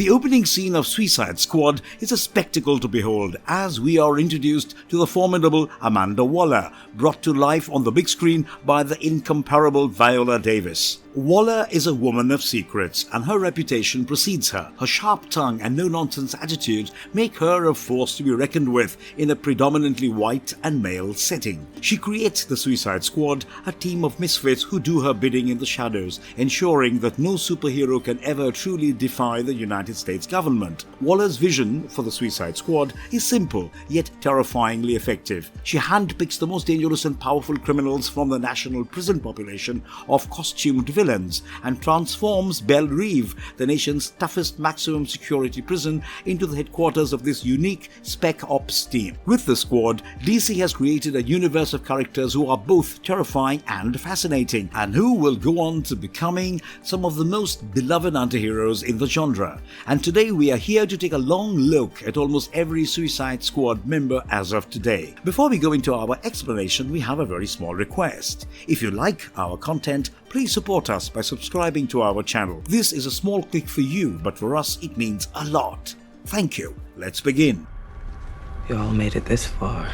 The opening scene of Suicide Squad is a spectacle to behold as we are introduced to the formidable Amanda Waller, brought to life on the big screen by the incomparable Viola Davis. Waller is a woman of secrets, and her reputation precedes her. Her sharp tongue and no-nonsense attitude make her a force to be reckoned with in a predominantly white and male setting. She creates the Suicide Squad, a team of misfits who do her bidding in the shadows, ensuring that no superhero can ever truly defy the United States government. Waller's vision for the Suicide Squad is simple, yet terrifyingly effective. She handpicks the most dangerous and powerful criminals from the national prison population of costumed villains and transforms Belle Reve, the nation's toughest maximum security prison, into the headquarters of this unique Spec Ops team. With the squad, DC has created a universe of characters who are both terrifying and fascinating, and who will go on to becoming some of the most beloved antiheroes in the genre. And today we are here to take a long look at almost every Suicide Squad member as of today. Before we go into our explanation, we have a very small request. If you like our content, please support us by subscribing to our channel. This is a small click for you, but for us it means a lot. Thank you. Let's begin. You all made it this far.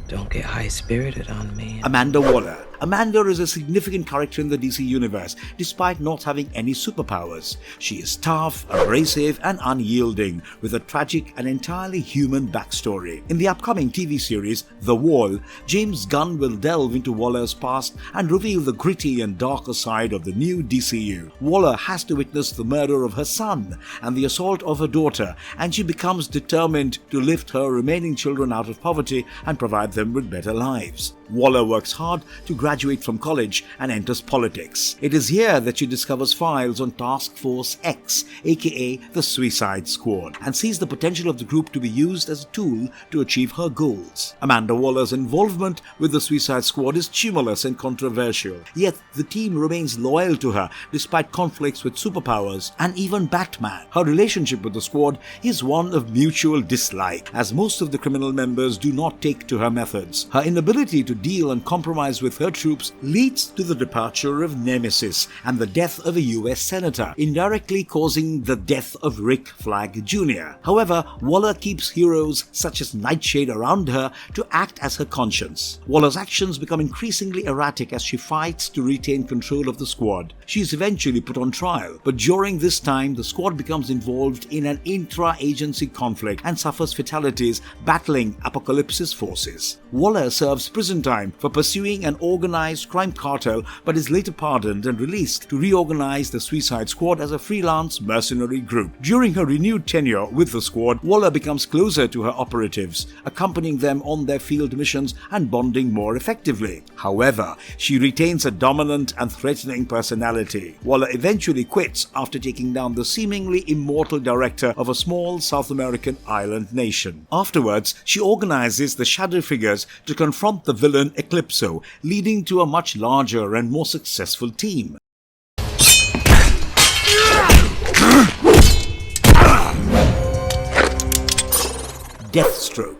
Don't get high-spirited on me. Amanda Waller. Amanda is a significant character in the DC universe, despite not having any superpowers. She is tough, abrasive, and unyielding, with a tragic and entirely human backstory. In the upcoming TV series, The Wall, James Gunn will delve into Waller's past and reveal the gritty and darker side of the new DCU. Waller has to witness the murder of her son and the assault of her daughter, and she becomes determined to lift her remaining children out of poverty and provide them with better lives. Waller works hard to graduate from college and enters politics. It is here that she discovers files on Task Force X, aka the Suicide Squad, and sees the potential of the group to be used as a tool to achieve her goals. Amanda Waller's involvement with the Suicide Squad is tumultuous and controversial, yet the team remains loyal to her despite conflicts with superpowers and even Batman. Her relationship with the squad is one of mutual dislike, as most of the criminal members do not take to her methods. Her inability to deal and compromise with her troops leads to the departure of Nemesis and the death of a US senator, indirectly causing the death of Rick Flag Jr. However, Waller keeps heroes such as Nightshade around her to act as her conscience. Waller's actions become increasingly erratic as she fights to retain control of the squad. She is eventually put on trial, but during this time the squad becomes involved in an intra-agency conflict and suffers fatalities battling Apocalypse's forces. Waller serves prison time for pursuing an organized crime cartel, but is later pardoned and released to reorganize the Suicide Squad as a freelance mercenary group. During her renewed tenure with the squad, Waller becomes closer to her operatives, accompanying them on their field missions and bonding more effectively. However, she retains a dominant and threatening personality. Waller eventually quits after taking down the seemingly immortal director of a small South American island nation. Afterwards, she organizes the shadow figures to confront the villain Eclipso, leading to a much larger and more successful team. Deathstroke.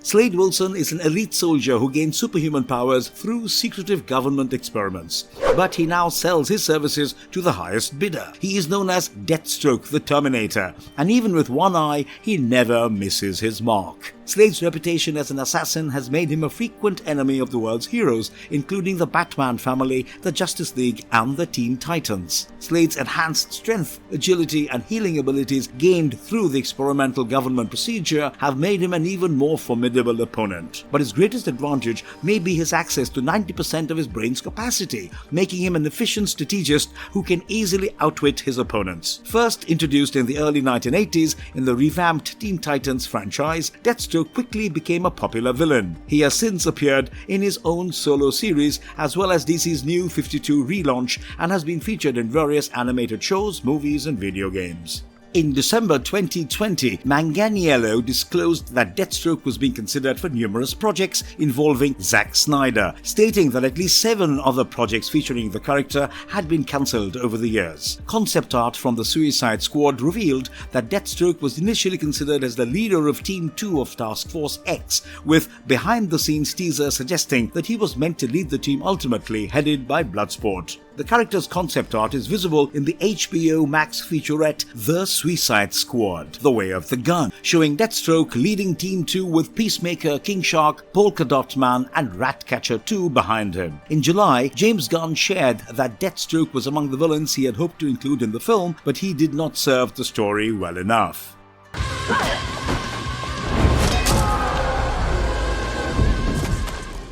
Slade Wilson is an elite soldier who gained superhuman powers through secretive government experiments, but he now sells his services to the highest bidder. He is known as Deathstroke the Terminator, and even with one eye, he never misses his mark. Slade's reputation as an assassin has made him a frequent enemy of the world's heroes, including the Batman family, the Justice League, and the Teen Titans. Slade's enhanced strength, agility, and healing abilities gained through the experimental government procedure have made him an even more formidable opponent. But his greatest advantage may be his access to 90% of his brain's capacity, making him an efficient strategist who can easily outwit his opponents. First introduced in the early 1980s in the revamped Teen Titans franchise, Deathstroke quickly became a popular villain. He has since appeared in his own solo series as well as DC's New 52 relaunch and has been featured in various animated shows, movies, and video games. In December 2020, Manganiello disclosed that Deathstroke was being considered for numerous projects involving Zack Snyder, stating that at least 7 other projects featuring the character had been cancelled over the years. Concept art from the Suicide Squad revealed that Deathstroke was initially considered as the leader of Team 2 of Task Force X, with behind-the-scenes teaser suggesting that he was meant to lead the team ultimately, headed by Bloodsport. The character's concept art is visible in the HBO Max featurette The Suicide Squad: The Way of the Gun, showing Deathstroke leading Team 2 with Peacemaker, King Shark, Polka Dot Man and Ratcatcher 2 behind him. In July, James Gunn shared that Deathstroke was among the villains he had hoped to include in the film, but he did not serve the story well enough.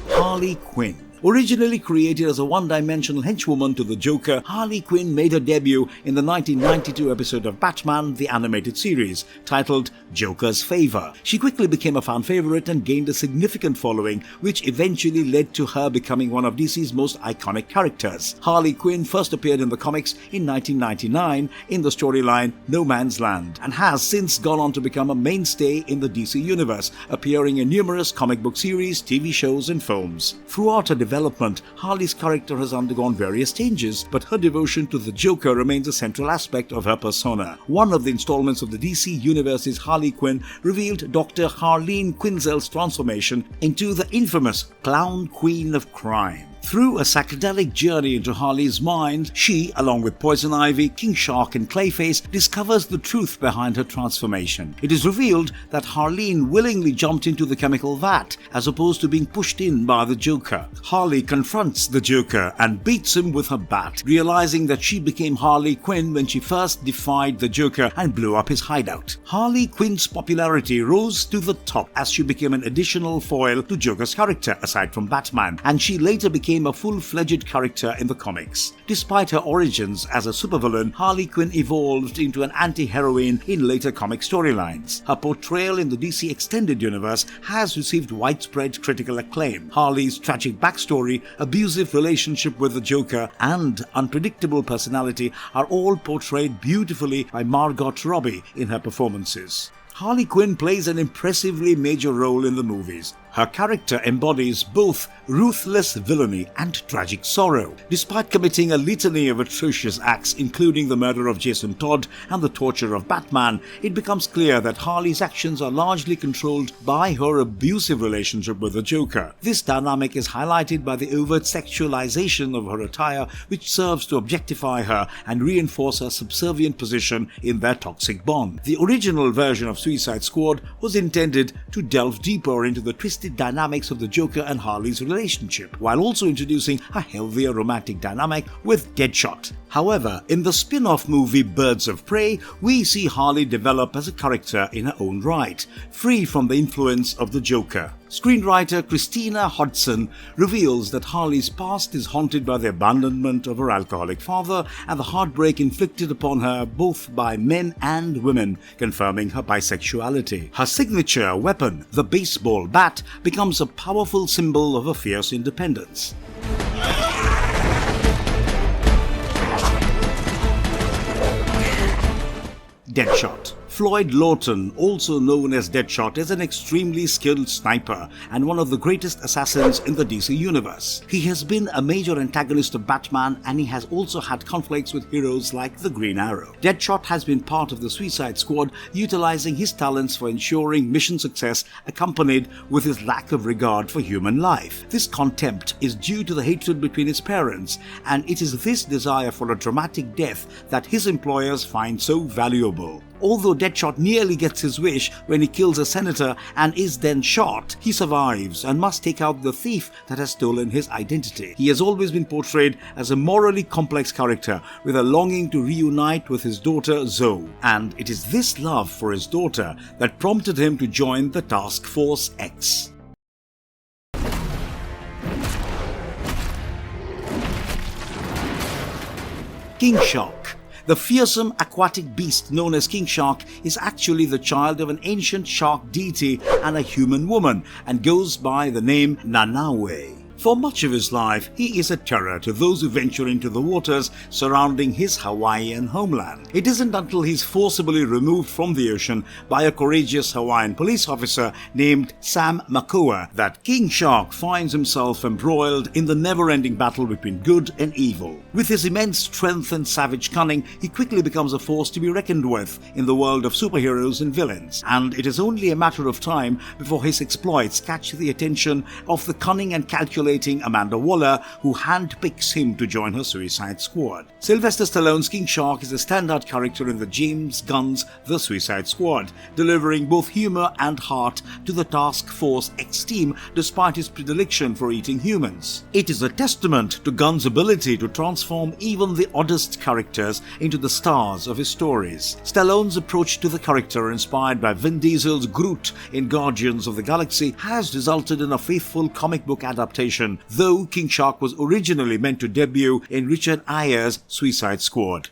Harley Quinn. Originally created as a one-dimensional henchwoman to the Joker, Harley Quinn made her debut in the 1992 episode of Batman the Animated Series, titled Joker's Favor. She quickly became a fan favorite and gained a significant following, which eventually led to her becoming one of DC's most iconic characters. Harley Quinn first appeared in the comics in 1999 in the storyline No Man's Land, and has since gone on to become a mainstay in the DC universe, appearing in numerous comic book series, TV shows and films. Throughout her development, Harley's character has undergone various changes, but her devotion to the Joker remains a central aspect of her persona. One of the installments of the DC Universe's Harley Quinn revealed Dr. Harleen Quinzel's transformation into the infamous Clown Queen of Crime. Through a psychedelic journey into Harley's mind, she, along with Poison Ivy, King Shark and Clayface, discovers the truth behind her transformation. It is revealed that Harleen willingly jumped into the chemical vat, as opposed to being pushed in by the Joker. Harley confronts the Joker and beats him with her bat, realizing that she became Harley Quinn when she first defied the Joker and blew up his hideout. Harley Quinn's popularity rose to the top as she became an additional foil to Joker's character, aside from Batman, and she later became a full-fledged character in the comics. Despite her origins as a supervillain, Harley Quinn evolved into an anti-heroine in later comic storylines. Her portrayal in the DC Extended Universe has received widespread critical acclaim. Harley's tragic backstory, abusive relationship with the Joker, and unpredictable personality are all portrayed beautifully by Margot Robbie in her performances. Harley Quinn plays an impressively major role in the movies. Her character embodies both ruthless villainy and tragic sorrow. Despite committing a litany of atrocious acts, including the murder of Jason Todd and the torture of Batman, it becomes clear that Harley's actions are largely controlled by her abusive relationship with the Joker. This dynamic is highlighted by the overt sexualization of her attire, which serves to objectify her and reinforce her subservient position in their toxic bond. The original version of Suicide Squad was intended to delve deeper into the twisted dynamics of the Joker and Harley's relationship, while also introducing a healthier romantic dynamic with Deadshot. However, in the spin-off movie Birds of Prey, we see Harley develop as a character in her own right, free from the influence of the Joker. Screenwriter Christina Hodson reveals that Harley's past is haunted by the abandonment of her alcoholic father and the heartbreak inflicted upon her both by men and women, confirming her bisexuality. Her signature weapon, the baseball bat, becomes a powerful symbol of a fierce independence. Deadshot. Floyd Lawton, also known as Deadshot, is an extremely skilled sniper and one of the greatest assassins in the DC universe. He has been a major antagonist of Batman, and he has also had conflicts with heroes like the Green Arrow. Deadshot has been part of the Suicide Squad, utilizing his talents for ensuring mission success, accompanied with his lack of regard for human life. This contempt is due to the hatred between his parents, and it is this desire for a dramatic death that his employers find so valuable. Although Deadshot nearly gets his wish when he kills a senator and is then shot, he survives and must take out the thief that has stolen his identity. He has always been portrayed as a morally complex character with a longing to reunite with his daughter Zoe, and it is this love for his daughter that prompted him to join the Task Force X. King Shark. The fearsome aquatic beast known as King Shark is actually the child of an ancient shark deity and a human woman, and goes by the name Nanaue. For much of his life, he is a terror to those who venture into the waters surrounding his Hawaiian homeland. It isn't until he's forcibly removed from the ocean by a courageous Hawaiian police officer named Sam Makoa that King Shark finds himself embroiled in the never-ending battle between good and evil. With his immense strength and savage cunning, he quickly becomes a force to be reckoned with in the world of superheroes and villains, and it is only a matter of time before his exploits catch the attention of the cunning and calculating isolating Amanda Waller, who handpicks him to join her Suicide Squad. Sylvester Stallone's King Shark is a standout character in the James Gunn's The Suicide Squad, delivering both humor and heart to the Task Force X team despite his predilection for eating humans. It is a testament to Gunn's ability to transform even the oddest characters into the stars of his stories. Stallone's approach to the character, inspired by Vin Diesel's Groot in Guardians of the Galaxy, has resulted in a faithful comic book adaptation, though King Shark was originally meant to debut in Richard Ayer's Suicide Squad.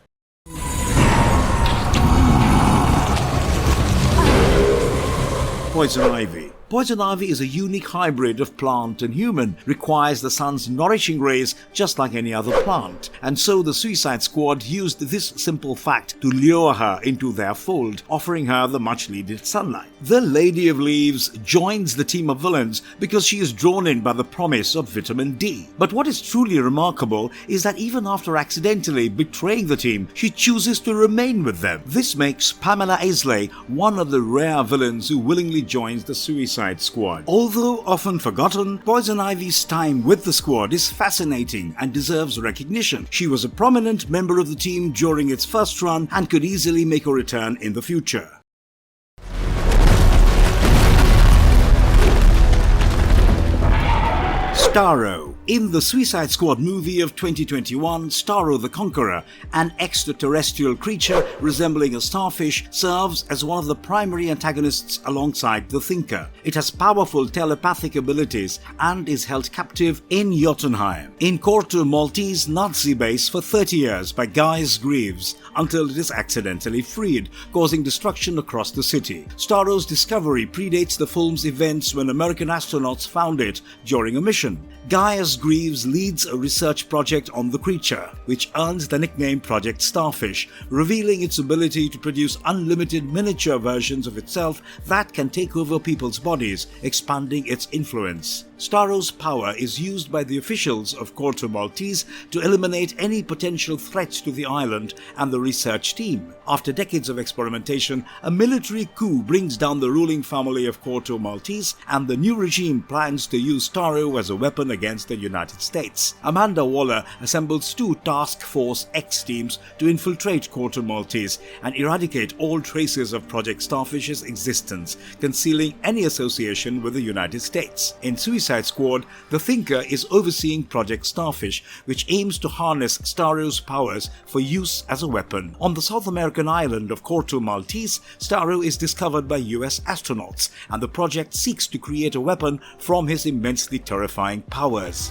Poison Ivy. Poison ivy is a unique hybrid of plant and human, requires the sun's nourishing rays just like any other plant, and so the Suicide Squad used this simple fact to lure her into their fold, offering her the much-needed sunlight. The Lady of Leaves joins the team of villains because she is drawn in by the promise of vitamin D. But what is truly remarkable is that even after accidentally betraying the team, she chooses to remain with them. This makes Pamela Isley one of the rare villains who willingly joins the Suicide Squad. Although often forgotten, Poison Ivy's time with the squad is fascinating and deserves recognition. She was a prominent member of the team during its first run and could easily make a return in the future. Staro. In the Suicide Squad movie of 2021, Staro the Conqueror, an extraterrestrial creature resembling a starfish, serves as one of the primary antagonists alongside the Thinker. It has powerful telepathic abilities and is held captive in Jotunheim, in Corto Maltese Nazi base for 30 years by Gaius Greaves, until it is accidentally freed, causing destruction across the city. Staro's discovery predates the film's events when American astronauts found it during a mission. Gaius Greaves leads a research project on the creature, which earns the nickname Project Starfish, revealing its ability to produce unlimited miniature versions of itself that can take over people's bodies, expanding its influence. Staro's power is used by the officials of Corto Maltese to eliminate any potential threats to the island and the research team. After decades of experimentation, a military coup brings down the ruling family of Corto Maltese, and the new regime plans to use Staro as a weapon against the United States. Amanda Waller assembles two Task Force X teams to infiltrate Corto Maltese and eradicate all traces of Project Starfish's existence, concealing any association with the United States. In Suicide Squad, the Thinker is overseeing Project Starfish, which aims to harness Staro's powers for use as a weapon. On the South American island of Corto Maltese, Staro is discovered by US astronauts, and the project seeks to create a weapon from his immensely terrifying powers.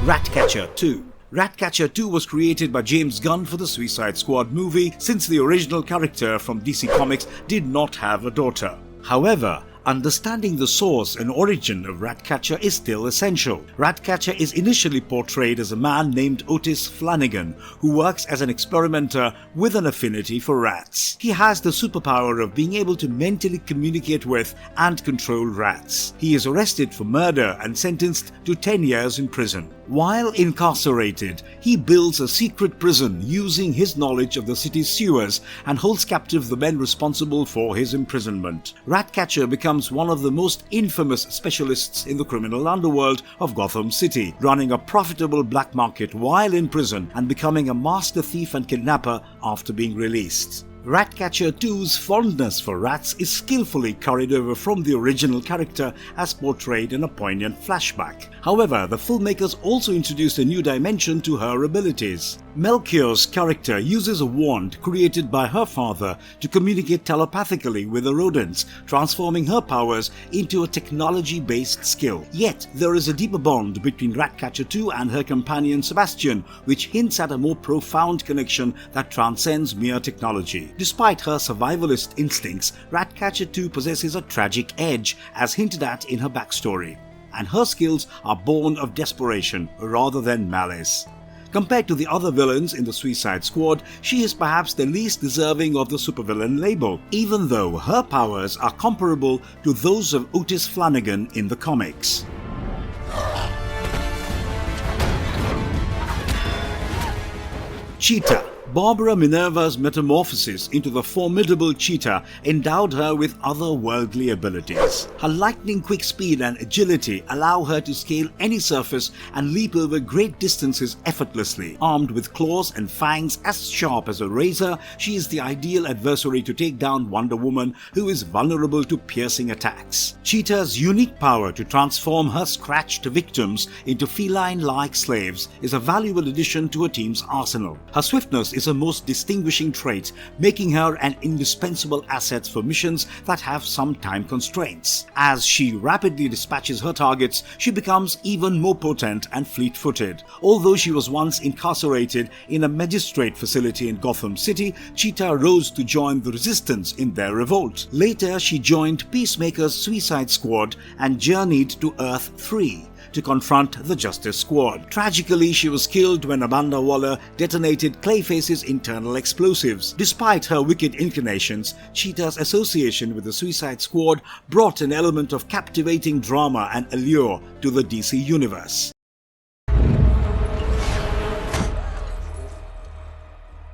Ratcatcher 2. Ratcatcher 2 was created by James Gunn for the Suicide Squad movie, since the original character from DC Comics did not have a daughter. However, understanding the source and origin of Ratcatcher is still essential. Ratcatcher is initially portrayed as a man named Otis Flanagan, who works as an experimenter with an affinity for rats. He has the superpower of being able to mentally communicate with and control rats. He is arrested for murder and sentenced to 10 years in prison. While incarcerated, he builds a secret prison using his knowledge of the city's sewers and holds captive the men responsible for his imprisonment. Ratcatcher becomes one of the most infamous specialists in the criminal underworld of Gotham City, running a profitable black market while in prison and becoming a master thief and kidnapper after being released. Ratcatcher 2's fondness for rats is skillfully carried over from the original character as portrayed in a poignant flashback. However, the filmmakers also introduced a new dimension to her abilities. Melchior's character uses a wand created by her father to communicate telepathically with the rodents, transforming her powers into a technology-based skill. Yet, there is a deeper bond between Ratcatcher 2 and her companion Sebastian, which hints at a more profound connection that transcends mere technology. Despite her survivalist instincts, Ratcatcher 2 possesses a tragic edge, as hinted at in her backstory, and her skills are born of desperation rather than malice. Compared to the other villains in the Suicide Squad, she is perhaps the least deserving of the supervillain label, even though her powers are comparable to those of Otis Flanagan in the comics. Cheetah. Barbara Minerva's metamorphosis into the formidable Cheetah endowed her with otherworldly abilities. Her lightning-quick speed and agility allow her to scale any surface and leap over great distances effortlessly. Armed with claws and fangs as sharp as a razor, she is the ideal adversary to take down Wonder Woman, who is vulnerable to piercing attacks. Cheetah's unique power to transform her scratched victims into feline-like slaves is a valuable addition to her team's arsenal. Her swiftness is her most distinguishing trait, making her an indispensable asset for missions that have some time constraints. As she rapidly dispatches her targets, she becomes even more potent and fleet-footed. Although she was once incarcerated in a magistrate facility in Gotham City, Cheetah rose to join the resistance in their revolt. Later, she joined Peacemaker's Suicide Squad and journeyed to Earth 3 to confront the Justice Squad. Tragically, she was killed when Amanda Waller detonated Clayface's internal explosives. Despite her wicked inclinations, Cheetah's association with the Suicide Squad brought an element of captivating drama and allure to the DC universe.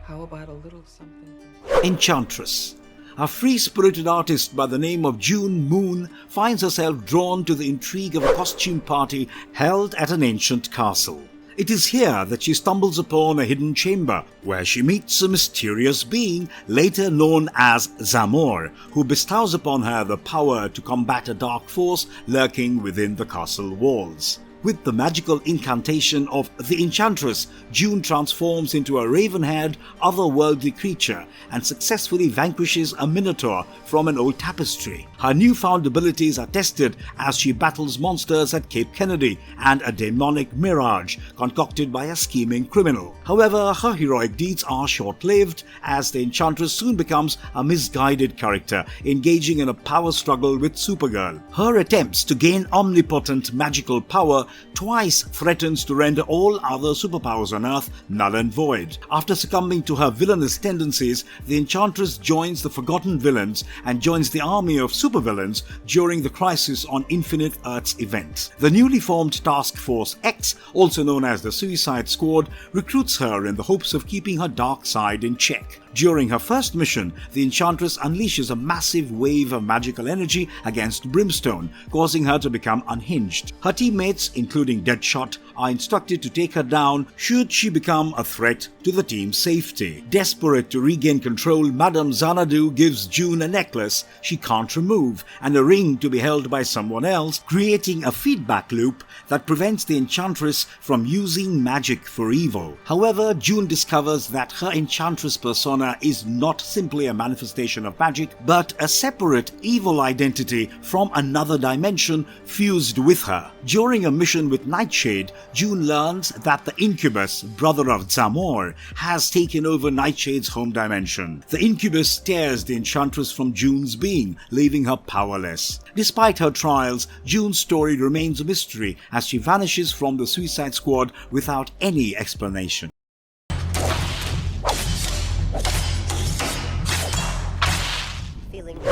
How about a little something? Enchantress. A free-spirited artist by the name of June Moon finds herself drawn to the intrigue of a costume party held at an ancient castle. It is here that she stumbles upon a hidden chamber, where she meets a mysterious being, later known as Zamor, who bestows upon her the power to combat a dark force lurking within the castle walls. With the magical incantation of the Enchantress, June transforms into a raven-haired, otherworldly creature and successfully vanquishes a minotaur from an old tapestry. Her newfound abilities are tested as she battles monsters at Cape Kennedy and a demonic mirage concocted by a scheming criminal. However, her heroic deeds are short-lived, as the Enchantress soon becomes a misguided character, engaging in a power struggle with Supergirl. Her attempts to gain omnipotent magical power twice threatens to render all other superpowers on Earth null and void. After succumbing to her villainous tendencies, the Enchantress joins the Forgotten Villains and joins the army of supervillains during the Crisis on Infinite Earths event. The newly formed Task Force X, also known as the Suicide Squad, recruits her in the hopes of keeping her dark side in check. During her first mission, the Enchantress unleashes a massive wave of magical energy against Brimstone, causing her to become unhinged. Her teammates, including Deadshot, are instructed to take her down should she become a threat to the team's safety. Desperate to regain control, Madame Xanadu gives June a necklace she can't remove and a ring to be held by someone else, creating a feedback loop that prevents the Enchantress from using magic for evil. However, June discovers that her Enchantress persona is not simply a manifestation of magic, but a separate evil identity from another dimension fused with her. During a mission with Nightshade, June learns that the Incubus, brother of Zamor, has taken over Nightshade's home dimension. The Incubus tears the Enchantress from June's being, leaving her powerless. Despite her trials, June's story remains a mystery as she vanishes from the Suicide Squad without any explanation.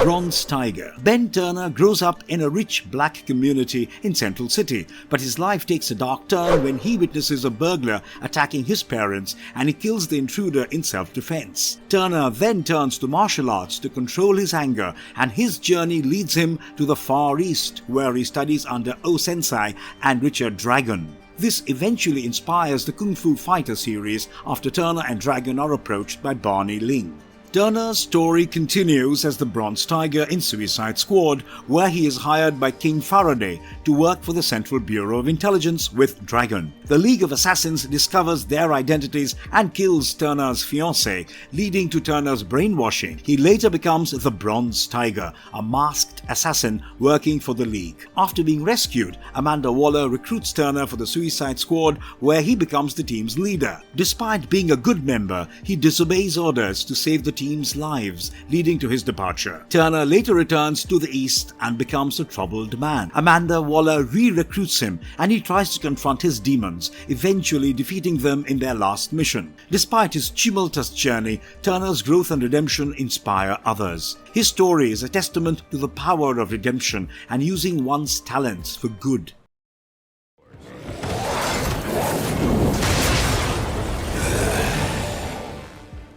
Bronze Tiger. Ben Turner grows up in a rich black community in Central City, but his life takes a dark turn when he witnesses a burglar attacking his parents and he kills the intruder in self-defense. Turner then turns to martial arts to control his anger, and his journey leads him to the Far East, where he studies under O-Sensei and Richard Dragon. This eventually inspires the Kung Fu Fighter series after Turner and Dragon are approached by Barney Ling. Turner's story continues as the Bronze Tiger in Suicide Squad, where he is hired by King Faraday to work for the Central Bureau of Intelligence with Dragon. The League of Assassins discovers their identities and kills Turner's fiancée, leading to Turner's brainwashing. He later becomes the Bronze Tiger, a masked assassin working for the League. After being rescued, Amanda Waller recruits Turner for the Suicide Squad, where he becomes the team's leader. Despite being a good member, he disobeys orders to save the team's lives, leading to his departure. Turner later returns to the East and becomes a troubled man. Amanda Waller re-recruits him and he tries to confront his demons, eventually defeating them in their last mission. Despite his tumultuous journey, Turner's growth and redemption inspire others. His story is a testament to the power of redemption and using one's talents for good.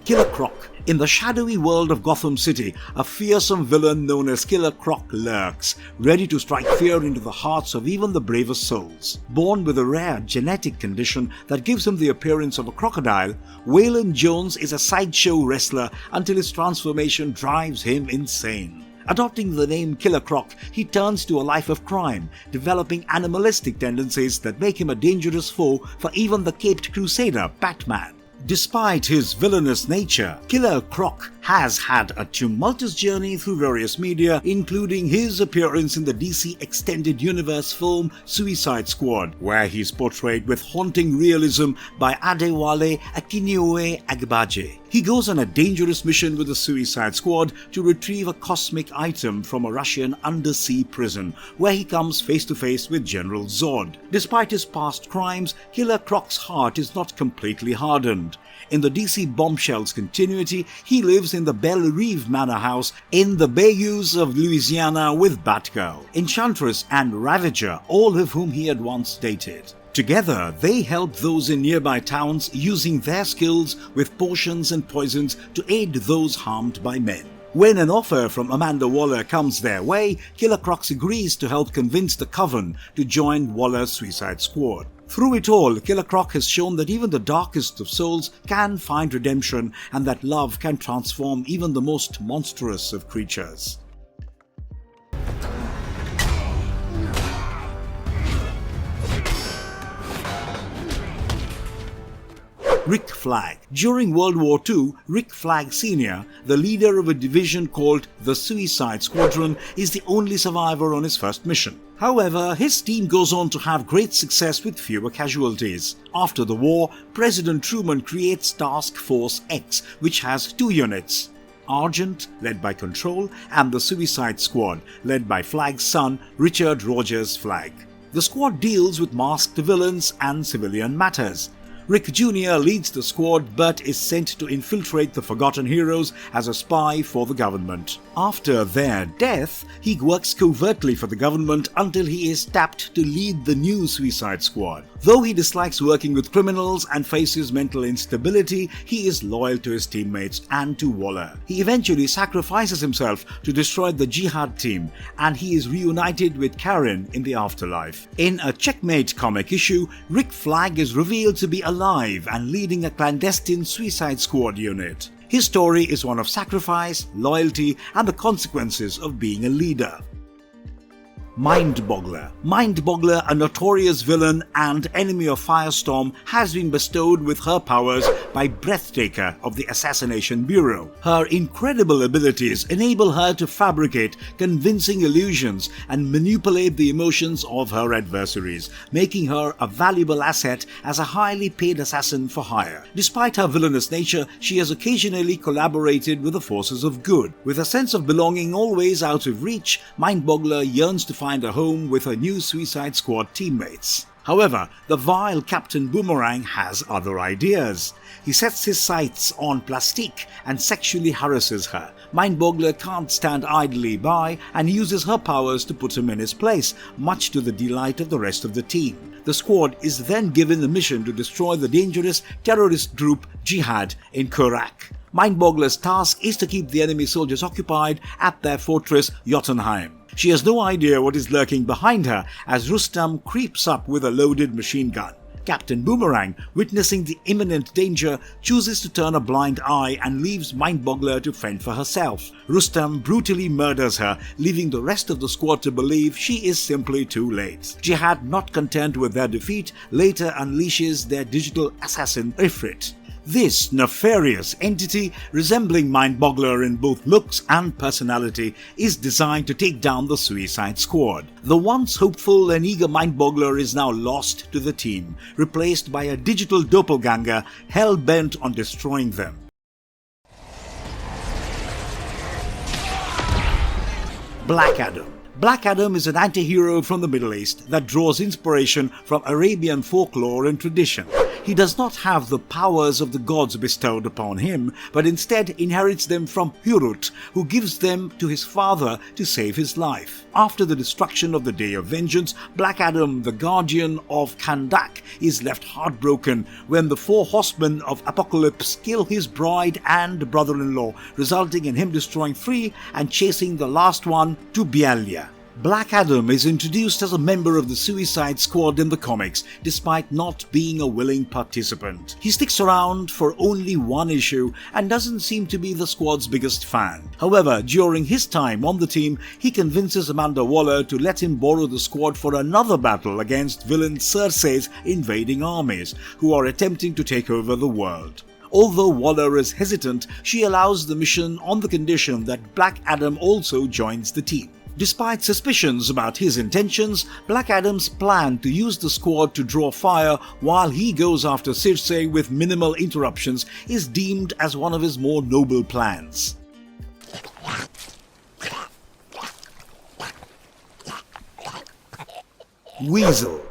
Killer Croc. In the shadowy world of Gotham City, a fearsome villain known as Killer Croc lurks, ready to strike fear into the hearts of even the bravest souls. Born with a rare genetic condition that gives him the appearance of a crocodile, Waylon Jones is a sideshow wrestler until his transformation drives him insane. Adopting the name Killer Croc, he turns to a life of crime, developing animalistic tendencies that make him a dangerous foe for even the caped crusader Batman. Despite his villainous nature, Killer Croc has had a tumultuous journey through various media, including his appearance in the DC Extended Universe film Suicide Squad, where he's portrayed with haunting realism by Adewale Akinioye Agbaje. He goes on a dangerous mission with the Suicide Squad to retrieve a cosmic item from a Russian undersea prison, where he comes face to face with General Zod. Despite his past crimes, Killer Croc's heart is not completely hardened. In the DC Bombshells continuity, he lives in the Belle Reve Manor House in the bayous of Louisiana with Batgirl, Enchantress and Ravager, all of whom he had once dated. Together, they help those in nearby towns using their skills with potions and poisons to aid those harmed by men. When an offer from Amanda Waller comes their way, Killer Croc agrees to help convince the Coven to join Waller's Suicide Squad. Through it all, Killer Croc has shown that even the darkest of souls can find redemption and that love can transform even the most monstrous of creatures. Rick Flag. During World War II, Rick Flag Sr., the leader of a division called the Suicide Squadron, is the only survivor on his first mission. However, his team goes on to have great success with fewer casualties. After the war, President Truman creates Task Force X, which has two units: Argent, led by Control, and the Suicide Squad, led by Flag's son, Richard Rogers Flag. The squad deals with masked villains and civilian matters. Rick Jr. leads the squad but is sent to infiltrate the Forgotten Heroes as a spy for the government. After their death, he works covertly for the government until he is tapped to lead the new Suicide Squad. Though he dislikes working with criminals and faces mental instability, he is loyal to his teammates and to Waller. He eventually sacrifices himself to destroy the Jihad team, and he is reunited with Karen in the afterlife. In a Checkmate comic issue, Rick Flag is revealed to be alive and leading a clandestine Suicide Squad unit. His story is one of sacrifice, loyalty, and the consequences of being a leader. Mindboggler. Mindboggler, a notorious villain and enemy of Firestorm, has been bestowed with her powers by Breathtaker of the Assassination Bureau. Her incredible abilities enable her to fabricate convincing illusions and manipulate the emotions of her adversaries, making her a valuable asset as a highly paid assassin for hire. Despite her villainous nature, she has occasionally collaborated with the forces of good. With a sense of belonging always out of reach, Mindboggler yearns to find a home with her new Suicide Squad teammates. However, the vile Captain Boomerang has other ideas. He sets his sights on Plastique and sexually harasses her. Mindboggler can't stand idly by and uses her powers to put him in his place, much to the delight of the rest of the team. The squad is then given the mission to destroy the dangerous terrorist group Jihad in Khorak. Mindboggler's task is to keep the enemy soldiers occupied at their fortress Jotunheim. She has no idea what is lurking behind her as Rustam creeps up with a loaded machine gun. Captain Boomerang, witnessing the imminent danger, chooses to turn a blind eye and leaves Mindboggler to fend for herself. Rustam brutally murders her, leaving the rest of the squad to believe she is simply too late. Jihad, not content with their defeat, later unleashes their digital assassin Ifrit. This nefarious entity, resembling Mindboggler in both looks and personality, is designed to take down the Suicide Squad. The once hopeful and eager Mindboggler is now lost to the team, replaced by a digital doppelganger hell-bent on destroying them. Black Adam. Black Adam is an anti-hero from the Middle East that draws inspiration from Arabian folklore and tradition. He does not have the powers of the gods bestowed upon him, but instead inherits them from Hurut, who gives them to his father to save his life. After the destruction of the Day of Vengeance, Black Adam, the guardian of Kandak, is left heartbroken when the four horsemen of Apocalypse kill his bride and brother-in-law, resulting in him destroying three and chasing the last one to Bialya. Black Adam is introduced as a member of the Suicide Squad in the comics, despite not being a willing participant. He sticks around for only one issue and doesn't seem to be the squad's biggest fan. However, during his time on the team, he convinces Amanda Waller to let him borrow the squad for another battle against villain Cersei's invading armies, who are attempting to take over the world. Although Waller is hesitant, she allows the mission on the condition that Black Adam also joins the team. Despite suspicions about his intentions, Black Adam's plan to use the squad to draw fire while he goes after Cersei with minimal interruptions is deemed as one of his more noble plans. Weasel.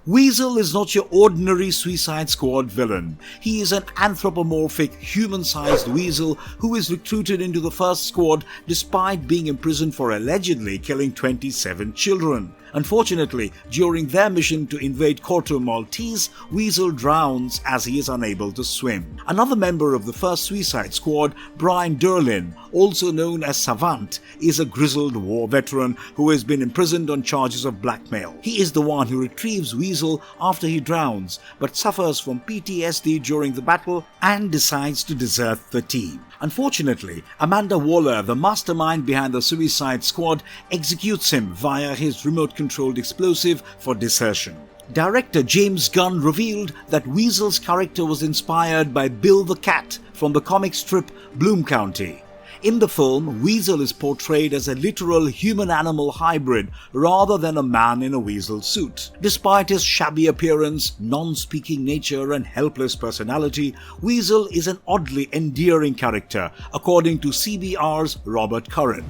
Weasel is not your ordinary Suicide Squad villain. He is an anthropomorphic, human-sized weasel who is recruited into the first squad despite being imprisoned for allegedly killing 27 children. Unfortunately, during their mission to invade Corto Maltese, Weasel drowns as he is unable to swim. Another member of the first Suicide Squad, Brian Derlin, also known as Savant, is a grizzled war veteran who has been imprisoned on charges of blackmail. He is the one who retrieves Weasel after he drowns, but suffers from PTSD during the battle and decides to desert the team. Unfortunately, Amanda Waller, the mastermind behind the Suicide Squad, executes him via his remote-controlled explosive for desertion. Director James Gunn revealed that Weasel's character was inspired by Bill the Cat from the comic strip Bloom County. In the film, Weasel is portrayed as a literal human-animal hybrid rather than a man in a weasel suit. Despite his shabby appearance, non-speaking nature and helpless personality, Weasel is an oddly endearing character, according to CBR's Robert Curran.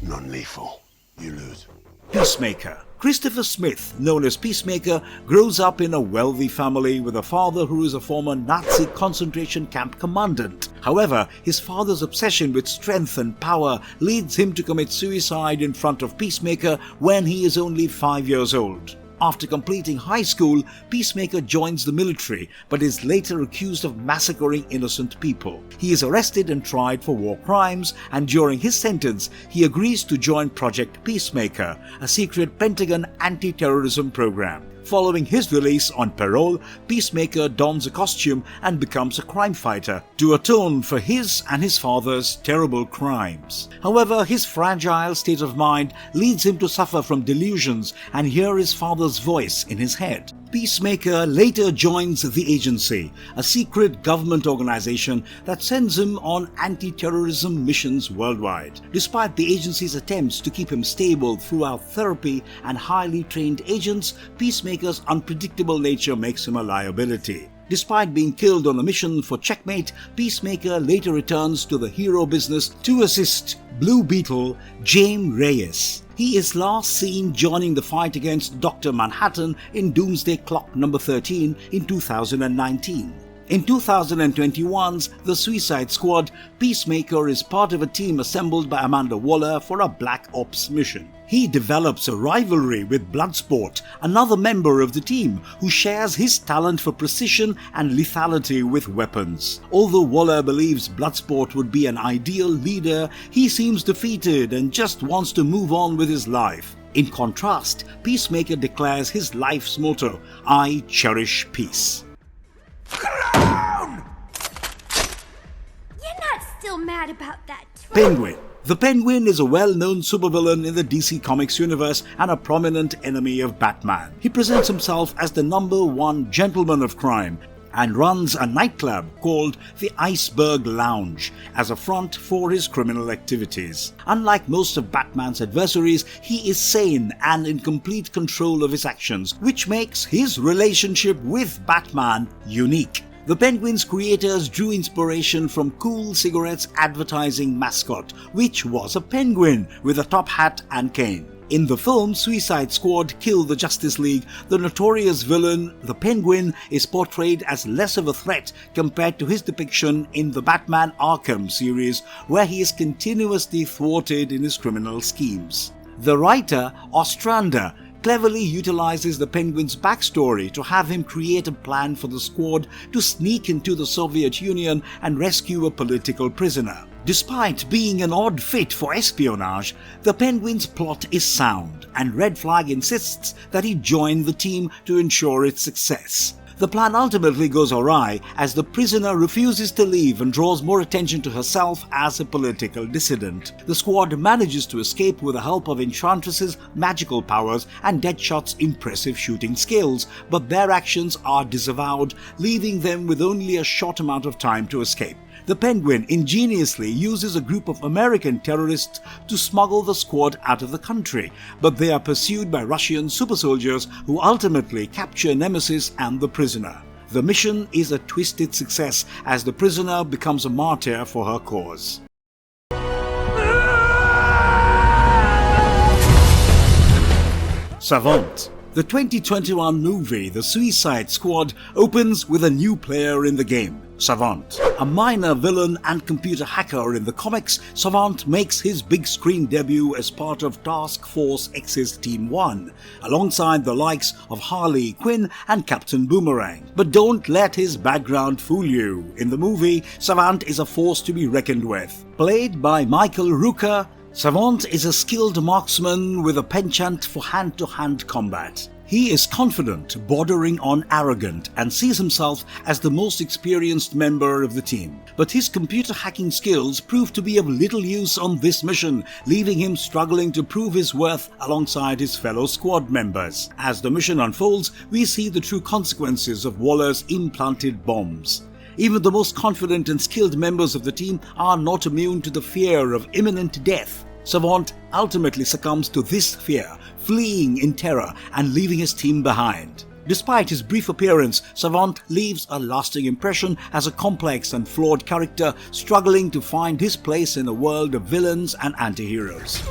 Non-lethal. You lose. Peacemaker. Christopher Smith, known as Peacemaker, grows up in a wealthy family with a father who is a former Nazi concentration camp commandant. However, his father's obsession with strength and power leads him to commit suicide in front of Peacemaker when he is only 5 years old. After completing high school, Peacemaker joins the military, but is later accused of massacring innocent people. He is arrested and tried for war crimes, and during his sentence, he agrees to join Project Peacemaker, a secret Pentagon anti-terrorism program. Following his release on parole, Peacemaker dons a costume and becomes a crime fighter to atone for his and his father's terrible crimes. However, his fragile state of mind leads him to suffer from delusions and hear his father's voice in his head. Peacemaker later joins the agency, a secret government organization that sends him on anti-terrorism missions worldwide. Despite the agency's attempts to keep him stable throughout therapy and highly trained agents, Peacemaker's unpredictable nature makes him a liability. Despite being killed on a mission for checkmate, Peacemaker later returns to the hero business to assist Blue Beetle Jaime Reyes. He is last seen joining the fight against Dr. Manhattan in Doomsday Clock number 13 in 2019. In 2021's The Suicide Squad, Peacemaker is part of a team assembled by Amanda Waller for a Black Ops mission. He develops a rivalry with Bloodsport, another member of the team, who shares his talent for precision and lethality with weapons. Although Waller believes Bloodsport would be an ideal leader, he seems defeated and just wants to move on with his life. In contrast, Peacemaker declares his life's motto, "I cherish peace." You're not still mad about that truck? Penguin. The Penguin is a well-known supervillain in the DC Comics universe and a prominent enemy of Batman. He presents himself as the #1 gentleman of crime and runs a nightclub called the Iceberg Lounge as a front for his criminal activities. Unlike most of Batman's adversaries, he is sane and in complete control of his actions, which makes his relationship with Batman unique. The Penguin's creators drew inspiration from Cool Cigarette's advertising mascot, which was a penguin with a top hat and cane. In the film Suicide Squad Kill the Justice League, the notorious villain, the Penguin, is portrayed as less of a threat compared to his depiction in the Batman Arkham series, where he is continuously thwarted in his criminal schemes. The writer, Ostrander, cleverly utilizes the Penguin's backstory to have him create a plan for the Squad to sneak into the Soviet Union and rescue a political prisoner. Despite being an odd fit for espionage, the Penguin's plot is sound, and Red Flag insists that he join the team to ensure its success. The plan ultimately goes awry as the prisoner refuses to leave and draws more attention to herself as a political dissident. The Squad manages to escape with the help of Enchantress's magical powers and Deadshot's impressive shooting skills, but their actions are disavowed, leaving them with only a short amount of time to escape. The Penguin ingeniously uses a group of American terrorists to smuggle the Squad out of the country, but they are pursued by Russian super soldiers who ultimately capture Nemesis and the prisoner. The mission is a twisted success as the prisoner becomes a martyr for her cause. Savant. The 2021 movie The Suicide Squad opens with a new player in the game, Savant. A minor villain and computer hacker in the comics, Savant makes his big screen debut as part of Task Force X's Team 1, alongside the likes of Harley Quinn and Captain Boomerang. But don't let his background fool you. In the movie, Savant is a force to be reckoned with. Played by Michael Rooker, Savant is a skilled marksman with a penchant for hand-to-hand combat. He is confident, bordering on arrogant, and sees himself as the most experienced member of the team. But his computer hacking skills prove to be of little use on this mission, leaving him struggling to prove his worth alongside his fellow squad members. As the mission unfolds, we see the true consequences of Waller's implanted bombs. Even the most confident and skilled members of the team are not immune to the fear of imminent death. Savant ultimately succumbs to this fear, fleeing in terror and leaving his team behind. Despite his brief appearance, Savant leaves a lasting impression as a complex and flawed character struggling to find his place in a world of villains and anti-heroes.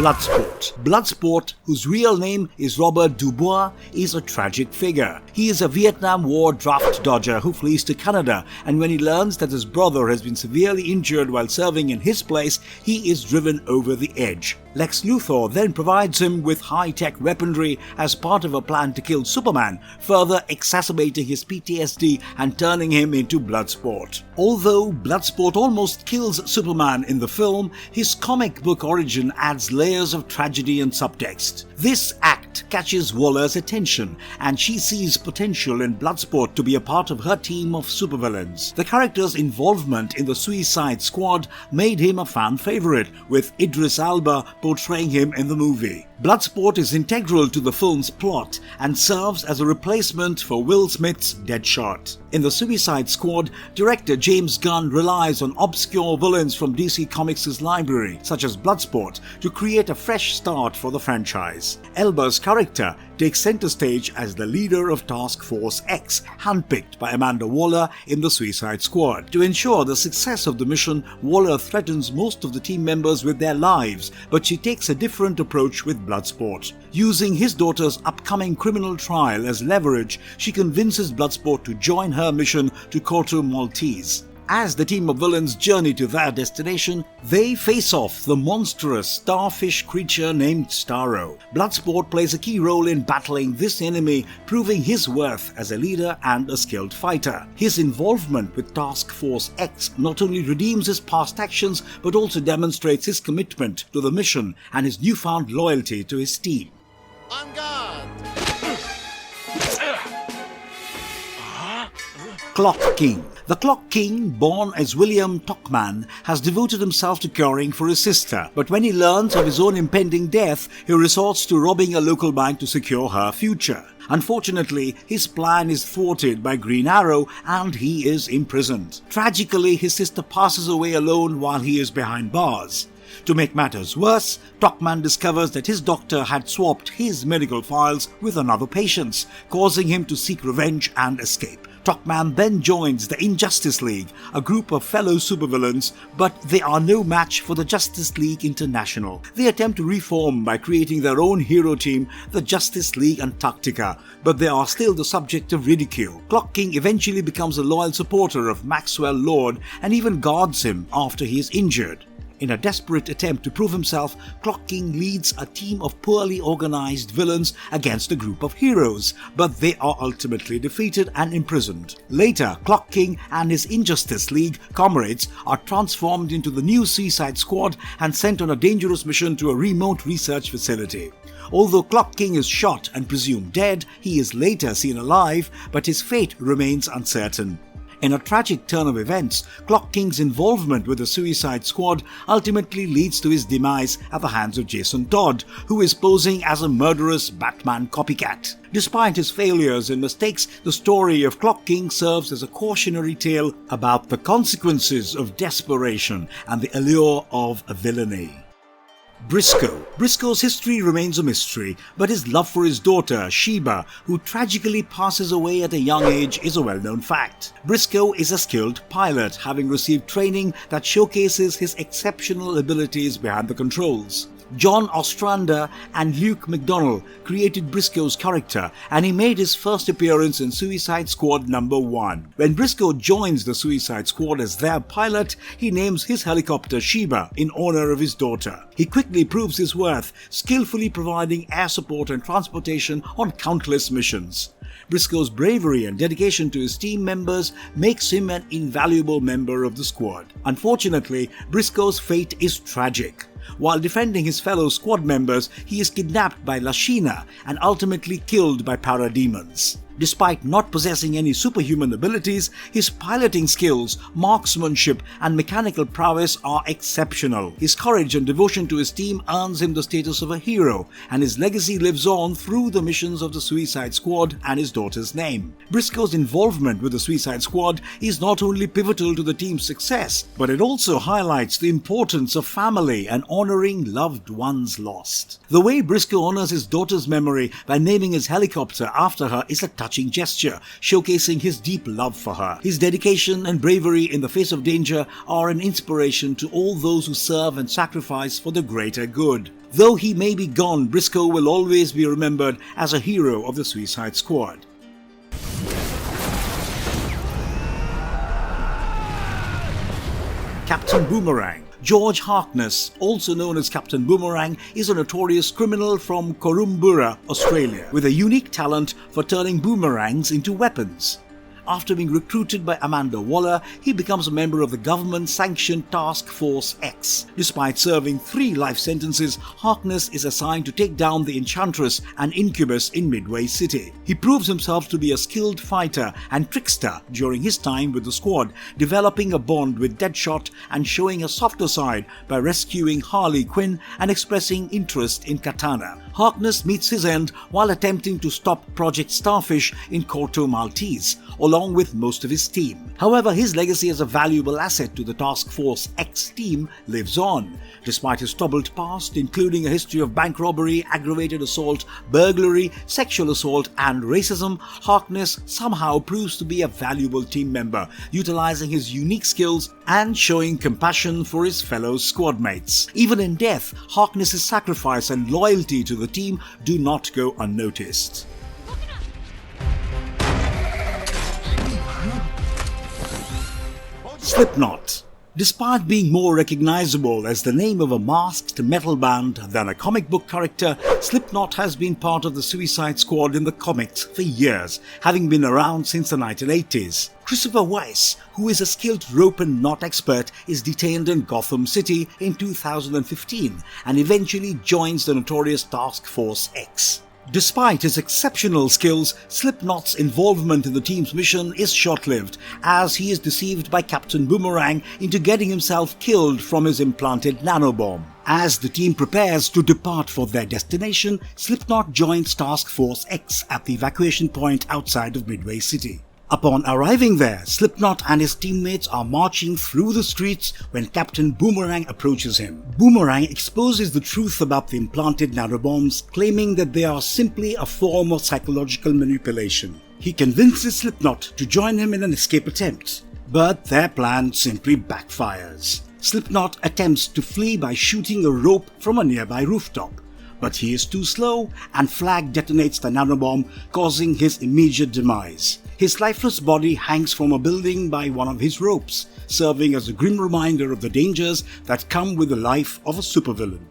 Bloodsport. Bloodsport, whose real name is Robert Dubois, is a tragic figure. He is a Vietnam War draft dodger who flees to Canada, and when he learns that his brother has been severely injured while serving in his place, he is driven over the edge. Lex Luthor then provides him with high-tech weaponry as part of a plan to kill Superman, further exacerbating his PTSD and turning him into Bloodsport. Although Bloodsport almost kills Superman in the film, his comic book origin adds layers of tragedy and subtext. This act catches Waller's attention, and she sees potential in Bloodsport to be a part of her team of supervillains. The character's involvement in the Suicide Squad made him a fan favorite, with Idris Elba portraying him in the movie. Bloodsport is integral to the film's plot and serves as a replacement for Will Smith's Deadshot. In the Suicide Squad, director James Gunn relies on obscure villains from DC Comics' library, such as Bloodsport, to create a fresh start for the franchise. Elba's character takes center stage as the leader of Task Force X, handpicked by Amanda Waller in the Suicide Squad. To ensure the success of the mission, Waller threatens most of the team members with their lives, but she takes a different approach with Bloodsport. Using his daughter's upcoming criminal trial as leverage, she convinces Bloodsport to join her mission to Corto Maltese. As the team of villains journey to their destination, they face off the monstrous starfish creature named Staro. Bloodsport plays a key role in battling this enemy, proving his worth as a leader and a skilled fighter. His involvement with Task Force X not only redeems his past actions, but also demonstrates his commitment to the mission and his newfound loyalty to his team. On guard! Clock King. The Clock King, born as William Tuckman, has devoted himself to caring for his sister, but when he learns of his own impending death, he resorts to robbing a local bank to secure her future. Unfortunately, his plan is thwarted by Green Arrow and he is imprisoned. Tragically, his sister passes away alone while he is behind bars. To make matters worse, Doc Man discovers that his doctor had swapped his medical files with another patient's, causing him to seek revenge and escape. Doc Man then joins the Injustice League, a group of fellow supervillains, but they are no match for the Justice League International. They attempt to reform by creating their own hero team, the Justice League Antarctica, but they are still the subject of ridicule. Clock King eventually becomes a loyal supporter of Maxwell Lord and even guards him after he is injured. In a desperate attempt to prove himself, Clock King leads a team of poorly organized villains against a group of heroes, but they are ultimately defeated and imprisoned. Later, Clock King and his Injustice League comrades are transformed into the new Suicide Squad and sent on a dangerous mission to a remote research facility. Although Clock King is shot and presumed dead, he is later seen alive, but his fate remains uncertain. In a tragic turn of events, Clock King's involvement with the Suicide Squad ultimately leads to his demise at the hands of Jason Todd, who is posing as a murderous Batman copycat. Despite his failures and mistakes, the story of Clock King serves as a cautionary tale about the consequences of desperation and the allure of villainy. Briscoe. Briscoe's history remains a mystery, but his love for his daughter, Sheba, who tragically passes away at a young age, is a well-known fact. Briscoe is a skilled pilot, having received training that showcases his exceptional abilities behind the controls. John Ostrander and Luke McDonnell created Briscoe's character, and he made his first appearance in Suicide Squad number 1. When Briscoe joins the Suicide Squad as their pilot, he names his helicopter Sheba in honor of his daughter. He quickly proves his worth, skillfully providing air support and transportation on countless missions. Briscoe's bravery and dedication to his team members makes him an invaluable member of the squad. Unfortunately, Briscoe's fate is tragic. While defending his fellow squad members, he is kidnapped by Lashina and ultimately killed by parademons. Despite not possessing any superhuman abilities, his piloting skills, marksmanship and mechanical prowess are exceptional. His courage and devotion to his team earns him the status of a hero, and his legacy lives on through the missions of the Suicide Squad and his daughter's name. Briscoe's involvement with the Suicide Squad is not only pivotal to the team's success, but it also highlights the importance of family and honoring loved ones lost. The way Briscoe honors his daughter's memory by naming his helicopter after her is a touching gesture, showcasing his deep love for her. His dedication and bravery in the face of danger are an inspiration to all those who serve and sacrifice for the greater good. Though he may be gone, Briscoe will always be remembered as a hero of the Suicide Squad. Captain Boomerang. George Harkness, also known as Captain Boomerang, is a notorious criminal from Korumburra, Australia, with a unique talent for turning boomerangs into weapons. After being recruited by Amanda Waller, he becomes a member of the government-sanctioned Task Force X. Despite serving 3 life sentences, Harkness is assigned to take down the Enchantress and Incubus in Midway City. He proves himself to be a skilled fighter and trickster during his time with the squad, developing a bond with Deadshot and showing a softer side by rescuing Harley Quinn and expressing interest in Katana. Harkness meets his end while attempting to stop Project Starfish in Corto Maltese, along with most of his team. However, his legacy as a valuable asset to the Task Force X team lives on. Despite his troubled past, including a history of bank robbery, aggravated assault, burglary, sexual assault, and racism, Harkness somehow proves to be a valuable team member, utilizing his unique skills and showing compassion for his fellow squad mates. Even in death, Harkness's sacrifice and loyalty to the team do not go unnoticed. Slipknot. Despite being more recognizable as the name of a masked metal band than a comic book character, Slipknot has been part of the Suicide Squad in the comics for years, having been around since the 1980s. Christopher Weiss, who is a skilled rope and knot expert, is detained in Gotham City in 2015 and eventually joins the notorious Task Force X. Despite his exceptional skills, Slipknot's involvement in the team's mission is short-lived, as he is deceived by Captain Boomerang into getting himself killed from his implanted nanobomb. As the team prepares to depart for their destination, Slipknot joins Task Force X at the evacuation point outside of Midway City. Upon arriving there, Slipknot and his teammates are marching through the streets when Captain Boomerang approaches him. Boomerang exposes the truth about the implanted nanobombs, claiming that they are simply a form of psychological manipulation. He convinces Slipknot to join him in an escape attempt, but their plan simply backfires. Slipknot attempts to flee by shooting a rope from a nearby rooftop, but he is too slow and Flag detonates the nanobomb, causing his immediate demise. His lifeless body hangs from a building by one of his ropes, serving as a grim reminder of the dangers that come with the life of a supervillain.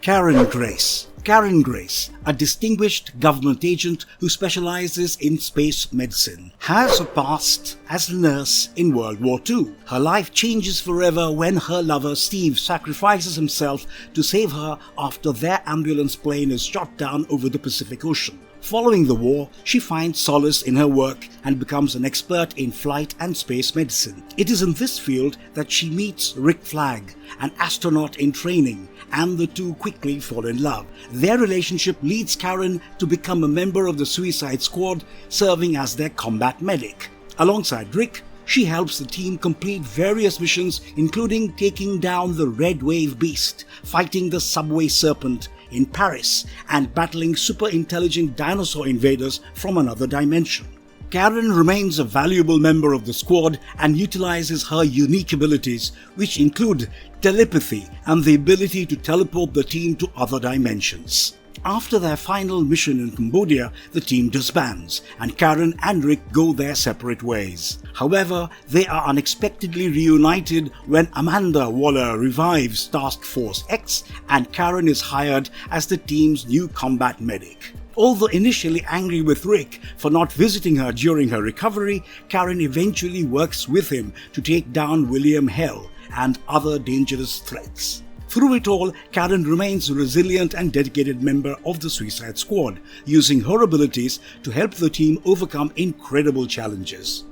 Karen Grace. Karen Grace, a distinguished government agent who specializes in space medicine, has a past as a nurse in World War II. Her life changes forever when her lover Steve sacrifices himself to save her after their ambulance plane is shot down over the Pacific Ocean. Following the war, she finds solace in her work and becomes an expert in flight and space medicine. It is in this field that she meets Rick Flag, an astronaut in training, and the two quickly fall in love. Their relationship leads Karen to become a member of the Suicide Squad, serving as their combat medic. Alongside Rick, she helps the team complete various missions, including taking down the Red Wave Beast, fighting the Subway Serpent in Paris, and battling super-intelligent dinosaur invaders from another dimension. Karen remains a valuable member of the squad and utilizes her unique abilities, which include telepathy and the ability to teleport the team to other dimensions. After their final mission in Cambodia, the team disbands, and Karen and Rick go their separate ways. However, they are unexpectedly reunited when Amanda Waller revives Task Force X and Karen is hired as the team's new combat medic. Although initially angry with Rick for not visiting her during her recovery, Karen eventually works with him to take down William Hell and other dangerous threats. Through it all, Karen remains a resilient and dedicated member of the Suicide Squad, using her abilities to help the team overcome incredible challenges.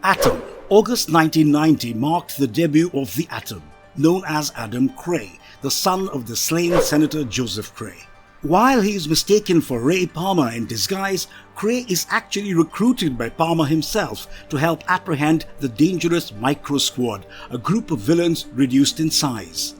Atom. August 1990 marked the debut of the Atom, known as Adam Cray, the son of the slain Senator Joseph Cray. While he is mistaken for Ray Palmer in disguise, Cray is actually recruited by Palmer himself to help apprehend the dangerous Micro Squad, a group of villains reduced in size.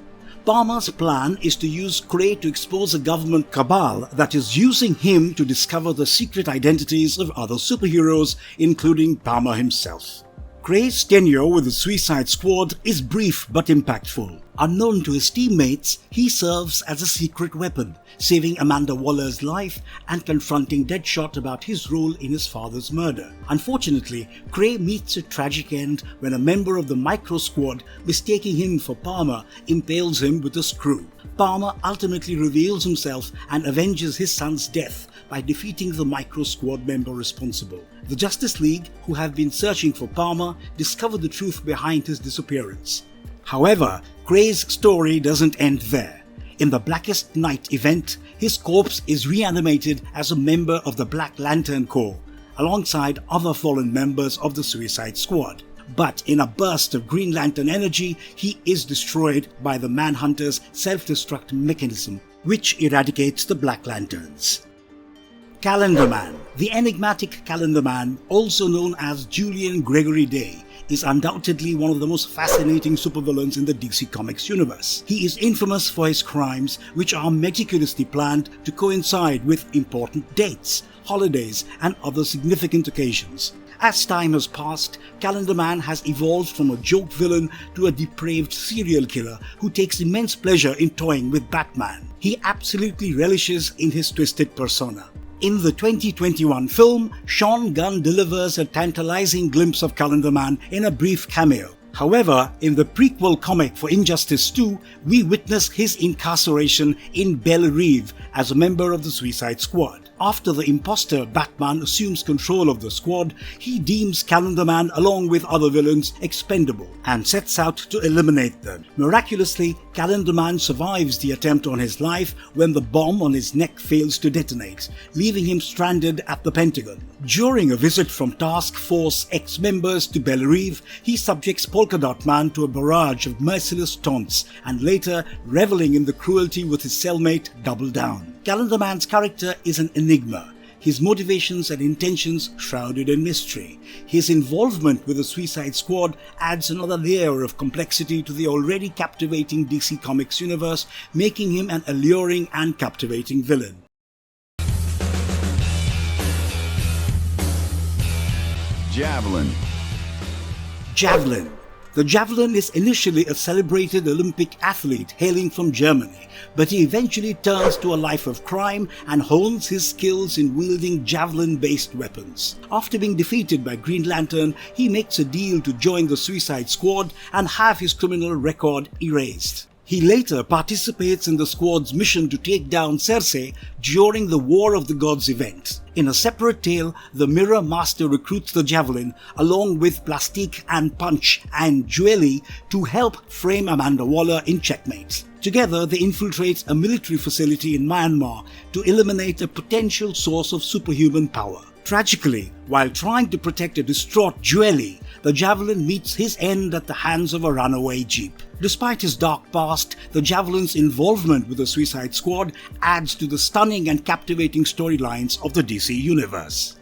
Palmer's plan is to use Cray to expose a government cabal that is using him to discover the secret identities of other superheroes, including Palmer himself. Cray's tenure with the Suicide Squad is brief but impactful. Unknown to his teammates, he serves as a secret weapon, saving Amanda Waller's life and confronting Deadshot about his role in his father's murder. Unfortunately, Cray meets a tragic end when a member of the Micro Squad, mistaking him for Palmer, impales him with a screw. Palmer ultimately reveals himself and avenges his son's death by defeating the Micro Squad member responsible. The Justice League, who have been searching for Palmer, discover the truth behind his disappearance. However, Cray's story doesn't end there. In the Blackest Night event, his corpse is reanimated as a member of the Black Lantern Corps, alongside other fallen members of the Suicide Squad. But in a burst of Green Lantern energy, he is destroyed by the Manhunter's self-destruct mechanism, which eradicates the Black Lanterns. Calendar Man. The enigmatic Calendar Man, also known as Julian Gregory Day, is undoubtedly one of the most fascinating supervillains in the DC Comics universe. He is infamous for his crimes, which are meticulously planned to coincide with important dates, holidays, and other significant occasions. As time has passed, Calendar Man has evolved from a joke villain to a depraved serial killer who takes immense pleasure in toying with Batman. He absolutely relishes in his twisted persona. In the 2021 film, Sean Gunn delivers a tantalizing glimpse of Calendar Man in a brief cameo. However, in the prequel comic for Injustice 2, we witness his incarceration in Belle Reve as a member of the Suicide Squad. After the imposter Batman assumes control of the squad, he deems Calendar Man along with other villains expendable and sets out to eliminate them. Miraculously, Calendar Man survives the attempt on his life when the bomb on his neck fails to detonate, leaving him stranded at the Pentagon. During a visit from Task Force X members to Belle Reve, he subjects Polka Dot Man to a barrage of merciless taunts and later, reveling in the cruelty with his cellmate, Double Down. Calendar Man's character is an enigma, his motivations and intentions shrouded in mystery. His involvement with the Suicide Squad adds another layer of complexity to the already captivating DC Comics universe, making him an alluring and captivating villain. Javelin. Javelin. The Javelin is initially a celebrated Olympic athlete hailing from Germany, but he eventually turns to a life of crime and hones his skills in wielding javelin-based weapons. After being defeated by Green Lantern, he makes a deal to join the Suicide Squad and have his criminal record erased. He later participates in the squad's mission to take down Circe during the War of the Gods event. In a separate tale, the Mirror Master recruits the Javelin along with Plastique and Punch and Jewelry to help frame Amanda Waller in checkmate. Together, they infiltrate a military facility in Myanmar to eliminate a potential source of superhuman power. Tragically, while trying to protect a distraught Jewelry, the Javelin meets his end at the hands of a runaway jeep. Despite his dark past, the Javelin's involvement with the Suicide Squad adds to the stunning and captivating storylines of the DC universe.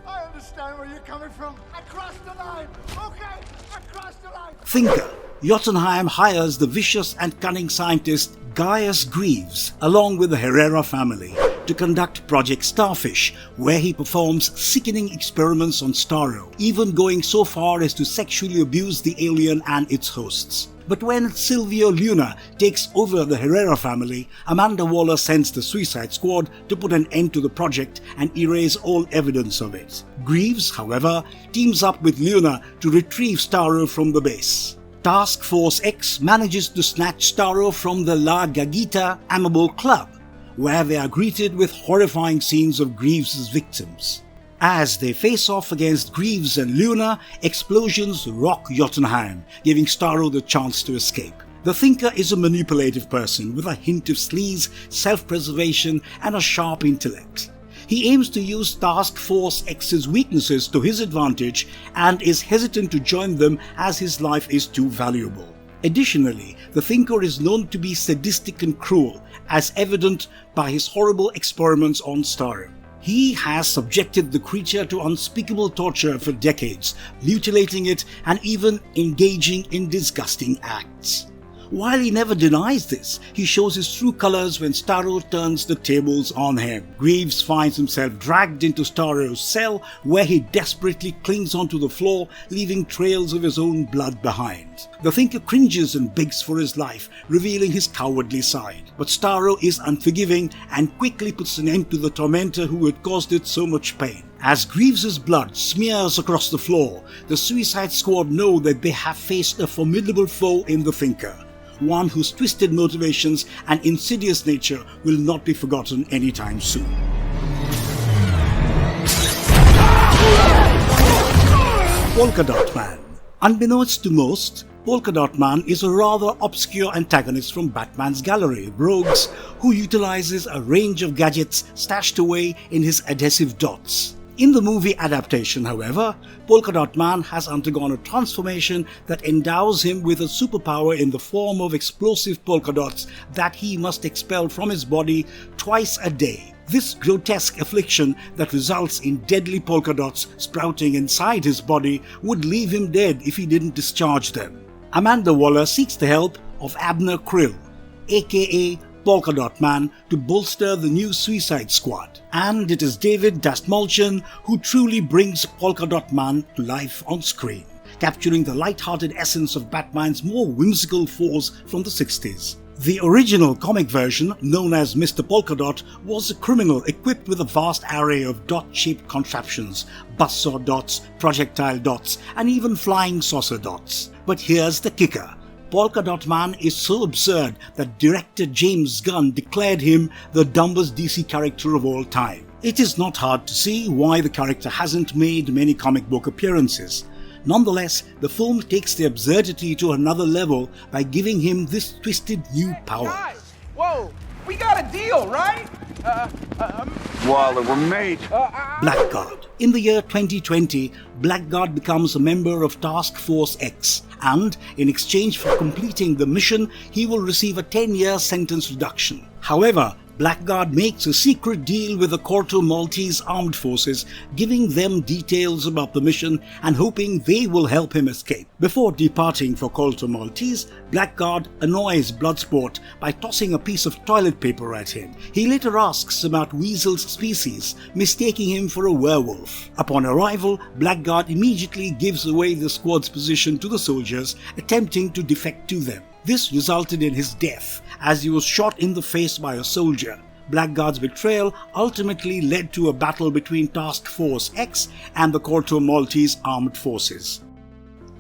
I understand where you're coming from. I crossed the line, okay? I crossed the line. Thinker. Jotunheim hires the vicious and cunning scientist Gaius Greaves, along with the Herrera family, to conduct Project Starfish, where he performs sickening experiments on Staro, even going so far as to sexually abuse the alien and its hosts. But when Silvio Luna takes over the Herrera family, Amanda Waller sends the Suicide Squad to put an end to the project and erase all evidence of it. Greaves, however, teams up with Luna to retrieve Staro from the base. Task Force X manages to snatch Staro from the La Gagita Amable Club, where they are greeted with horrifying scenes of Greaves' victims. As they face off against Greaves and Luna, explosions rock Jotunheim, giving Staro the chance to escape. The Thinker is a manipulative person with a hint of sleaze, self-preservation, and a sharp intellect. He aims to use Task Force X's weaknesses to his advantage and is hesitant to join them as his life is too valuable. Additionally, the Thinker is known to be sadistic and cruel, as evident by his horrible experiments on Staro. He has subjected the creature to unspeakable torture for decades, mutilating it and even engaging in disgusting acts. While he never denies this, he shows his true colors when Staro turns the tables on him. Greaves finds himself dragged into Staro's cell, where he desperately clings onto the floor, leaving trails of his own blood behind. The Thinker cringes and begs for his life, revealing his cowardly side. But Staro is unforgiving and quickly puts an end to the tormentor who had caused it so much pain. As Greaves' blood smears across the floor, the Suicide Squad know that they have faced a formidable foe in the Thinker, one whose twisted motivations and insidious nature will not be forgotten anytime soon. Polka Dot Man. Unbeknownst to most, Polka Dot Man is a rather obscure antagonist from Batman's gallery of rogues who utilizes a range of gadgets stashed away in his adhesive dots. In the movie adaptation, however, Polka Dot Man has undergone a transformation that endows him with a superpower in the form of explosive polka dots that he must expel from his body twice a day. This grotesque affliction that results in deadly polka dots sprouting inside his body would leave him dead if he didn't discharge them. Amanda Waller seeks the help of Abner Krill, aka Polka Dot Man, to bolster the new Suicide Squad. And it is David Dastmalchian who truly brings Polka Dot Man to life on screen, capturing the light-hearted essence of Batman's more whimsical foes from the 60s. The original comic version, known as Mr. Polka Dot, was a criminal equipped with a vast array of dot-shaped contraptions, buzzsaw dots, projectile dots, and even flying saucer dots. But here's the kicker. Polka Dot Man is so absurd that director James Gunn declared him the dumbest DC character of all time. It is not hard to see why the character hasn't made many comic book appearances. Nonetheless, the film takes the absurdity to another level by giving him this twisted new power. Guys, whoa, we got a deal, right? Waller, we're mate. Blackguard. In the year 2020, Blackguard becomes a member of Task Force X, and in exchange for completing the mission, he will receive a 10-year sentence reduction. However, Blackguard makes a secret deal with the Corto Maltese armed forces, giving them details about the mission and hoping they will help him escape. Before departing for Corto Maltese, Blackguard annoys Bloodsport by tossing a piece of toilet paper at him. He later asks about Weasel's species, mistaking him for a werewolf. Upon arrival, Blackguard immediately gives away the squad's position to the soldiers, attempting to defect to them. This resulted in his death, as he was shot in the face by a soldier. Blackguard's betrayal ultimately led to a battle between Task Force X and the Corto Maltese armed forces.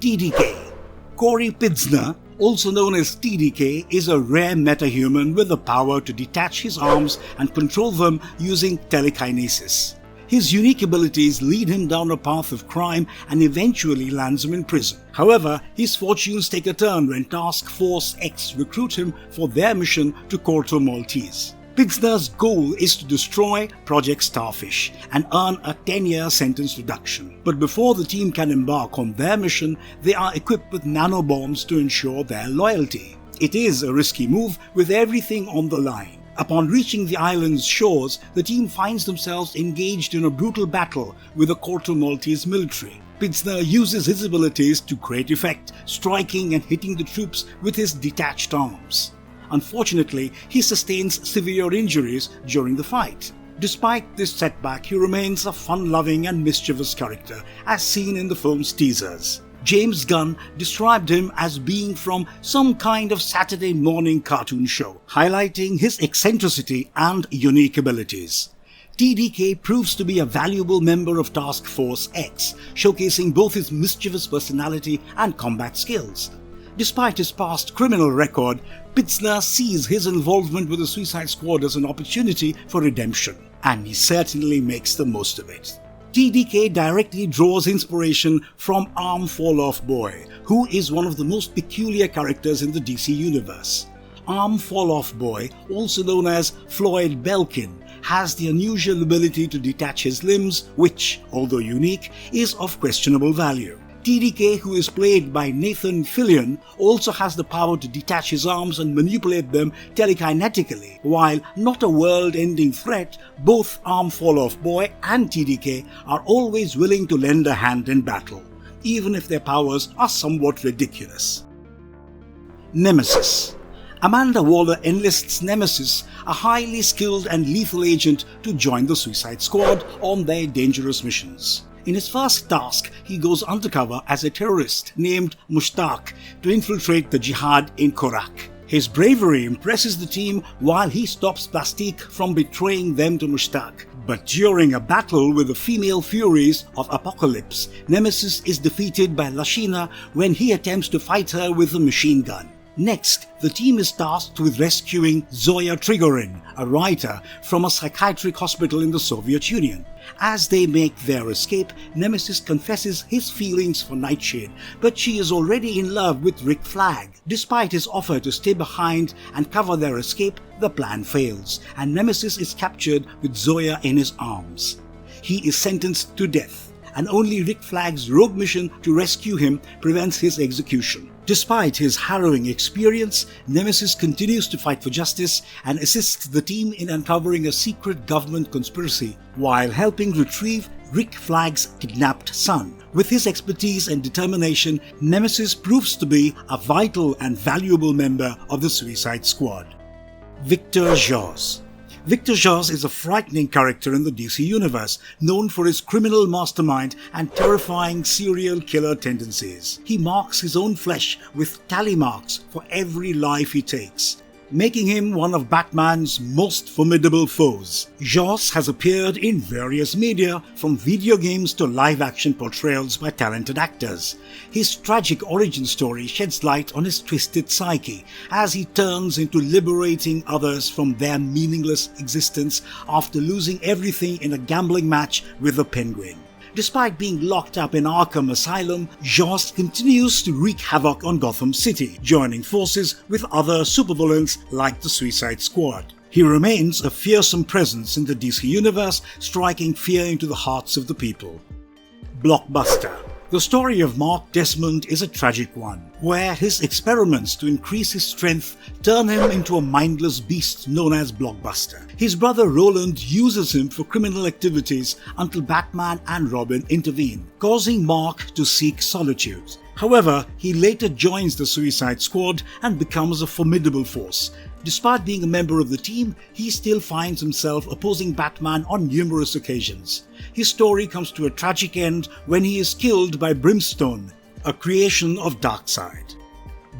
TDK. Corey Pidzner, also known as TDK, is a rare metahuman with the power to detach his arms and control them using telekinesis. His unique abilities lead him down a path of crime and eventually lands him in prison. However, his fortunes take a turn when Task Force X recruit him for their mission to Corto Maltese. Pidzner's goal is to destroy Project Starfish and earn a 10-year sentence reduction. But before the team can embark on their mission, they are equipped with nanobombs to ensure their loyalty. It is a risky move with everything on the line. Upon reaching the island's shores, the team finds themselves engaged in a brutal battle with the Corto Maltese military. Pidzner uses his abilities to great effect, striking and hitting the troops with his detached arms. Unfortunately, he sustains severe injuries during the fight. Despite this setback, he remains a fun-loving and mischievous character, as seen in the film's teasers. James Gunn described him as being from some kind of Saturday morning cartoon show, highlighting his eccentricity and unique abilities. TDK proves to be a valuable member of Task Force X, showcasing both his mischievous personality and combat skills. Despite his past criminal record, Pidzner sees his involvement with the Suicide Squad as an opportunity for redemption, and he certainly makes the most of it. TDK directly draws inspiration from Arm Fall Off Boy, who is one of the most peculiar characters in the DC universe. Arm Fall Off Boy, also known as Floyd Belkin, has the unusual ability to detach his limbs, which, although unique, is of questionable value. TDK, who is played by Nathan Fillion, also has the power to detach his arms and manipulate them telekinetically. While not a world-ending threat, both Arm Fall Off Boy and TDK are always willing to lend a hand in battle, even if their powers are somewhat ridiculous. Nemesis. Amanda Waller enlists Nemesis, a highly skilled and lethal agent, to join the Suicide Squad on their dangerous missions. In his first task, he goes undercover as a terrorist named Mushtaq to infiltrate the jihad in Croc. His bravery impresses the team while he stops Plastique from betraying them to Mushtaq. But during a battle with the female furies of Apocalypse, Nemesis is defeated by Lashina when he attempts to fight her with a machine gun. Next, the team is tasked with rescuing Zoya Trigorin, a writer, from a psychiatric hospital in the Soviet Union. As they make their escape, Nemesis confesses his feelings for Nightshade, but she is already in love with Rick Flag. Despite his offer to stay behind and cover their escape, the plan fails, and Nemesis is captured with Zoya in his arms. He is sentenced to death, and only Rick Flag's rogue mission to rescue him prevents his execution. Despite his harrowing experience, Nemesis continues to fight for justice and assists the team in uncovering a secret government conspiracy while helping retrieve Rick Flag's kidnapped son. With his expertise and determination, Nemesis proves to be a vital and valuable member of the Suicide Squad. Victor Zsasz. Victor Zsasz is a frightening character in the DC universe, known for his criminal mastermind and terrifying serial killer tendencies. He marks his own flesh with tally marks for every life he takes, making him one of Batman's most formidable foes. Zsasz has appeared in various media, from video games to live-action portrayals by talented actors. His tragic origin story sheds light on his twisted psyche as he turns into liberating others from their meaningless existence after losing everything in a gambling match with a penguin. Despite being locked up in Arkham Asylum, Zsasz continues to wreak havoc on Gotham City, joining forces with other supervillains like the Suicide Squad. He remains a fearsome presence in the DC universe, striking fear into the hearts of the people. Blockbuster. The story of Mark Desmond is a tragic one, where his experiments to increase his strength turn him into a mindless beast known as Blockbuster. His brother Roland uses him for criminal activities until Batman and Robin intervene, causing Mark to seek solitude. However, he later joins the Suicide Squad and becomes a formidable force. Despite being a member of the team, he still finds himself opposing Batman on numerous occasions. His story comes to a tragic end when he is killed by Brimstone, a creation of Darkseid.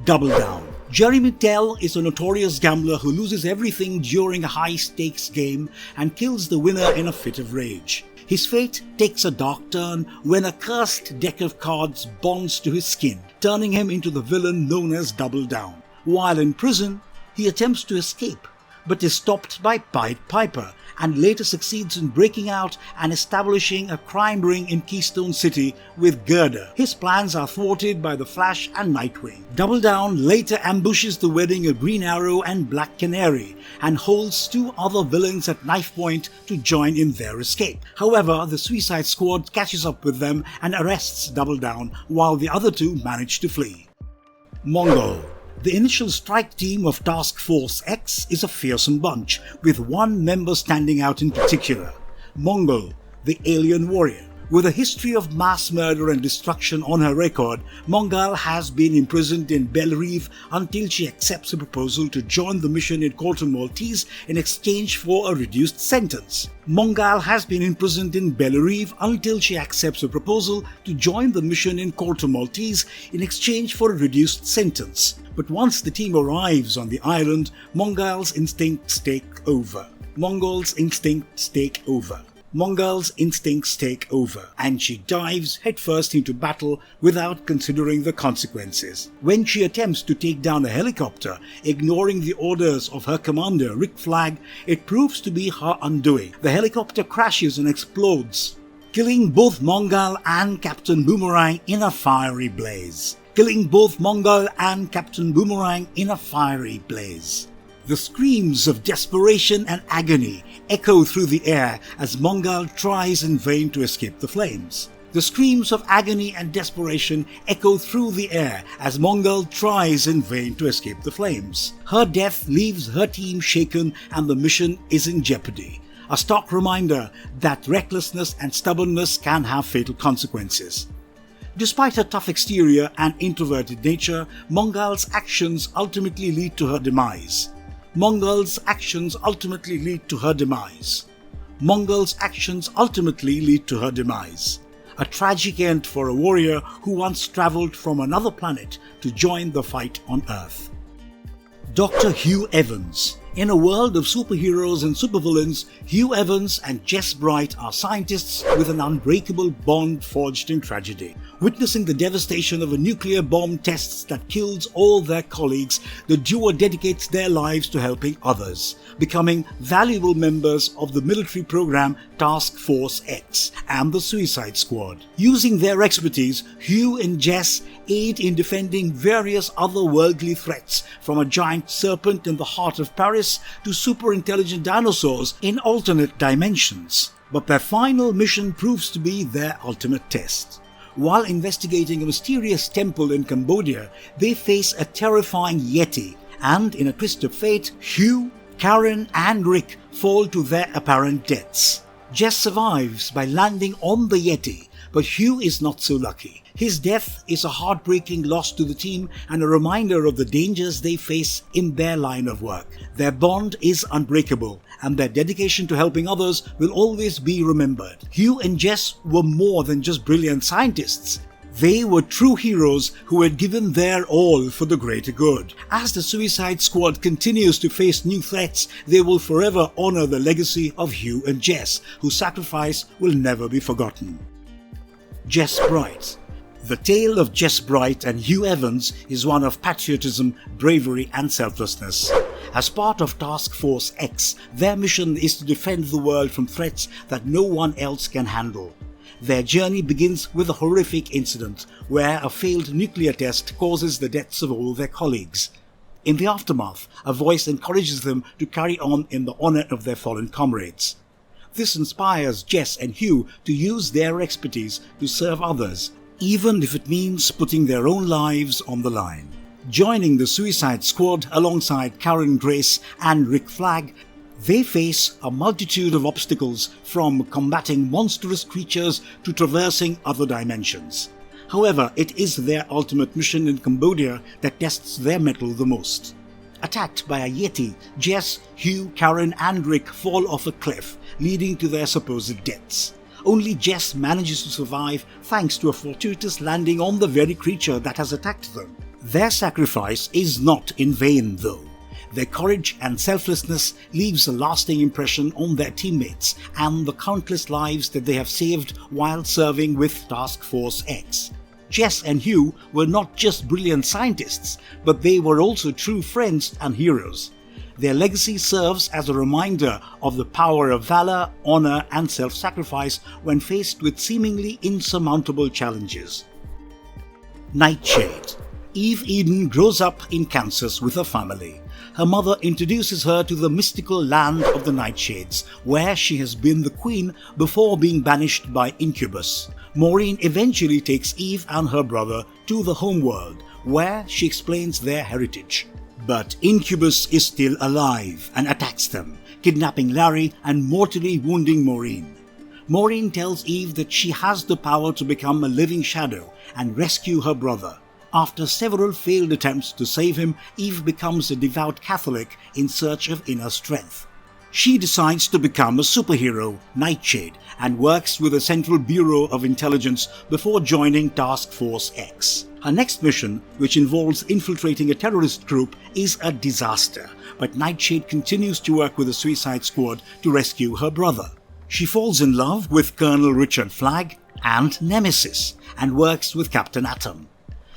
Double Down. Jeremy Tell is a notorious gambler who loses everything during a high-stakes game and kills the winner in a fit of rage. His fate takes a dark turn when a cursed deck of cards bonds to his skin, turning him into the villain known as Double Down. While in prison, he attempts to escape, but is stopped by Pied Piper and later succeeds in breaking out and establishing a crime ring in Keystone City with Gerda. His plans are thwarted by the Flash and Nightwing. Double Down later ambushes the wedding of Green Arrow and Black Canary and holds two other villains at knife point to join in their escape. However, the Suicide Squad catches up with them and arrests Double Down while the other two manage to flee. Mongol. The initial strike team of Task Force X is a fearsome bunch, with one member standing out in particular, Mongol, the alien warrior. With a history of mass murder and destruction on her record, Mongol has been imprisoned in Bellerive until she accepts a proposal to join the mission in Corto Maltese in exchange for a reduced sentence. Mongol has been imprisoned in Bellerive until she accepts a proposal to join the mission in Corto Maltese in exchange for a reduced sentence. But once the team arrives on the island, Mongol's instincts take over. Mongol's instincts take over, and she dives headfirst into battle without considering the consequences. When she attempts to take down a helicopter, ignoring the orders of her commander Rick Flag, it proves to be her undoing. The helicopter crashes and explodes, killing both Mongol and Captain Boomerang in a fiery blaze. The screams of desperation and agony echo through the air as Mongol tries in vain to escape the flames. Her death leaves her team shaken and the mission is in jeopardy. A stark reminder that recklessness and stubbornness can have fatal consequences. Despite her tough exterior and introverted nature, Mongol's actions ultimately lead to her demise. A tragic end for a warrior who once travelled from another planet to join the fight on Earth. Dr. Hugh Evans. In a world of superheroes and supervillains, Hugh Evans and Jess Bright are scientists with an unbreakable bond forged in tragedy. Witnessing the devastation of a nuclear bomb tests that kills all their colleagues, the duo dedicates their lives to helping others, becoming valuable members of the military program Task Force X and the Suicide Squad. Using their expertise, Hugh and Jess aid in defending various otherworldly threats, from a giant serpent in the heart of Paris to super-intelligent dinosaurs in alternate dimensions. But their final mission proves to be their ultimate test. While investigating a mysterious temple in Cambodia, they face a terrifying Yeti, and in a twist of fate, Hugh, Karen and Rick fall to their apparent deaths. Jess survives by landing on the Yeti, but Hugh is not so lucky. His death is a heartbreaking loss to the team and a reminder of the dangers they face in their line of work. Their bond is unbreakable, and their dedication to helping others will always be remembered. Hugh and Jess were more than just brilliant scientists. They were true heroes who had given their all for the greater good. As the Suicide Squad continues to face new threats, they will forever honor the legacy of Hugh and Jess, whose sacrifice will never be forgotten. Jess Bright. The tale of Jess Bright and Hugh Evans is one of patriotism, bravery and selflessness. As part of Task Force X, their mission is to defend the world from threats that no one else can handle. Their journey begins with a horrific incident where a failed nuclear test causes the deaths of all their colleagues. In the aftermath, a voice encourages them to carry on in the honor of their fallen comrades. This inspires Jess and Hugh to use their expertise to serve others even if it means putting their own lives on the line. Joining the Suicide Squad alongside Karen Grace and Rick Flag, they face a multitude of obstacles, from combating monstrous creatures to traversing other dimensions. However, it is their ultimate mission in Cambodia that tests their mettle the most. Attacked by a Yeti, Jess, Hugh, Karen and Rick fall off a cliff, leading to their supposed deaths. Only Jess manages to survive thanks to a fortuitous landing on the very creature that has attacked them. Their sacrifice is not in vain though. Their courage and selflessness leaves a lasting impression on their teammates and the countless lives that they have saved while serving with Task Force X. Jess and Hugh were not just brilliant scientists, but they were also true friends and heroes. Their legacy serves as a reminder of the power of valor, honor and self-sacrifice when faced with seemingly insurmountable challenges. Nightshade. Eve Eden grows up in Kansas with her family. Her mother introduces her to the mystical land of the Nightshades, where she has been the queen before being banished by Incubus. Maureen eventually takes Eve and her brother to the homeworld, where she explains their heritage. But Incubus is still alive and attacks them, kidnapping Larry and mortally wounding Maureen. Maureen tells Eve that she has the power to become a living shadow and rescue her brother. After several failed attempts to save him, Eve becomes a devout Catholic in search of inner strength. She decides to become a superhero, Nightshade, and works with the Central Bureau of Intelligence before joining Task Force X. Her next mission, which involves infiltrating a terrorist group, is a disaster, but Nightshade continues to work with the Suicide Squad to rescue her brother. She falls in love with Colonel Richard Flagg and Nemesis, and works with Captain Atom.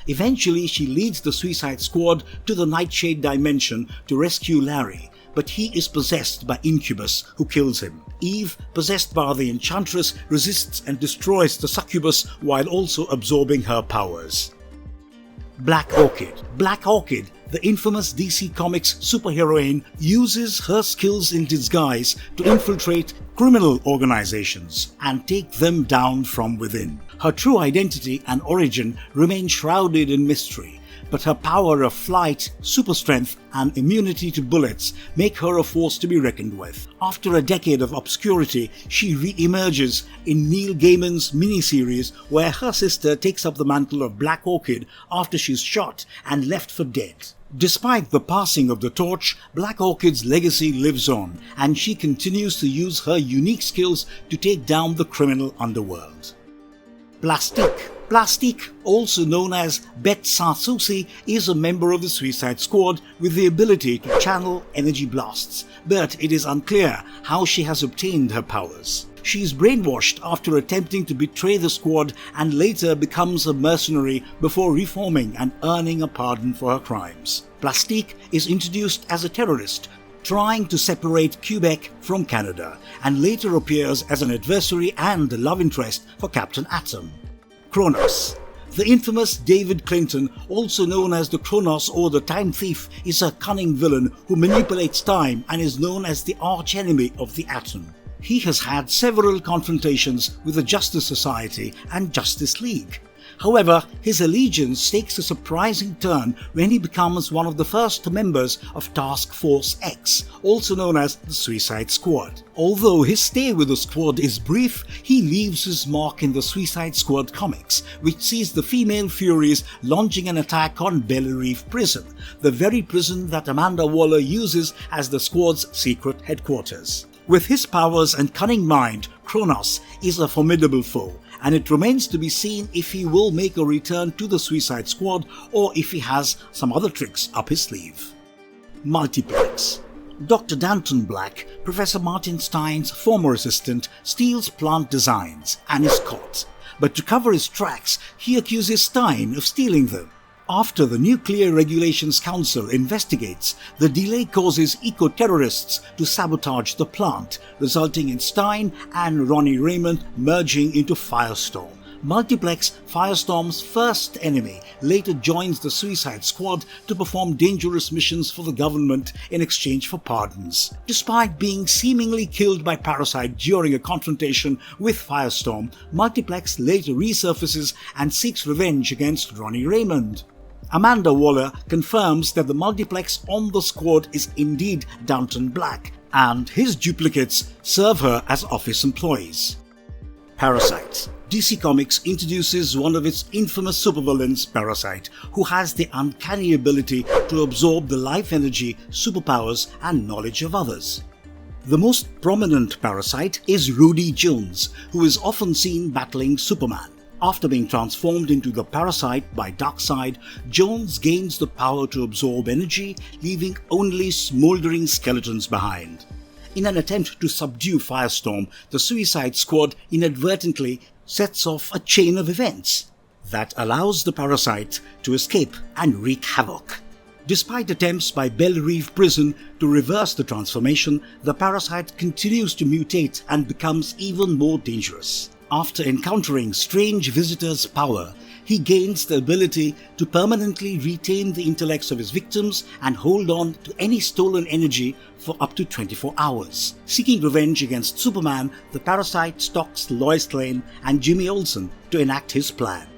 Eventually, she leads the Suicide Squad to the Nightshade dimension to rescue Larry, but he is possessed by Incubus, who kills him. Eve, possessed by the Enchantress, resists and destroys the succubus while also absorbing her powers. Black Orchid. Black Orchid, the infamous DC Comics superheroine, uses her skills in disguise to infiltrate criminal organizations and take them down from within. Her true identity and origin remain shrouded in mystery, but her power of flight, super strength and immunity to bullets make her a force to be reckoned with. After a decade of obscurity, she re-emerges in Neil Gaiman's miniseries, where her sister takes up the mantle of Black Orchid after she's shot and left for dead. Despite the passing of the torch, Black Orchid's legacy lives on, and she continues to use her unique skills to take down the criminal underworld. Plastique. Plastique, also known as Bet Sanssouci, is a member of the Suicide Squad with the ability to channel energy blasts, but it is unclear how she has obtained her powers. She is brainwashed after attempting to betray the squad and later becomes a mercenary before reforming and earning a pardon for her crimes. Plastique is introduced as a terrorist, trying to separate Quebec from Canada, and later appears as an adversary and love interest for Captain Atom. Kronos. The infamous David Clinton, also known as the Kronos or the Time Thief, is a cunning villain who manipulates time and is known as the arch-enemy of the Atom. He has had several confrontations with the Justice Society and Justice League. However, his allegiance takes a surprising turn when he becomes one of the first members of Task Force X, also known as the Suicide Squad. Although his stay with the squad is brief, he leaves his mark in the Suicide Squad comics, which sees the female Furies launching an attack on Belle Reef Prison, the very prison that Amanda Waller uses as the squad's secret headquarters. With his powers and cunning mind, Kronos is a formidable foe, and it remains to be seen if he will make a return to the Suicide Squad or if he has some other tricks up his sleeve. Multiplex. Dr. Danton Black, Professor Martin Stein's former assistant, steals plant designs and is caught, but to cover his tracks, he accuses Stein of stealing them. After the Nuclear Regulations Council investigates, the delay causes eco-terrorists to sabotage the plant, resulting in Stein and Ronnie Raymond merging into Firestorm. Multiplex, Firestorm's first enemy, later joins the Suicide Squad to perform dangerous missions for the government in exchange for pardons. Despite being seemingly killed by Parasite during a confrontation with Firestorm, Multiplex later resurfaces and seeks revenge against Ronnie Raymond. Amanda Waller confirms that the Multiplex on the squad is indeed Downton Black, and his duplicates serve her as office employees. Parasite. DC Comics introduces one of its infamous supervillains, Parasite, who has the uncanny ability to absorb the life energy, superpowers, and knowledge of others. The most prominent Parasite is Rudy Jones, who is often seen battling Superman. After being transformed into the Parasite by Darkseid, Jones gains the power to absorb energy, leaving only smoldering skeletons behind. In an attempt to subdue Firestorm, the Suicide Squad inadvertently sets off a chain of events that allows the Parasite to escape and wreak havoc. Despite attempts by Belle Reve Prison to reverse the transformation, the Parasite continues to mutate and becomes even more dangerous. After encountering strange visitors' power, he gains the ability to permanently retain the intellects of his victims and hold on to any stolen energy for up to 24 hours. Seeking revenge against Superman, the Parasite stalks Lois Lane and Jimmy Olsen to enact his plan.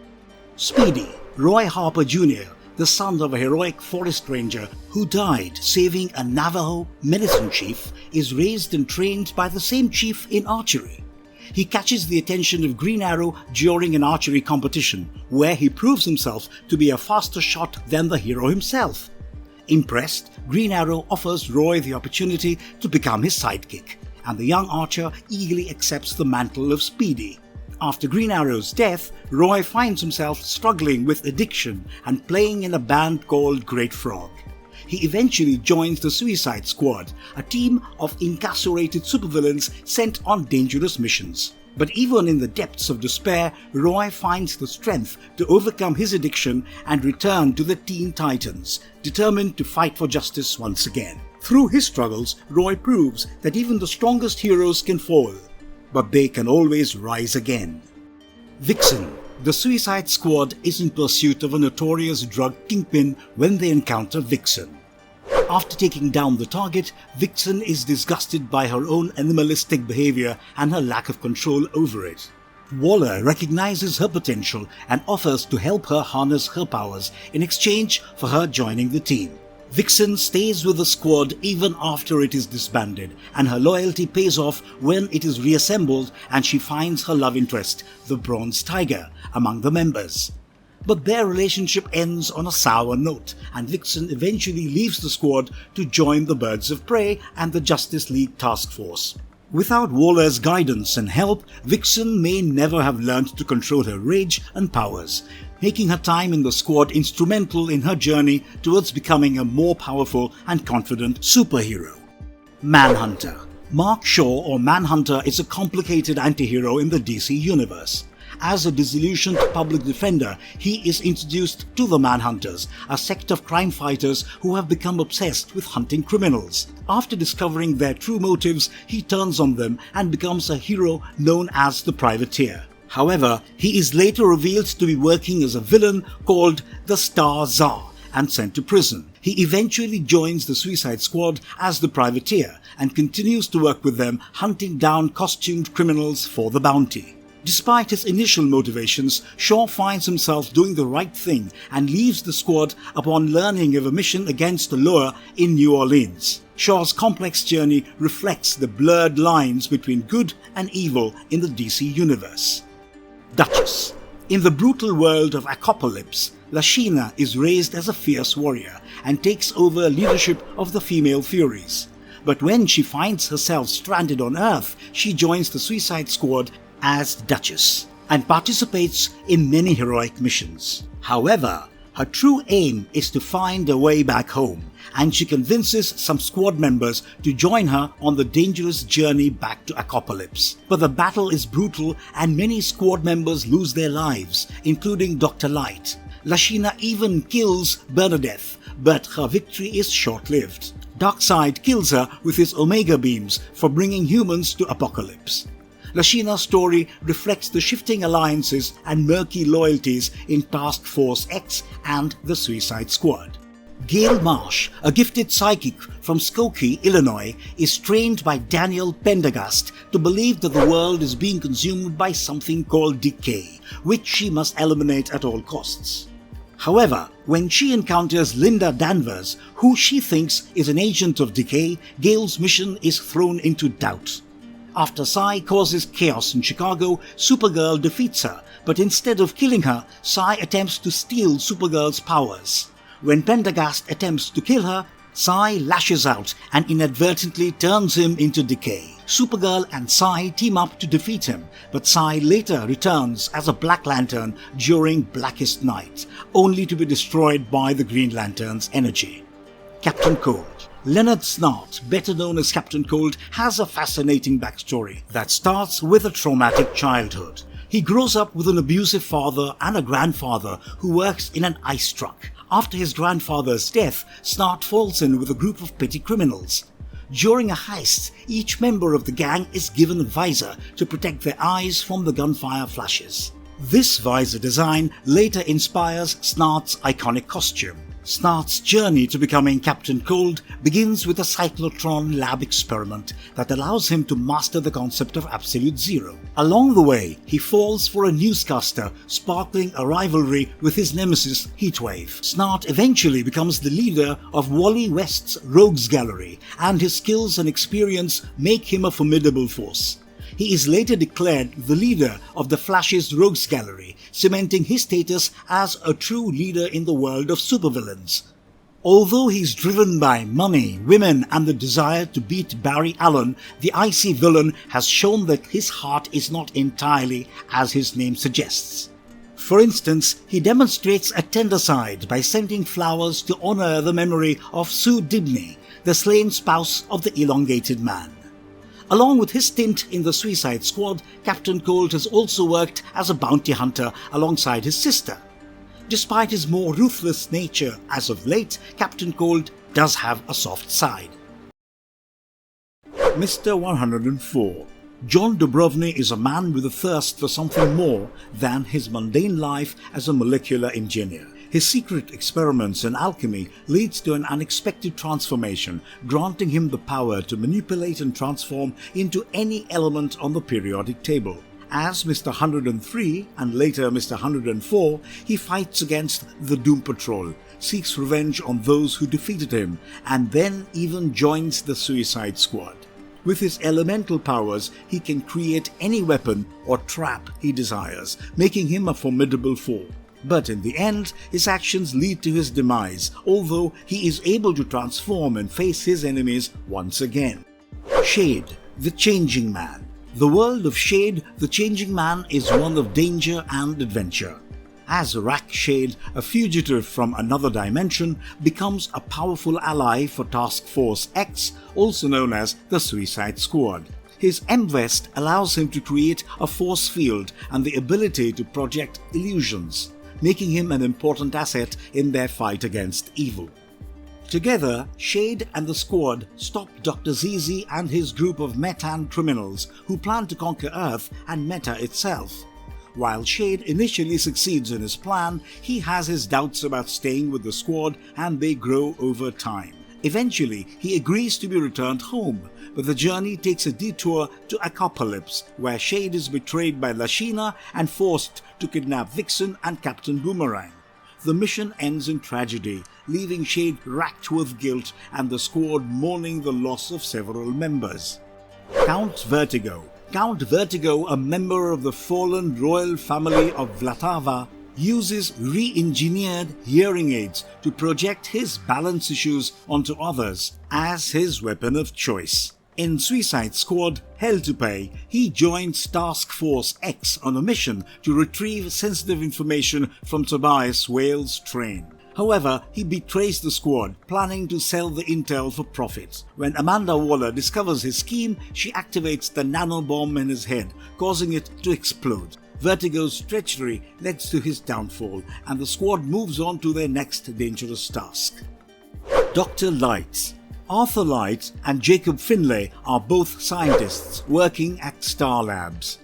Speedy. Roy Harper Jr., the son of a heroic forest ranger who died saving a Navajo medicine chief, is raised and trained by the same chief in archery. He catches the attention of Green Arrow during an archery competition, where he proves himself to be a faster shot than the hero himself. Impressed, Green Arrow offers Roy the opportunity to become his sidekick, and the young archer eagerly accepts the mantle of Speedy. After Green Arrow's death, Roy finds himself struggling with addiction and playing in a band called Great Frog. He eventually joins the Suicide Squad, a team of incarcerated supervillains sent on dangerous missions. But even in the depths of despair, Roy finds the strength to overcome his addiction and return to the Teen Titans, determined to fight for justice once again. Through his struggles, Roy proves that even the strongest heroes can fall, but they can always rise again. Vixen. The Suicide Squad is in pursuit of a notorious drug kingpin when they encounter Vixen. After taking down the target, Vixen is disgusted by her own animalistic behavior and her lack of control over it. Waller recognizes her potential and offers to help her harness her powers in exchange for her joining the team. Vixen stays with the squad even after it is disbanded, and her loyalty pays off when it is reassembled and she finds her love interest, the Bronze Tiger, among the members. But their relationship ends on a sour note, and Vixen eventually leaves the squad to join the Birds of Prey and the Justice League Task Force. Without Waller's guidance and help, Vixen may never have learned to control her rage and powers, making her time in the squad instrumental in her journey towards becoming a more powerful and confident superhero. Manhunter. Mark Shaw, or Manhunter, is a complicated anti-hero in the DC universe. As a disillusioned public defender, he is introduced to the Manhunters, a sect of crime fighters who have become obsessed with hunting criminals. After discovering their true motives, he turns on them and becomes a hero known as the Privateer. However, he is later revealed to be working as a villain called the Star Tsar and sent to prison. He eventually joins the Suicide Squad as the Privateer and continues to work with them, hunting down costumed criminals for the bounty. Despite his initial motivations, Shaw finds himself doing the right thing and leaves the squad upon learning of a mission against the Loa in New Orleans. Shaw's complex journey reflects the blurred lines between good and evil in the DC universe. Duchess. In the brutal world of Apocalypse, Lashina is raised as a fierce warrior and takes over leadership of the female Furies. But when she finds herself stranded on Earth, she joins the Suicide Squad as Duchess and participates in many heroic missions. However, her true aim is to find a way back home, and she convinces some squad members to join her on the dangerous journey back to Apocalypse. But the battle is brutal and many squad members lose their lives, including Dr. Light. Lashina even kills Bernadette, but her victory is short-lived. Darkseid kills her with his Omega beams for bringing humans to Apocalypse. Lashina's story reflects the shifting alliances and murky loyalties in Task Force X and the Suicide Squad. Gail Marsh, a gifted psychic from Skokie, Illinois, is trained by Daniel Pendergast to believe that the world is being consumed by something called decay, which she must eliminate at all costs. However, when she encounters Linda Danvers, who she thinks is an agent of decay, Gail's mission is thrown into doubt. After Psy causes chaos in Chicago, Supergirl defeats her, but instead of killing her, Psy attempts to steal Supergirl's powers. When Pendergast attempts to kill her, Psy lashes out and inadvertently turns him into decay. Supergirl and Psy team up to defeat him, but Psy later returns as a Black Lantern during Blackest Night, only to be destroyed by the Green Lantern's energy. Captain Cold. Leonard Snart, better known as Captain Cold, has a fascinating backstory that starts with a traumatic childhood. He grows up with an abusive father and a grandfather who works in an ice truck. After his grandfather's death, Snart falls in with a group of petty criminals. During a heist, each member of the gang is given a visor to protect their eyes from the gunfire flashes. This visor design later inspires Snart's iconic costume. Snart's journey to becoming Captain Cold begins with a cyclotron lab experiment that allows him to master the concept of absolute zero. Along the way, he falls for a newscaster, sparkling a rivalry with his nemesis Heatwave. Snart eventually becomes the leader of Wally West's Rogues Gallery, and his skills and experience make him a formidable force. He is later declared the leader of the Flash's Rogues Gallery, cementing his status as a true leader in the world of supervillains. Although he's driven by money, women, and the desire to beat Barry Allen, the icy villain has shown that his heart is not entirely as his name suggests. For instance, he demonstrates a tender side by sending flowers to honor the memory of Sue Dibney, the slain spouse of the elongated man. Along with his stint in the Suicide Squad, Captain Cold has also worked as a bounty hunter alongside his sister. Despite his more ruthless nature as of late, Captain Cold does have a soft side. Mr. 104. John Dubrovny is a man with a thirst for something more than his mundane life as a molecular engineer. His secret experiments in alchemy leads to an unexpected transformation, granting him the power to manipulate and transform into any element on the periodic table. As Mr. 103 and later Mr. 104, he fights against the Doom Patrol, seeks revenge on those who defeated him, and then even joins the Suicide Squad. With his elemental powers, he can create any weapon or trap he desires, making him a formidable foe. But in the end, his actions lead to his demise, although he is able to transform and face his enemies once again. Shade, the Changing Man. The world of Shade, the Changing Man, is one of danger and adventure. As Rack Shade, a fugitive from another dimension, becomes a powerful ally for Task Force X, also known as the Suicide Squad. His M-Vest allows him to create a force field and the ability to project illusions, making him an important asset in their fight against evil. Together, Shade and the Squad stop Dr. Zizi and his group of Metan criminals who plan to conquer Earth and Meta itself. While Shade initially succeeds in his plan, he has his doubts about staying with the Squad, and they grow over time. Eventually, he agrees to be returned home, but the journey takes a detour to Apocalypse, where Shade is betrayed by Lashina and forced to kidnap Vixen and Captain Boomerang. The mission ends in tragedy, leaving Shade racked with guilt and the Squad mourning the loss of several members. Count Vertigo. Count Vertigo, a member of the fallen royal family of Vlatava, uses re-engineered hearing aids to project his balance issues onto others as his weapon of choice. In Suicide Squad Hell to Pay, he joins Task Force X on a mission to retrieve sensitive information from Tobias Whale's train. However, he betrays the Squad, planning to sell the intel for profit. When Amanda Waller discovers his scheme, she activates the nanobomb in his head, causing it to explode. Vertigo's treachery leads to his downfall, and the Squad moves on to their next dangerous task. Dr. Lights. Arthur Light and Jacob Finlay are both scientists working at Star Labs.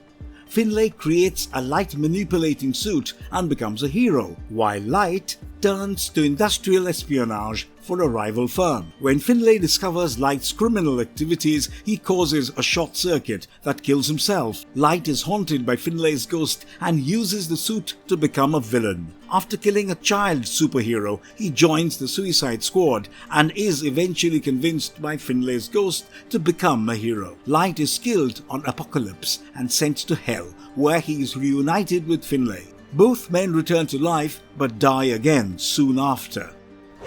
Finlay creates a light manipulating suit and becomes a hero, while Light turns to industrial espionage for a rival firm. When Finlay discovers Light's criminal activities, he causes a short circuit that kills himself. Light is haunted by Finlay's ghost and uses the suit to become a villain. After killing a child superhero, he joins the Suicide Squad and is eventually convinced by Finlay's ghost to become a hero. Light is killed on Apocalypse and sent to Hell, where he is reunited with Finlay. Both men return to life but die again soon after.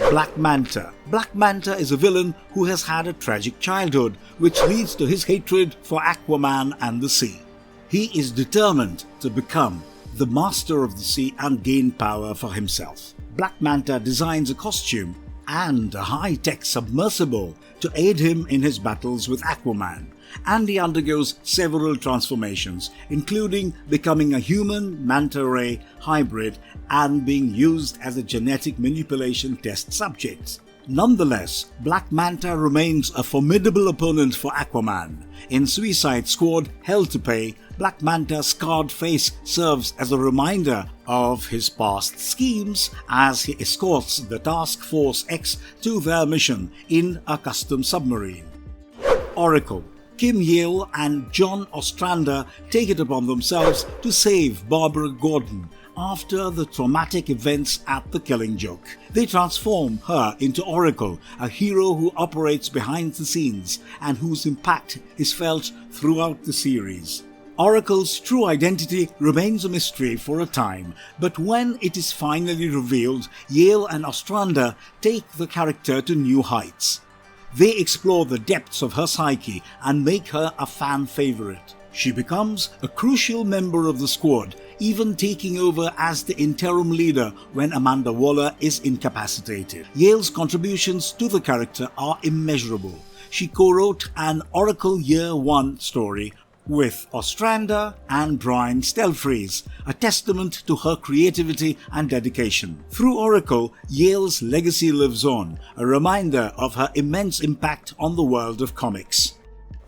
Black Manta. Black Manta is a villain who has had a tragic childhood, which leads to his hatred for Aquaman and the sea. He is determined to become the master of the sea and gain power for himself. Black Manta designs a costume and a high-tech submersible to aid him in his battles with Aquaman, and he undergoes several transformations, including becoming a human manta ray hybrid and being used as a genetic manipulation test subject. Nonetheless, Black Manta remains a formidable opponent for Aquaman. In Suicide Squad Hell to Pay, Black Manta's scarred face serves as a reminder of his past schemes as he escorts the Task Force X to their mission in a custom submarine. Oracle. Kim Yale and John Ostrander take it upon themselves to save Barbara Gordon after the traumatic events at the Killing Joke. They transform her into Oracle, a hero who operates behind the scenes and whose impact is felt throughout the series. Oracle's true identity remains a mystery for a time, but when it is finally revealed, Yale and Ostrander take the character to new heights. They explore the depths of her psyche and make her a fan favorite. She becomes a crucial member of the squad, even taking over as the interim leader when Amanda Waller is incapacitated. Yale's contributions to the character are immeasurable. She co-wrote an Oracle Year 1 story with Ostrander and Brian Stelfreeze, a testament to her creativity and dedication. Through Oracle, Yale's legacy lives on, a reminder of her immense impact on the world of comics.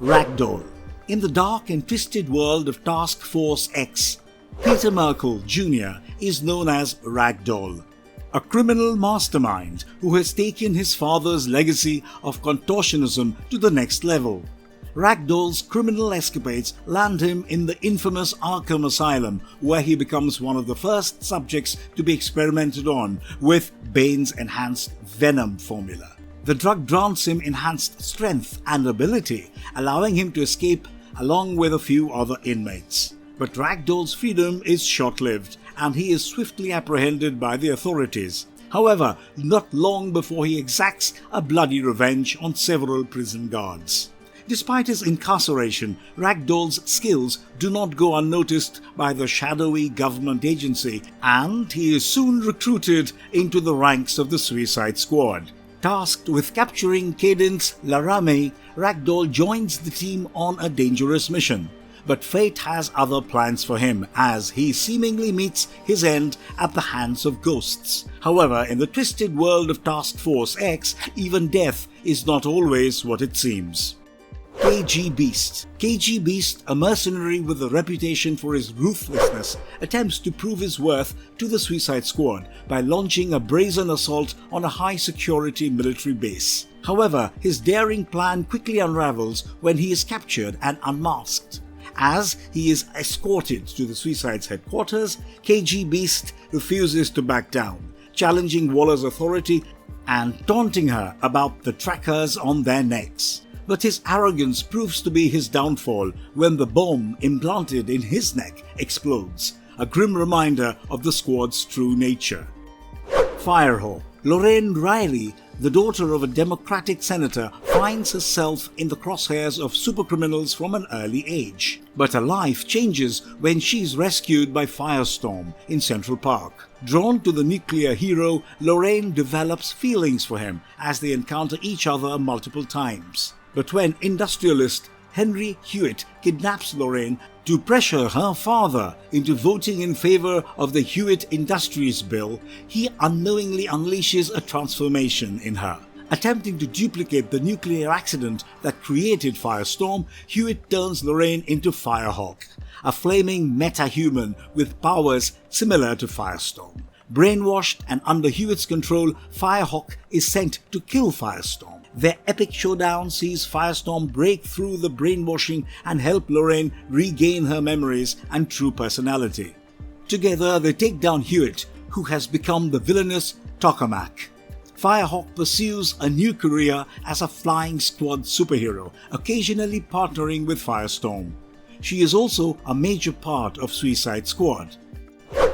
Ragdoll. In the dark and twisted world of Task Force X, Peter Merkel Jr. is known as Ragdoll, a criminal mastermind who has taken his father's legacy of contortionism to the next level. Ragdoll's criminal escapades land him in the infamous Arkham Asylum, where he becomes one of the first subjects to be experimented on with Bane's enhanced Venom formula. The drug grants him enhanced strength and ability, allowing him to escape along with a few other inmates. But Ragdoll's freedom is short-lived, and he is swiftly apprehended by the authorities. However, not long before he exacts a bloody revenge on several prison guards. Despite his incarceration, Ragdoll's skills do not go unnoticed by the shadowy government agency, and he is soon recruited into the ranks of the Suicide Squad. Tasked with capturing Cadence Laramie, Ragdoll joins the team on a dangerous mission. But fate has other plans for him as he seemingly meets his end at the hands of ghosts. However, in the twisted world of Task Force X, even death is not always what it seems. KG Beast. KG Beast, a mercenary with a reputation for his ruthlessness, attempts to prove his worth to the Suicide Squad by launching a brazen assault on a high-security military base. However, his daring plan quickly unravels when he is captured and unmasked. As he is escorted to the Suicide's headquarters, KG Beast refuses to back down, challenging Waller's authority and taunting her about the trackers on their necks. But his arrogance proves to be his downfall when the bomb implanted in his neck explodes, a grim reminder of the squad's true nature. Firehawk. Lorraine Riley, the daughter of a Democratic senator, finds herself in the crosshairs of supercriminals from an early age. But her life changes when she is rescued by Firestorm in Central Park. Drawn to the nuclear hero, Lorraine develops feelings for him as they encounter each other multiple times. But when industrialist Henry Hewitt kidnaps Lorraine to pressure her father into voting in favor of the Hewitt Industries bill, he unknowingly unleashes a transformation in her. Attempting to duplicate the nuclear accident that created Firestorm, Hewitt turns Lorraine into Firehawk, a flaming meta-human with powers similar to Firestorm. Brainwashed and under Hewitt's control, Firehawk is sent to kill Firestorm. Their epic showdown sees Firestorm break through the brainwashing and help Lorraine regain her memories and true personality. Together they take down Hewitt, who has become the villainous Tokamak. Firehawk pursues a new career as a flying squad superhero, occasionally partnering with Firestorm. She is also a major part of Suicide Squad.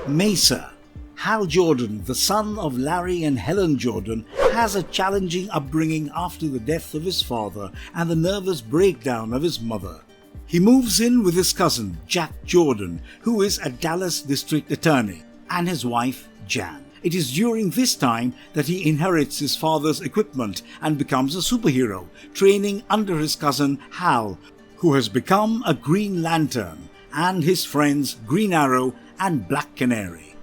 Mesa. Hal Jordan, the son of Larry and Helen Jordan, has a challenging upbringing after the death of his father and the nervous breakdown of his mother. He moves in with his cousin, Jack Jordan, who is a Dallas district attorney, and his wife, Jan. It is during this time that he inherits his father's equipment and becomes a superhero, training under his cousin Hal, who has become a Green Lantern, and his friends Green Arrow and Black Canary.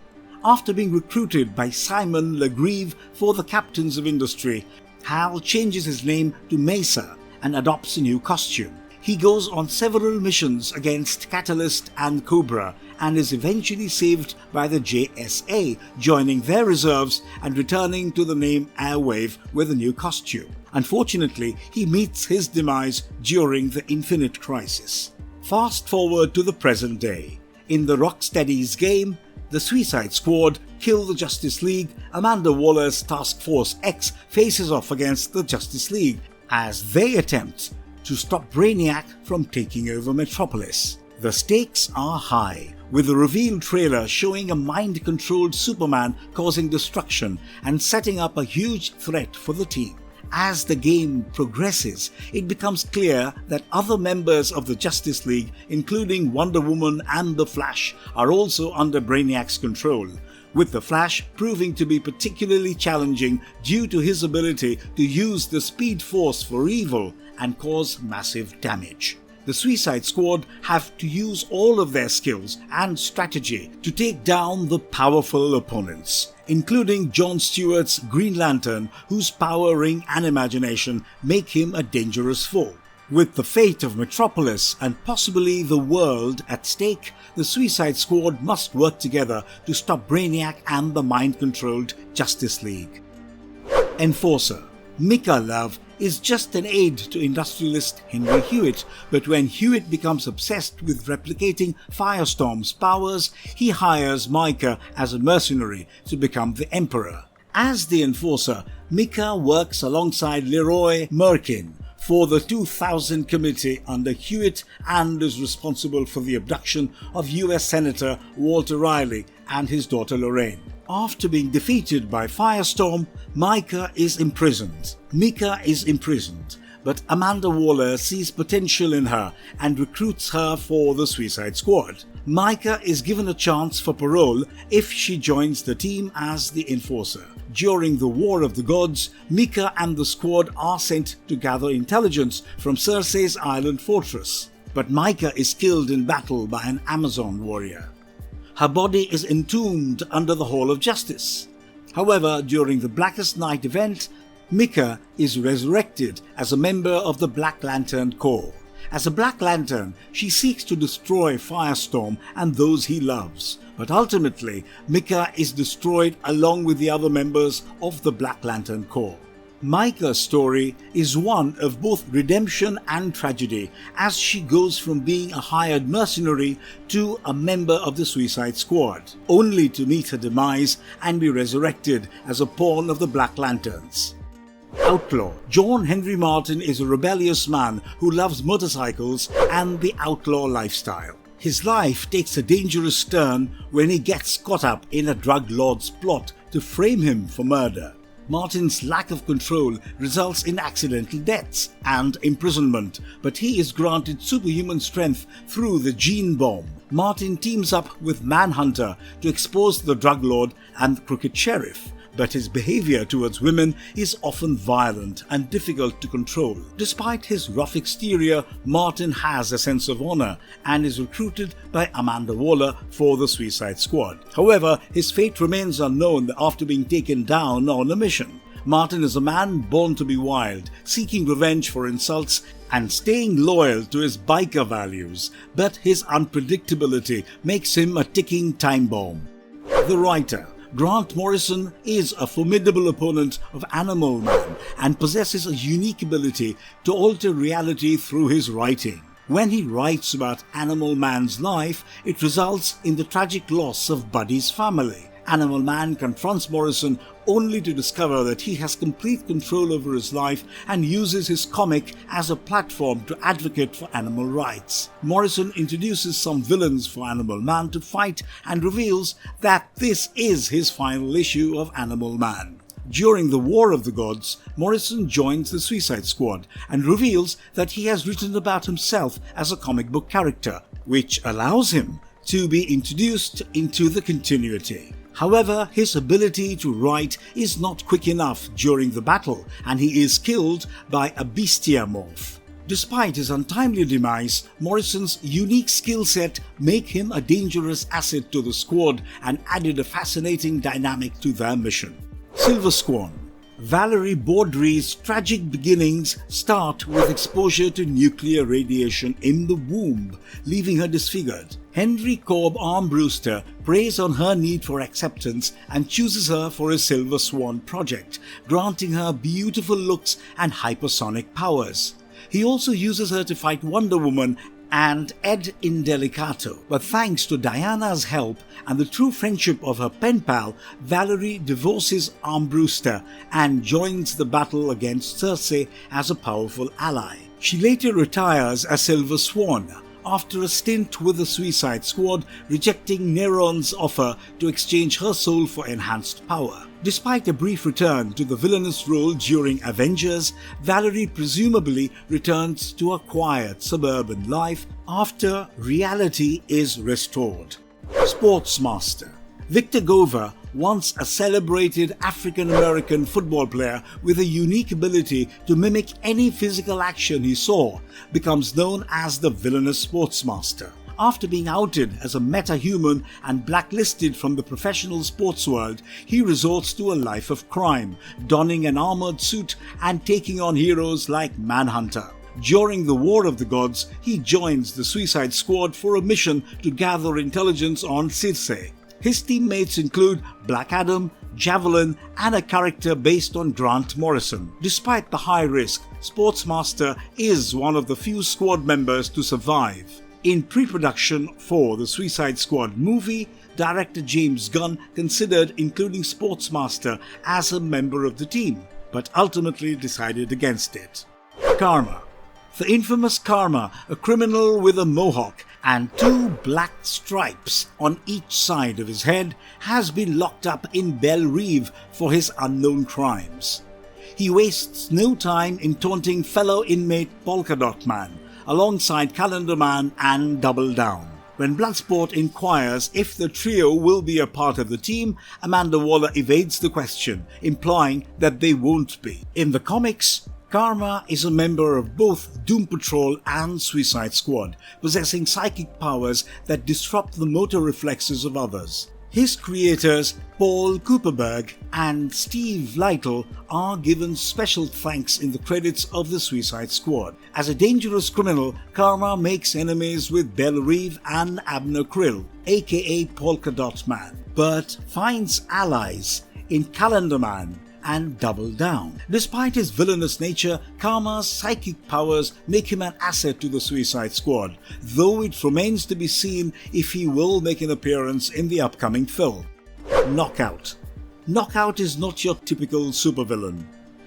After being recruited by Simon LeGrieve for the Captains of Industry, Hal changes his name to Mesa and adopts a new costume. He goes on several missions against Catalyst and Cobra and is eventually saved by the JSA, joining their reserves and returning to the name Airwave with a new costume. Unfortunately, he meets his demise during the Infinite Crisis. Fast forward to the present day. In the Rocksteady's game, the Suicide Squad kill the Justice League. Amanda Waller's Task Force X faces off against the Justice League as they attempt to stop Brainiac from taking over Metropolis. The stakes are high, with a reveal trailer showing a mind-controlled Superman causing destruction and setting up a huge threat for the team. As the game progresses, it becomes clear that other members of the Justice League, including Wonder Woman and the Flash, are also under Brainiac's control, with the Flash proving to be particularly challenging due to his ability to use the Speed Force for evil and cause massive damage. The Suicide Squad have to use all of their skills and strategy to take down the powerful opponents, including Jon Stewart's Green Lantern, whose power, ring and imagination make him a dangerous foe. With the fate of Metropolis and possibly the world at stake, the Suicide Squad must work together to stop Brainiac and the mind-controlled Justice League. Enforcer. Mika Love is just an aide to industrialist Henry Hewitt, but when Hewitt becomes obsessed with replicating Firestorm's powers, he hires Micah as a mercenary to become the Emperor. As the Enforcer, Mika works alongside Leroy Merkin for the 2000 committee under Hewitt and is responsible for the abduction of US Senator Walter Riley and his daughter Lorraine. After being defeated by Firestorm, Mika is imprisoned. But Amanda Waller sees potential in her and recruits her for the Suicide Squad. Micah is given a chance for parole if she joins the team as the Enforcer. During the War of the Gods, Mika and the squad are sent to gather intelligence from Cersei's island fortress. But Micah is killed in battle by an Amazon warrior. Her body is entombed under the Hall of Justice. However, during the Blackest Night event, Mika is resurrected as a member of the Black Lantern Corps. As a Black Lantern, she seeks to destroy Firestorm and those he loves, but ultimately Mika is destroyed along with the other members of the Black Lantern Corps. Micah's story is one of both redemption and tragedy, as she goes from being a hired mercenary to a member of the Suicide Squad, only to meet her demise and be resurrected as a pawn of the Black Lanterns. Outlaw. John Henry Martin is a rebellious man who loves motorcycles and the outlaw lifestyle. His life takes a dangerous turn when he gets caught up in a drug lord's plot to frame him for murder. Martin's lack of control results in accidental deaths and imprisonment, but he is granted superhuman strength through the gene bomb. Martin teams up with Manhunter to expose the drug lord and crooked sheriff, but his behavior towards women is often violent and difficult to control. Despite his rough exterior, Martin has a sense of honor and is recruited by Amanda Waller for the Suicide Squad. However, his fate remains unknown after being taken down on a mission. Martin is a man born to be wild, seeking revenge for insults and staying loyal to his biker values, but his unpredictability makes him a ticking time bomb. The writer, Grant Morrison, is a formidable opponent of Animal Man and possesses a unique ability to alter reality through his writing. When he writes about Animal Man's life, it results in the tragic loss of Buddy's family. Animal Man confronts Morrison only to discover that he has complete control over his life and uses his comic as a platform to advocate for animal rights. Morrison introduces some villains for Animal Man to fight and reveals that this is his final issue of Animal Man. During the War of the Gods, Morrison joins the Suicide Squad and reveals that he has written about himself as a comic book character, which allows him to be introduced into the continuity. However, his ability to write is not quick enough during the battle, and he is killed by a bestiamorph. Despite his untimely demise, Morrison's unique skill set make him a dangerous asset to the squad and added a fascinating dynamic to their mission. Silver Swan. Valerie Baudry's tragic beginnings start with exposure to nuclear radiation in the womb, leaving her disfigured. Henry Cobb Armbruster preys on her need for acceptance and chooses her for his Silver Swan project, granting her beautiful looks and hypersonic powers. He also uses her to fight Wonder Woman and Ed Indelicato, but thanks to Diana's help and the true friendship of her pen pal, Valerie divorces Armbruster and joins the battle against Cersei as a powerful ally. She later retires as Silver Swan after a stint with the Suicide Squad, rejecting Neron's offer to exchange her soul for enhanced power. Despite a brief return to the villainous role during Avengers, Valerie presumably returns to a quiet suburban life after reality is restored. Sportsmaster. Victor Gover, once a celebrated African-American football player with a unique ability to mimic any physical action he saw, becomes known as the villainous Sportsmaster. After being outed as a meta-human and blacklisted from the professional sports world, he resorts to a life of crime, donning an armored suit and taking on heroes like Manhunter. During the War of the Gods, he joins the Suicide Squad for a mission to gather intelligence on Circe. His teammates include Black Adam, Javelin, and a character based on Grant Morrison. Despite the high risk, Sportsmaster is one of the few squad members to survive. In pre-production for the Suicide Squad movie, director James Gunn considered including Sportsmaster as a member of the team, but ultimately decided against it. Karma. The infamous Karma, a criminal with a mohawk and 2 black stripes on each side of his head, has been locked up in Belle Reve for his unknown crimes. He wastes no time in taunting fellow inmate Polka Dot Man, alongside Calendar Man and Double Down. When Bloodsport inquires if the trio will be a part of the team, Amanda Waller evades the question, implying that they won't be. In the comics, Karma is a member of both Doom Patrol and Suicide Squad, possessing psychic powers that disrupt the motor reflexes of others. His creators, Paul Kuperberg and Steve Lytle, are given special thanks in the credits of the Suicide Squad. As a dangerous criminal, Karma makes enemies with Belle Reve and Abner Krill, aka Polka Dot Man, but finds allies in Calendar Man and Double Down. Despite his villainous nature, Karma's psychic powers make him an asset to the Suicide Squad, though it remains to be seen if he will make an appearance in the upcoming film. Knockout. Knockout is not your typical supervillain.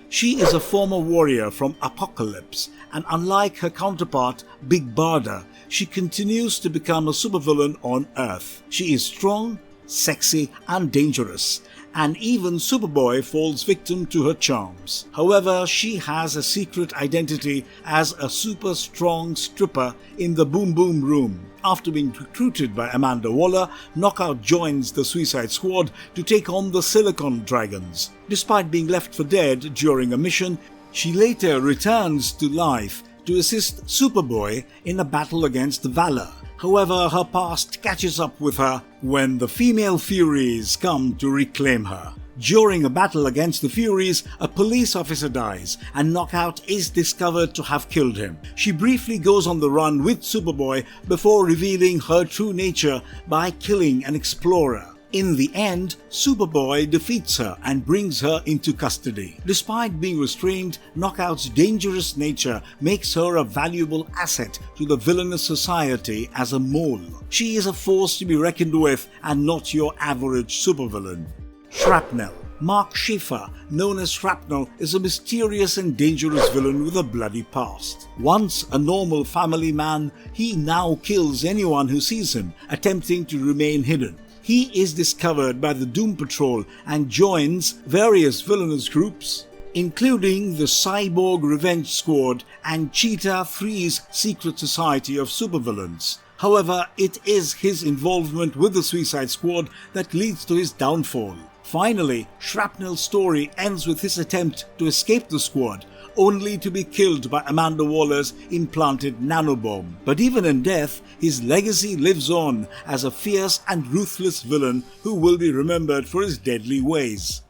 She is a former warrior from Apocalypse, and unlike her counterpart, Big Barda, she continues to become a supervillain on Earth. She is strong, sexy, and dangerous, and even Superboy falls victim to her charms. However, she has a secret identity as a super strong stripper in the Boom Boom Room. After being recruited by Amanda Waller, Knockout joins the Suicide Squad to take on the Silicon Dragons. Despite being left for dead during a mission, she later returns to life to assist Superboy in a battle against Valor. However, her past catches up with her when the female Furies come to reclaim her. During a battle against the Furies, a police officer dies and Knockout is discovered to have killed him. She briefly goes on the run with Superboy before revealing her true nature by killing an explorer. In the end, Superboy defeats her and brings her into custody. Despite being restrained, Knockout's dangerous nature makes her a valuable asset to the villainous society as a mole. She is a force to be reckoned with and not your average supervillain. Shrapnel. Mark Schaefer, known as Shrapnel, is a mysterious and dangerous villain with a bloody past. Once a normal family man, he now kills anyone who sees him, attempting to remain hidden. He is discovered by the Doom Patrol and joins various villainous groups, including the Cyborg Revenge Squad and Cheetah 3's secret society of supervillains. However, it is his involvement with the Suicide Squad that leads to his downfall. Finally, Shrapnel's story ends with his attempt to escape the squad, only to be killed by Amanda Waller's implanted nanobomb. But even in death, his legacy lives on as a fierce and ruthless villain who will be remembered for his deadly ways.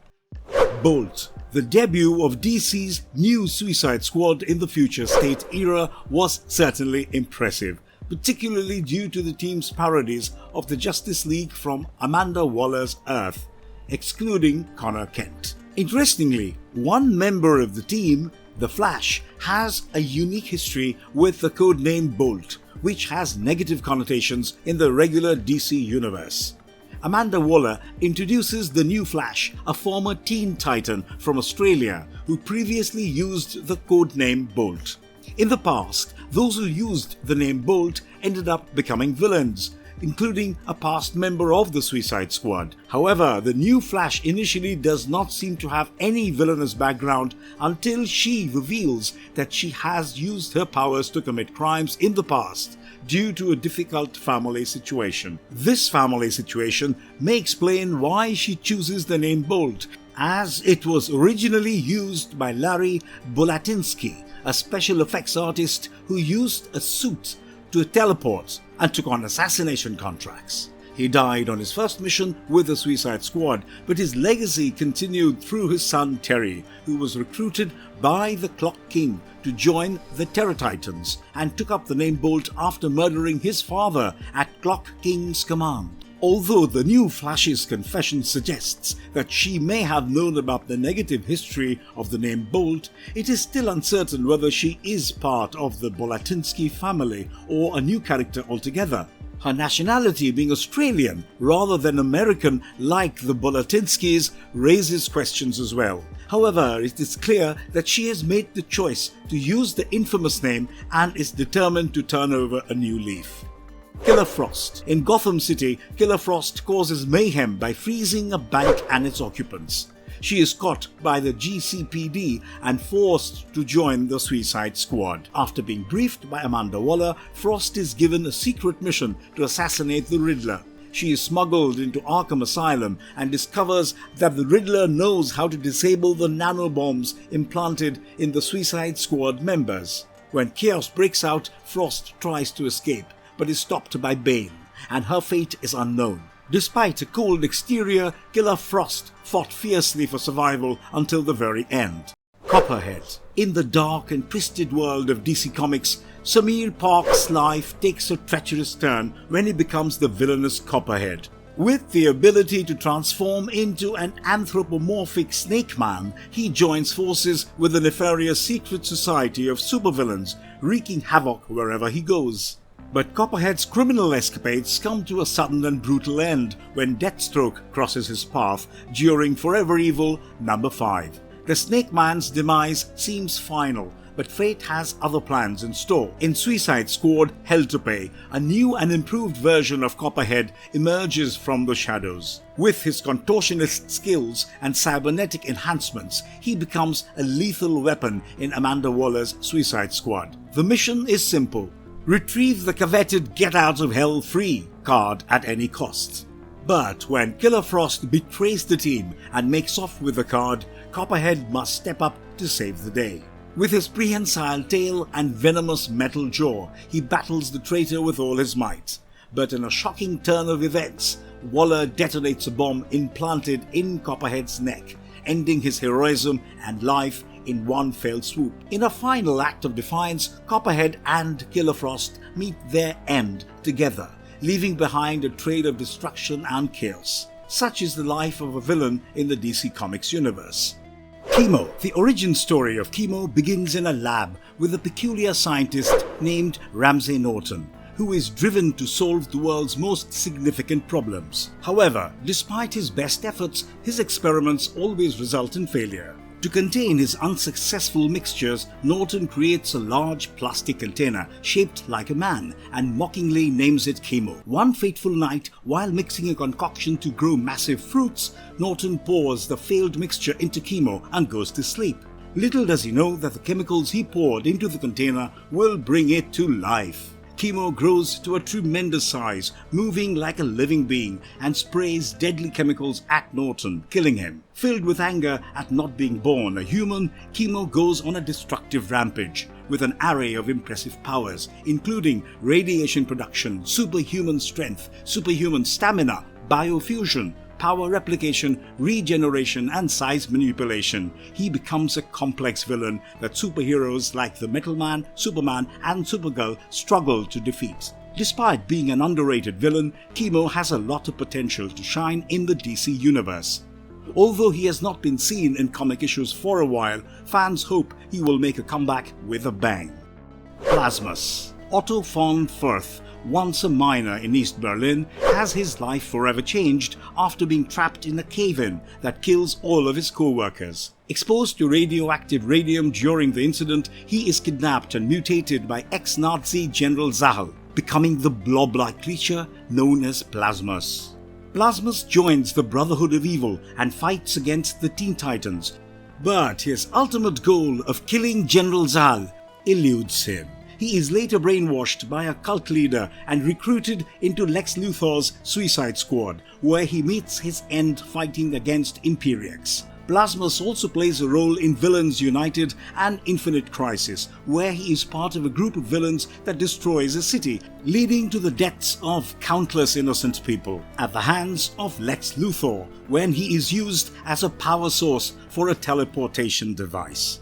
Bolt. The debut of DC's new Suicide Squad in the Future State era was certainly impressive, particularly due to the team's parodies of the Justice League from Amanda Waller's Earth, excluding Connor Kent. Interestingly, one member of the team, The Flash, has a unique history with the codename Bolt, which has negative connotations in the regular DC universe. Amanda Waller introduces the new Flash, a former Teen Titan from Australia who previously used the codename Bolt. In the past, those who used the name Bolt ended up becoming villains, including a past member of the Suicide Squad. However, the new Flash initially does not seem to have any villainous background until she reveals that she has used her powers to commit crimes in the past due to a difficult family situation. This family situation may explain why she chooses the name Bolt, as it was originally used by Larry Bolatinsky, a special effects artist who used a suit to teleport and took on assassination contracts. He died on his first mission with the Suicide Squad, but his legacy continued through his son Terry, who was recruited by the Clock King to join the Terror Titans and took up the name Bolt after murdering his father at Clock King's command. Although the new Flash's confession suggests that she may have known about the negative history of the name Bolt, it is still uncertain whether she is part of the Bolatinsky family or a new character altogether. Her nationality being Australian rather than American like the Bolatinskys raises questions as well. However, it is clear that she has made the choice to use the infamous name and is determined to turn over a new leaf. Killer Frost. In Gotham City, Killer Frost causes mayhem by freezing a bank and its occupants. She is caught by the GCPD and forced to join the Suicide Squad. After being briefed by Amanda Waller, Frost is given a secret mission to assassinate the Riddler. She is smuggled into Arkham Asylum and discovers that the Riddler knows how to disable the nanobombs implanted in the Suicide Squad members. When chaos breaks out, Frost tries to escape, but is stopped by Bane, and her fate is unknown. Despite a cold exterior, Killer Frost fought fiercely for survival until the very end. Copperhead. In the dark and twisted world of DC Comics, Samir Park's life takes a treacherous turn when he becomes the villainous Copperhead. With the ability to transform into an anthropomorphic snake man, he joins forces with the nefarious secret society of supervillains, wreaking havoc wherever he goes. But Copperhead's criminal escapades come to a sudden and brutal end when Deathstroke crosses his path during Forever Evil number 5. The Snake Man's demise seems final, but fate has other plans in store. In Suicide Squad Hell to Pay, a new and improved version of Copperhead emerges from the shadows. With his contortionist skills and cybernetic enhancements, he becomes a lethal weapon in Amanda Waller's Suicide Squad. The mission is simple: retrieve the coveted Get Out of Hell Free card at any cost. But when Killer Frost betrays the team and makes off with the card, Copperhead must step up to save the day. With his prehensile tail and venomous metal jaw, he battles the traitor with all his might. But in a shocking turn of events, Waller detonates a bomb implanted in Copperhead's neck, ending his heroism and life in one fell swoop. In a final act of defiance, Copperhead and Killer Frost meet their end together, leaving behind a trail of destruction and chaos. Such is the life of a villain in the DC Comics universe. Chemo. The origin story of Chemo begins in a lab with a peculiar scientist named Ramsay Norton, who is driven to solve the world's most significant problems. However, despite his best efforts, his experiments always result in failure. To contain his unsuccessful mixtures, Norton creates a large plastic container shaped like a man and mockingly names it Chemo. One fateful night, while mixing a concoction to grow massive fruits, Norton pours the failed mixture into Chemo and goes to sleep. Little does he know that the chemicals he poured into the container will bring it to life. Chemo grows to a tremendous size, moving like a living being, and sprays deadly chemicals at Norton, killing him. Filled with anger at not being born a human, Chemo goes on a destructive rampage, with an array of impressive powers, including radiation production, superhuman strength, superhuman stamina, biofusion, power replication, regeneration, and size manipulation. He becomes a complex villain that superheroes like the Metal Man, Superman, and Supergirl struggle to defeat. Despite being an underrated villain, Chemo has a lot of potential to shine in the DC universe. Although he has not been seen in comic issues for a while, fans hope he will make a comeback with a bang. Plasmus. Otto von Furth, once a miner in East Berlin, has his life forever changed after being trapped in a cave-in that kills all of his co-workers. Exposed to radioactive radium during the incident, he is kidnapped and mutated by ex-Nazi General Zahl, becoming the blob-like creature known as Plasmus. Plasmus joins the Brotherhood of Evil and fights against the Teen Titans, but his ultimate goal of killing General Zahl eludes him. He is later brainwashed by a cult leader and recruited into Lex Luthor's Suicide Squad, where he meets his end fighting against Imperiex. Plasmus also plays a role in Villains United and Infinite Crisis, where he is part of a group of villains that destroys a city, leading to the deaths of countless innocent people at the hands of Lex Luthor, when he is used as a power source for a teleportation device.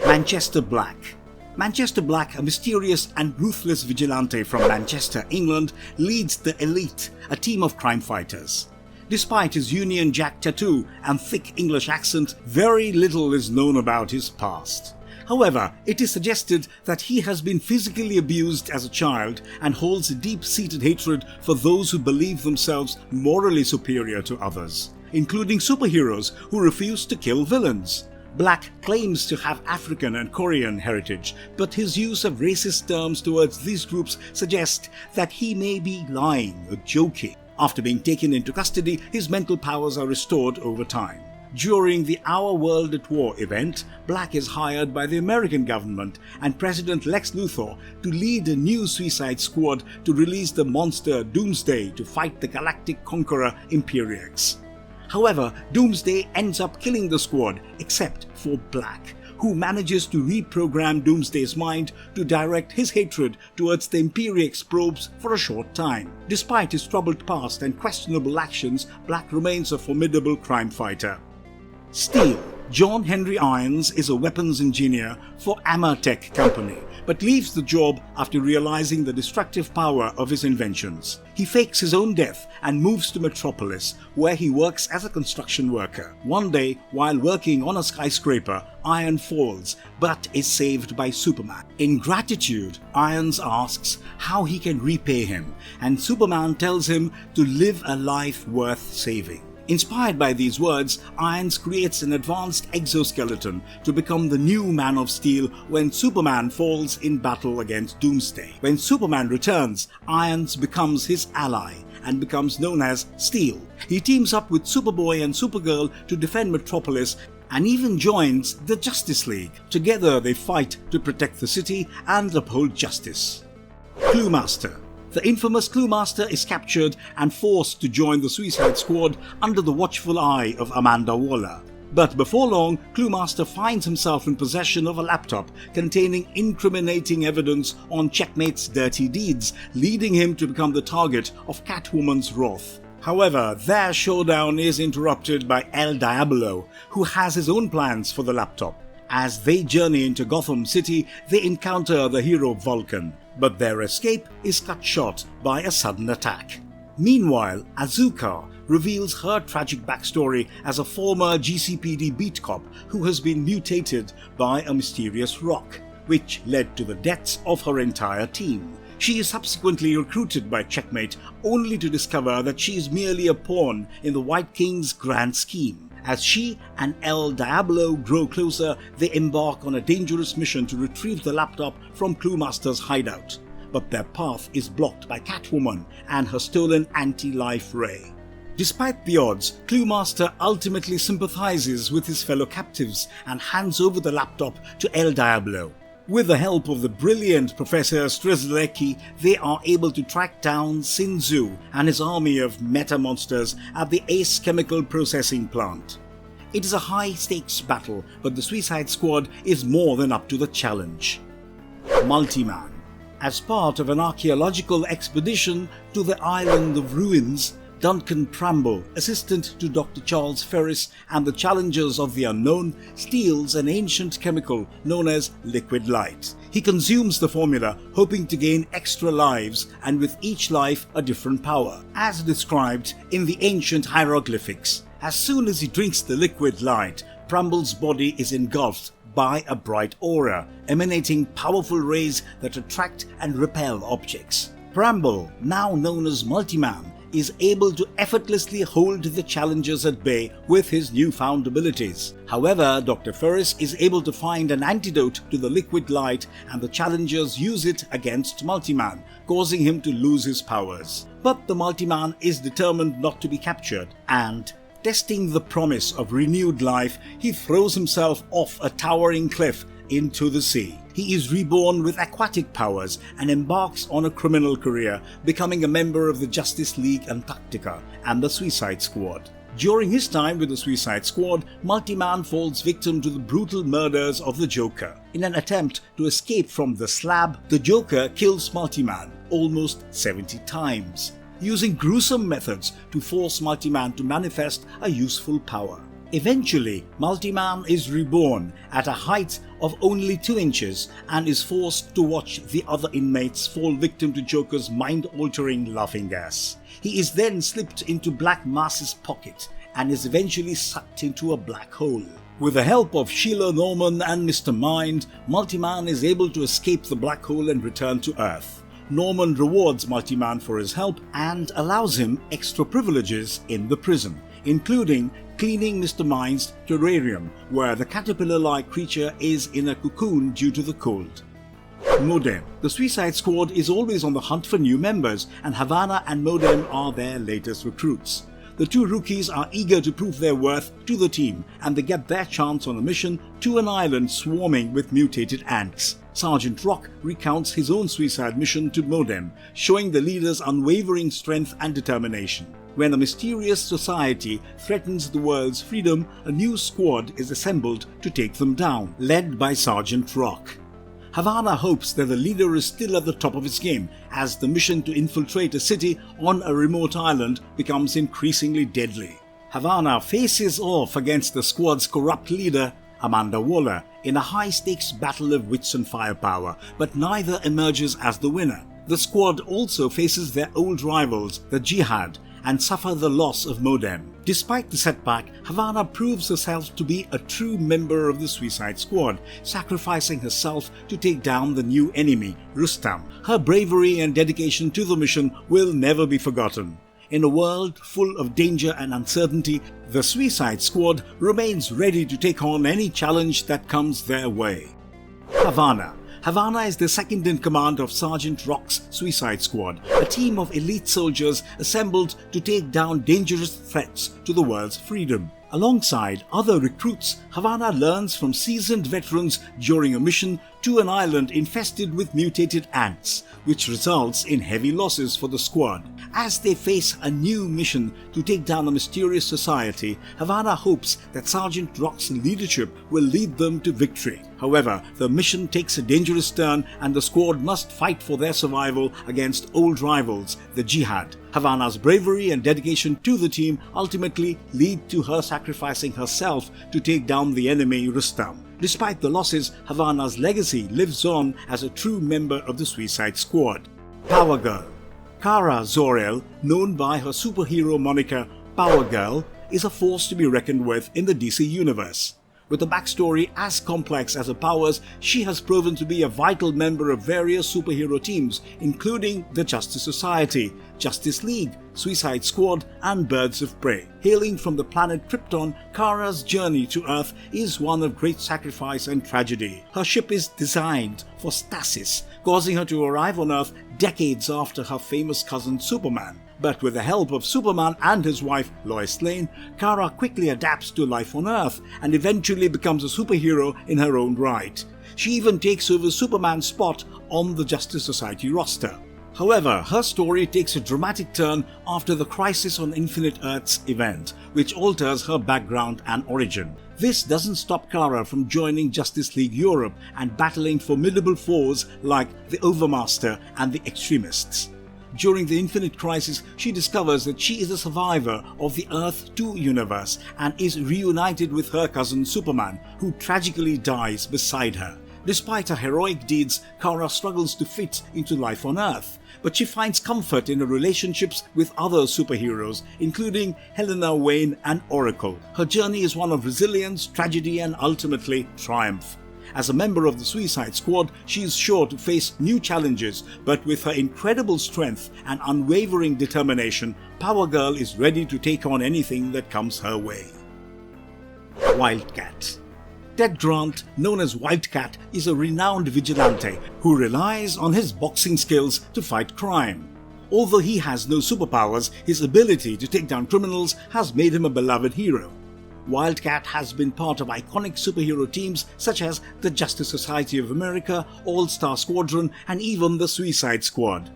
Manchester Black. Manchester Black, a mysterious and ruthless vigilante from Manchester, England, leads the Elite, a team of crime fighters. Despite his Union Jack tattoo and thick English accent, very little is known about his past. However, it is suggested that he has been physically abused as a child and holds a deep-seated hatred for those who believe themselves morally superior to others, including superheroes who refuse to kill villains. Black claims to have African and Korean heritage, but his use of racist terms towards these groups suggests that he may be lying or joking. After being taken into custody, his mental powers are restored over time. During the Our World at War event, Black is hired by the American government and President Lex Luthor to lead a new Suicide Squad to release the monster Doomsday to fight the galactic conqueror Imperiex. However, Doomsday ends up killing the squad except for Black, who manages to reprogram Doomsday's mind to direct his hatred towards the Imperiex probes for a short time. Despite his troubled past and questionable actions, Black remains a formidable crime fighter. Steel. John Henry Irons is a weapons engineer for Amertech Company, but leaves the job after realizing the destructive power of his inventions. He fakes his own death and moves to Metropolis, where he works as a construction worker. One day, while working on a skyscraper, Iron falls, but is saved by Superman. In gratitude, Irons asks how he can repay him, and Superman tells him to live a life worth saving. Inspired by these words, Irons creates an advanced exoskeleton to become the new Man of Steel when Superman falls in battle against Doomsday. When Superman returns, Irons becomes his ally and becomes known as Steel. He teams up with Superboy and Supergirl to defend Metropolis and even joins the Justice League. Together they fight to protect the city and uphold justice. Cluemaster. The infamous Cluemaster is captured and forced to join the Suicide Squad under the watchful eye of Amanda Waller. But before long, Cluemaster finds himself in possession of a laptop containing incriminating evidence on Checkmate's dirty deeds, leading him to become the target of Catwoman's wrath. However, their showdown is interrupted by El Diablo, who has his own plans for the laptop. As they journey into Gotham City, they encounter the hero Vulcan, but their escape is cut short by a sudden attack. Meanwhile, Azuka reveals her tragic backstory as a former GCPD beat cop who has been mutated by a mysterious rock, which led to the deaths of her entire team. She is subsequently recruited by Checkmate, only to discover that she is merely a pawn in the White King's grand scheme. As she and El Diablo grow closer, they embark on a dangerous mission to retrieve the laptop from Cluemaster's hideout. But their path is blocked by Catwoman and her stolen anti-life ray. Despite the odds, Cluemaster ultimately sympathizes with his fellow captives and hands over the laptop to El Diablo. With the help of the brilliant Professor Strzelecki, they are able to track down Sin Tzu and his army of meta-monsters at the Ace Chemical Processing Plant. It is a high-stakes battle, but the Suicide Squad is more than up to the challenge. Multi-Man. As part of an archaeological expedition to the Island of Ruins, Duncan Pramble, assistant to Dr. Charles Ferris and the Challengers of the Unknown, steals an ancient chemical known as liquid light. He consumes the formula, hoping to gain extra lives, and with each life a different power, as described in the ancient hieroglyphics. As soon as he drinks the liquid light, Pramble's body is engulfed by a bright aura, emanating powerful rays that attract and repel objects. Pramble, now known as Multi-Man, is able to effortlessly hold the Challengers at bay with his newfound abilities. However, Dr. Ferris is able to find an antidote to the liquid light, and the Challengers use it against Multi-Man, causing him to lose his powers. But the Multi-Man is determined not to be captured, and testing the promise of renewed life, he throws himself off a towering cliff into the sea. He is reborn with aquatic powers and embarks on a criminal career, becoming a member of the Justice League Antarctica and the Suicide Squad. During his time with the Suicide Squad, Multi-Man falls victim to the brutal murders of the Joker. In an attempt to escape from the slab, the Joker kills Multi-Man almost 70 times, using gruesome methods to force Multi-Man to manifest a useful power. Eventually, Multi-Man is reborn at a height of only 2 inches and is forced to watch the other inmates fall victim to Joker's mind-altering laughing gas. He is then slipped into Black Mass's pocket and is eventually sucked into a black hole. With the help of Sheila Norman and Mr. Mind, Multi-Man is able to escape the black hole and return to Earth. Norman rewards Multi-Man for his help and allows him extra privileges in the prison, including cleaning Mr. Mind's terrarium, where the caterpillar-like creature is in a cocoon due to the cold. Modem. The Suicide Squad is always on the hunt for new members, and Havana and Modem are their latest recruits. The 2 rookies are eager to prove their worth to the team, and they get their chance on a mission to an island swarming with mutated ants. Sergeant Rock recounts his own suicide mission to Modem, showing the leader's unwavering strength and determination. When a mysterious society threatens the world's freedom, a new squad is assembled to take them down, led by Sergeant Rock. Havana hopes that the leader is still at the top of his game, as the mission to infiltrate a city on a remote island becomes increasingly deadly. Havana faces off against the squad's corrupt leader, Amanda Waller, in a high-stakes battle of wits and firepower, but neither emerges as the winner. The squad also faces their old rivals, the Jihad, and suffer the loss of Modem. Despite the setback, Havana proves herself to be a true member of the Suicide Squad, sacrificing herself to take down the new enemy, Rustam. Her bravery and dedication to the mission will never be forgotten. In a world full of danger and uncertainty, the Suicide Squad remains ready to take on any challenge that comes their way. Havana. Havana is the second in command of Sergeant Rock's Suicide Squad, a team of elite soldiers assembled to take down dangerous threats to the world's freedom. Alongside other recruits, Havana learns from seasoned veterans during a mission to an island infested with mutated ants, which results in heavy losses for the squad. As they face a new mission to take down a mysterious society, Havana hopes that Sergeant Rock's leadership will lead them to victory. However, the mission takes a dangerous turn and the squad must fight for their survival against old rivals, the Jihad. Havana's bravery and dedication to the team ultimately lead to her sacrificing herself to take down the enemy Rustam. Despite the losses, Havana's legacy lives on as a true member of the Suicide Squad. Power Girl. Kara Zor-El, known by her superhero moniker Power Girl, is a force to be reckoned with in the DC universe. With a backstory as complex as her powers, she has proven to be a vital member of various superhero teams, including the Justice Society, Justice League, Suicide Squad, and Birds of Prey. Hailing from the planet Krypton, Kara's journey to Earth is one of great sacrifice and tragedy. Her ship is designed for stasis, causing her to arrive on Earth decades after her famous cousin Superman. But with the help of Superman and his wife Lois Lane, Kara quickly adapts to life on Earth and eventually becomes a superhero in her own right. She even takes over Superman's spot on the Justice Society roster. However, her story takes a dramatic turn after the Crisis on Infinite Earths event, which alters her background and origin. This doesn't stop Kara from joining Justice League Europe and battling formidable foes like the Overmaster and the Extremists. During the Infinite Crisis, she discovers that she is a survivor of the Earth 2 universe and is reunited with her cousin Superman, who tragically dies beside her. Despite her heroic deeds, Kara struggles to fit into life on Earth, but she finds comfort in her relationships with other superheroes, including Helena Wayne and Oracle. Her journey is one of resilience, tragedy, and ultimately triumph. As a member of the Suicide Squad, she is sure to face new challenges, but with her incredible strength and unwavering determination, Power Girl is ready to take on anything that comes her way. Wildcat. Ted Grant, known as Wildcat, is a renowned vigilante who relies on his boxing skills to fight crime. Although he has no superpowers, his ability to take down criminals has made him a beloved hero. Wildcat has been part of iconic superhero teams such as the Justice Society of America, All-Star Squadron, and even the Suicide Squad.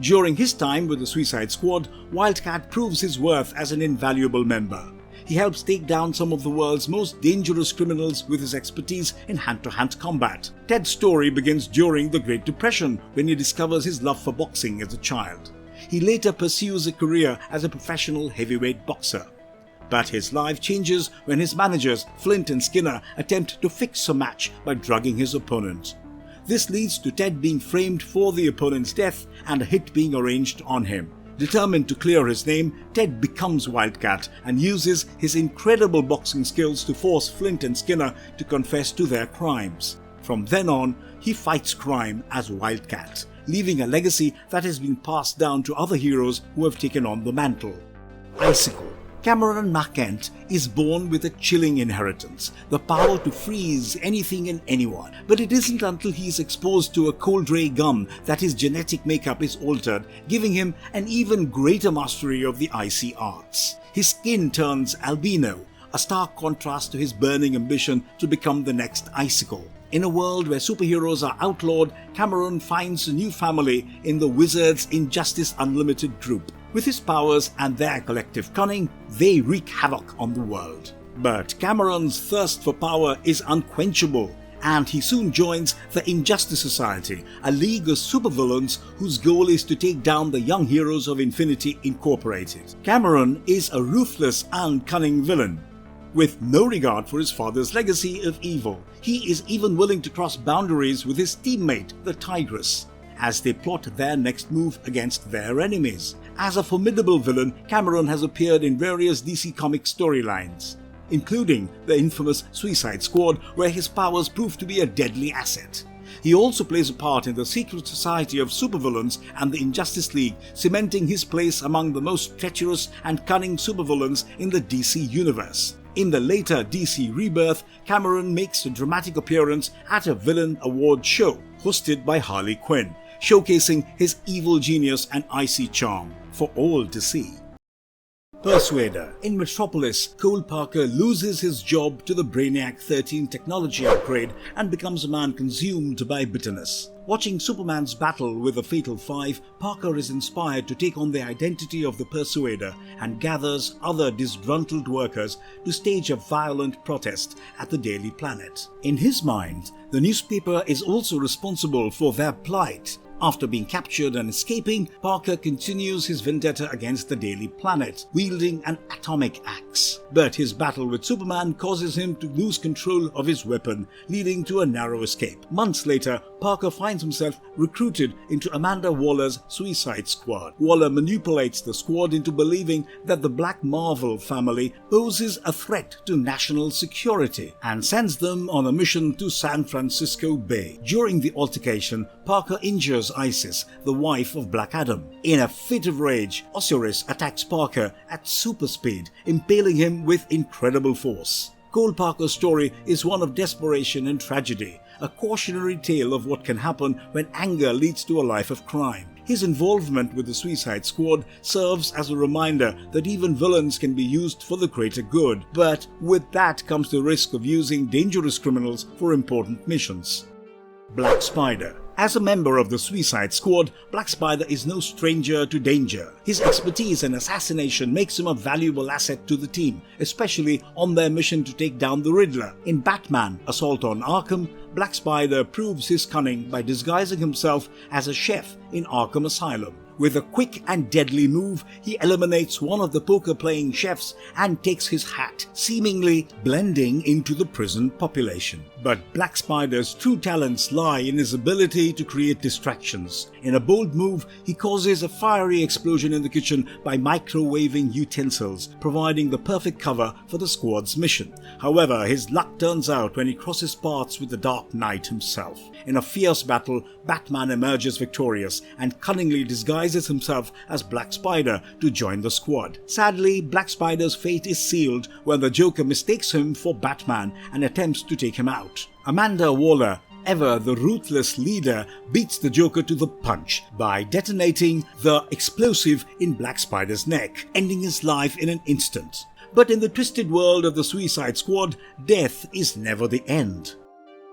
During his time with the Suicide Squad, Wildcat proves his worth as an invaluable member. He helps take down some of the world's most dangerous criminals with his expertise in hand-to-hand combat. Ted's story begins during the Great Depression when he discovers his love for boxing as a child. He later pursues a career as a professional heavyweight boxer. But his life changes when his managers, Flint and Skinner, attempt to fix a match by drugging his opponent. This leads to Ted being framed for the opponent's death and a hit being arranged on him. Determined to clear his name, Ted becomes Wildcat and uses his incredible boxing skills to force Flint and Skinner to confess to their crimes. From then on, he fights crime as Wildcat, leaving a legacy that has been passed down to other heroes who have taken on the mantle. Icicle. Cameron Marquand is born with a chilling inheritance, the power to freeze anything and anyone. But it isn't until he is exposed to a cold ray gun that his genetic makeup is altered, giving him an even greater mastery of the icy arts. His skin turns albino, a stark contrast to his burning ambition to become the next Icicle. In a world where superheroes are outlawed, Cameron finds a new family in the Wizards Injustice Unlimited group. With his powers and their collective cunning, they wreak havoc on the world. But Cameron's thirst for power is unquenchable, and he soon joins the Injustice Society, a league of supervillains whose goal is to take down the Young Heroes of Infinity Incorporated. Cameron is a ruthless and cunning villain, with no regard for his father's legacy of evil. He is even willing to cross boundaries with his teammate, the Tigress, as they plot their next move against their enemies. As a formidable villain, Cameron has appeared in various DC Comics storylines, including the infamous Suicide Squad, where his powers prove to be a deadly asset. He also plays a part in the Secret Society of Supervillains and the Injustice League, cementing his place among the most treacherous and cunning supervillains in the DC universe. In the later DC Rebirth, Cameron makes a dramatic appearance at a villain award show hosted by Harley Quinn, showcasing his evil genius and icy charm for all to see. Persuader. In Metropolis, Cole Parker loses his job to the Brainiac 13 technology upgrade and becomes a man consumed by bitterness. Watching Superman's battle with the Fatal Five, Parker is inspired to take on the identity of the Persuader and gathers other disgruntled workers to stage a violent protest at the Daily Planet. In his mind, the newspaper is also responsible for their plight. After being captured and escaping, Parker continues his vendetta against the Daily Planet, wielding an atomic axe. But his battle with Superman causes him to lose control of his weapon, leading to a narrow escape. Months later, Parker finds himself recruited into Amanda Waller's Suicide Squad. Waller manipulates the squad into believing that the Black Marvel family poses a threat to national security and sends them on a mission to San Francisco Bay. During the altercation, Parker injures Isis, the wife of Black Adam. In a fit of rage, Osiris attacks Parker at super speed, impaling him with incredible force. Cole Parker's story is one of desperation and tragedy, a cautionary tale of what can happen when anger leads to a life of crime. His involvement with the Suicide Squad serves as a reminder that even villains can be used for the greater good, but with that comes the risk of using dangerous criminals for important missions. Black Spider. As a member of the Suicide Squad, Black Spider is no stranger to danger. His expertise in assassination makes him a valuable asset to the team, especially on their mission to take down the Riddler. In Batman: Assault on Arkham, Black Spider proves his cunning by disguising himself as a chef in Arkham Asylum. With a quick and deadly move, he eliminates one of the poker-playing chefs and takes his hat, seemingly blending into the prison population. But Black Spider's true talents lie in his ability to create distractions. In a bold move, he causes a fiery explosion in the kitchen by microwaving utensils, providing the perfect cover for the squad's mission. However, his luck turns out when he crosses paths with the Dark Knight himself. In a fierce battle, Batman emerges victorious and cunningly disguises himself as Black Spider to join the squad. Sadly, Black Spider's fate is sealed when the Joker mistakes him for Batman and attempts to take him out. Amanda Waller, ever the ruthless leader, beats the Joker to the punch by detonating the explosive in Black Spider's neck, ending his life in an instant. But in the twisted world of the Suicide Squad, death is never the end.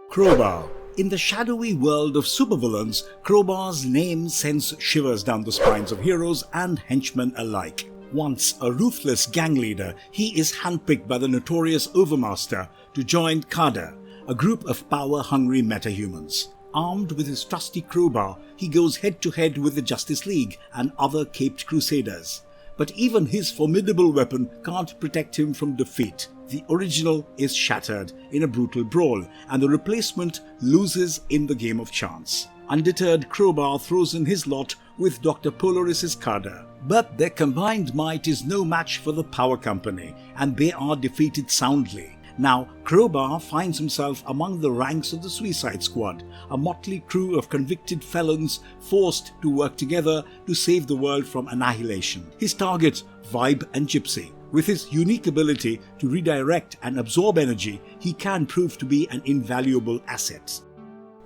Crowbar. In the shadowy world of supervillains, Crowbar's name sends shivers down the spines of heroes and henchmen alike. Once a ruthless gang leader, he is handpicked by the notorious Overmaster to join Kada, a group of power-hungry metahumans. Armed with his trusty crowbar, he goes head-to-head with the Justice League and other caped crusaders. But even his formidable weapon can't protect him from defeat. The original is shattered in a brutal brawl, and the replacement loses in the game of chance. Undeterred, Crowbar throws in his lot with Dr. Polaris's Kada. But their combined might is no match for the Power Company, and they are defeated soundly. Now, Crowbar finds himself among the ranks of the Suicide Squad, a motley crew of convicted felons forced to work together to save the world from annihilation. His targets, Vibe and Gypsy. With his unique ability to redirect and absorb energy, he can prove to be an invaluable asset.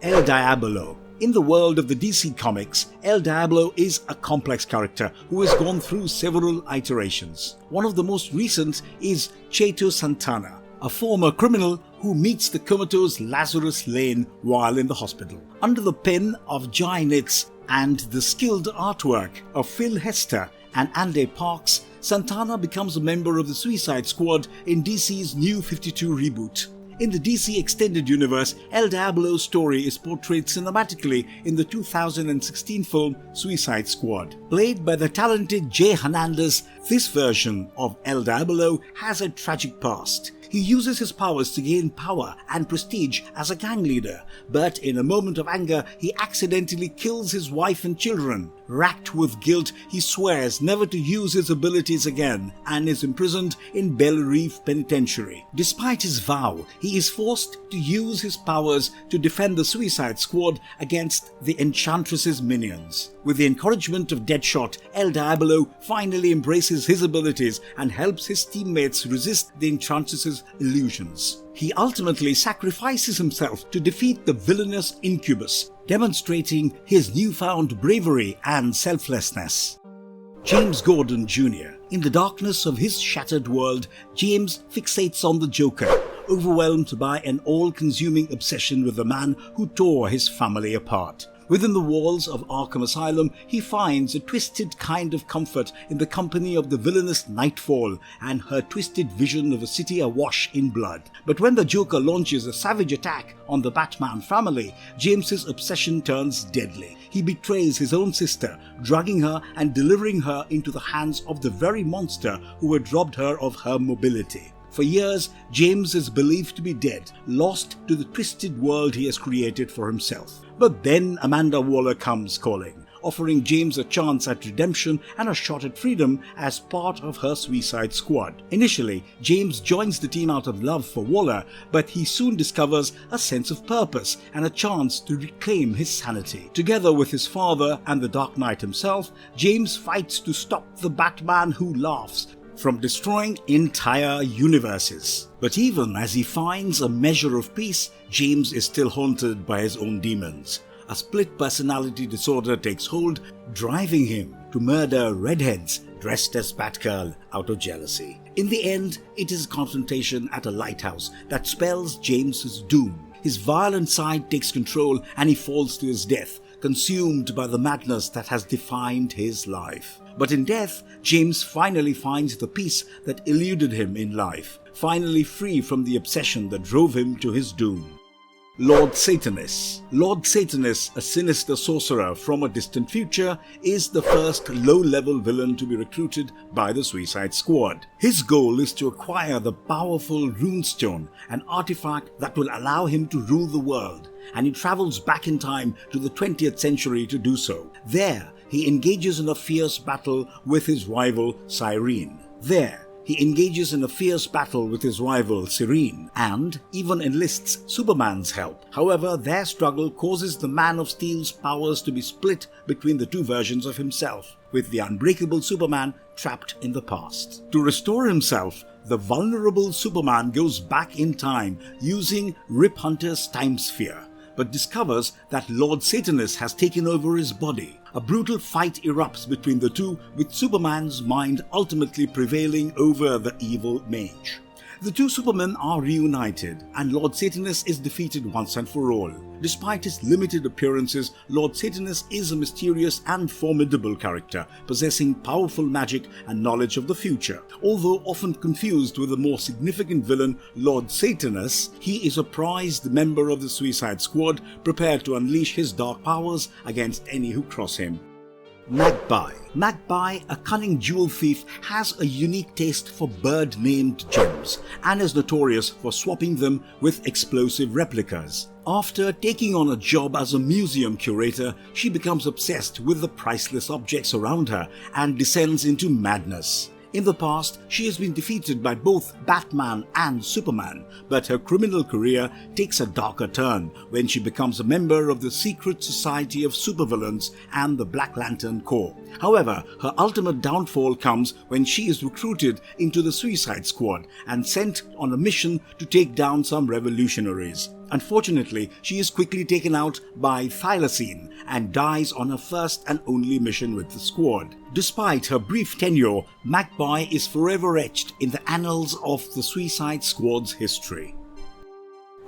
El Diablo. In the world of the DC Comics, El Diablo is a complex character who has gone through several iterations. One of the most recent is Cheetah Santana, a former criminal who meets the comatose Lazarus Lane while in the hospital. Under the pen of Jai Nitz and the skilled artwork of Phil Hester and Andy Parks, Santana becomes a member of the Suicide Squad in DC's New 52 reboot. In the DC Extended Universe, El Diablo's story is portrayed cinematically in the 2016 film Suicide Squad. Played by the talented Jay Hernandez, this version of El Diablo has a tragic past. He uses his powers to gain power and prestige as a gang leader, but in a moment of anger, he accidentally kills his wife and children. Racked with guilt, he swears never to use his abilities again and is imprisoned in Belle Reve Penitentiary. Despite his vow, he is forced to use his powers to defend the Suicide Squad against the Enchantress's minions. With the encouragement of Deadshot, El Diablo finally embraces his abilities and helps his teammates resist the Enchantress's illusions. He ultimately sacrifices himself to defeat the villainous Incubus, demonstrating his newfound bravery and selflessness. James Gordon Jr. In the darkness of his shattered world, James fixates on the Joker, overwhelmed by an all-consuming obsession with the man who tore his family apart. Within the walls of Arkham Asylum, he finds a twisted kind of comfort in the company of the villainous Nightfall and her twisted vision of a city awash in blood. But when the Joker launches a savage attack on the Batman family, James's obsession turns deadly. He betrays his own sister, drugging her and delivering her into the hands of the very monster who had robbed her of her mobility. For years, James is believed to be dead, lost to the twisted world he has created for himself. But then Amanda Waller comes calling, offering James a chance at redemption and a shot at freedom as part of her Suicide Squad. Initially, James joins the team out of love for Waller, but he soon discovers a sense of purpose and a chance to reclaim his sanity. Together with his father and the Dark Knight himself, James fights to stop the Batman who laughs from destroying entire universes. But even as he finds a measure of peace, James is still haunted by his own demons. A split personality disorder takes hold, driving him to murder redheads dressed as Batgirl out of jealousy. In the end, it is a confrontation at a lighthouse that spells James's doom. His violent side takes control and he falls to his death, consumed by the madness that has defined his life. But in death, James finally finds the peace that eluded him in life, finally free from the obsession that drove him to his doom. Lord Satanus. Lord Satanus, a sinister sorcerer from a distant future, is the first low-level villain to be recruited by the Suicide Squad. His goal is to acquire the powerful Runestone, an artifact that will allow him to rule the world, and he travels back in time to the 20th century to do so. There, he engages in a fierce battle with his rival Sirene. He engages in a fierce battle with his rival Sirene and even enlists Superman's help. However, their struggle causes the Man of Steel's powers to be split between the two versions of himself, with the unbreakable Superman trapped in the past. To restore himself, the vulnerable Superman goes back in time using Rip Hunter's time sphere, but discovers that Lord Satanus has taken over his body. A brutal fight erupts between the two, with Superman's mind ultimately prevailing over the evil mage. The two Supermen are reunited, and Lord Satanus is defeated once and for all. Despite his limited appearances, Lord Satanus is a mysterious and formidable character, possessing powerful magic and knowledge of the future. Although often confused with the more significant villain, Lord Satanus, he is a prized member of the Suicide Squad, prepared to unleash his dark powers against any who cross him. Magpie. Magpie, a cunning jewel thief, has a unique taste for bird-named gems and is notorious for swapping them with explosive replicas. After taking on a job as a museum curator, she becomes obsessed with the priceless objects around her and descends into madness. In the past, she has been defeated by both Batman and Superman, but her criminal career takes a darker turn when she becomes a member of the secret society of supervillains and the Black Lantern Corps. However, her ultimate downfall comes when she is recruited into the Suicide Squad and sent on a mission to take down some revolutionaries. Unfortunately, she is quickly taken out by Thylacine and dies on her first and only mission with the squad. Despite her brief tenure, Magpie is forever etched in the annals of the Suicide Squad's history.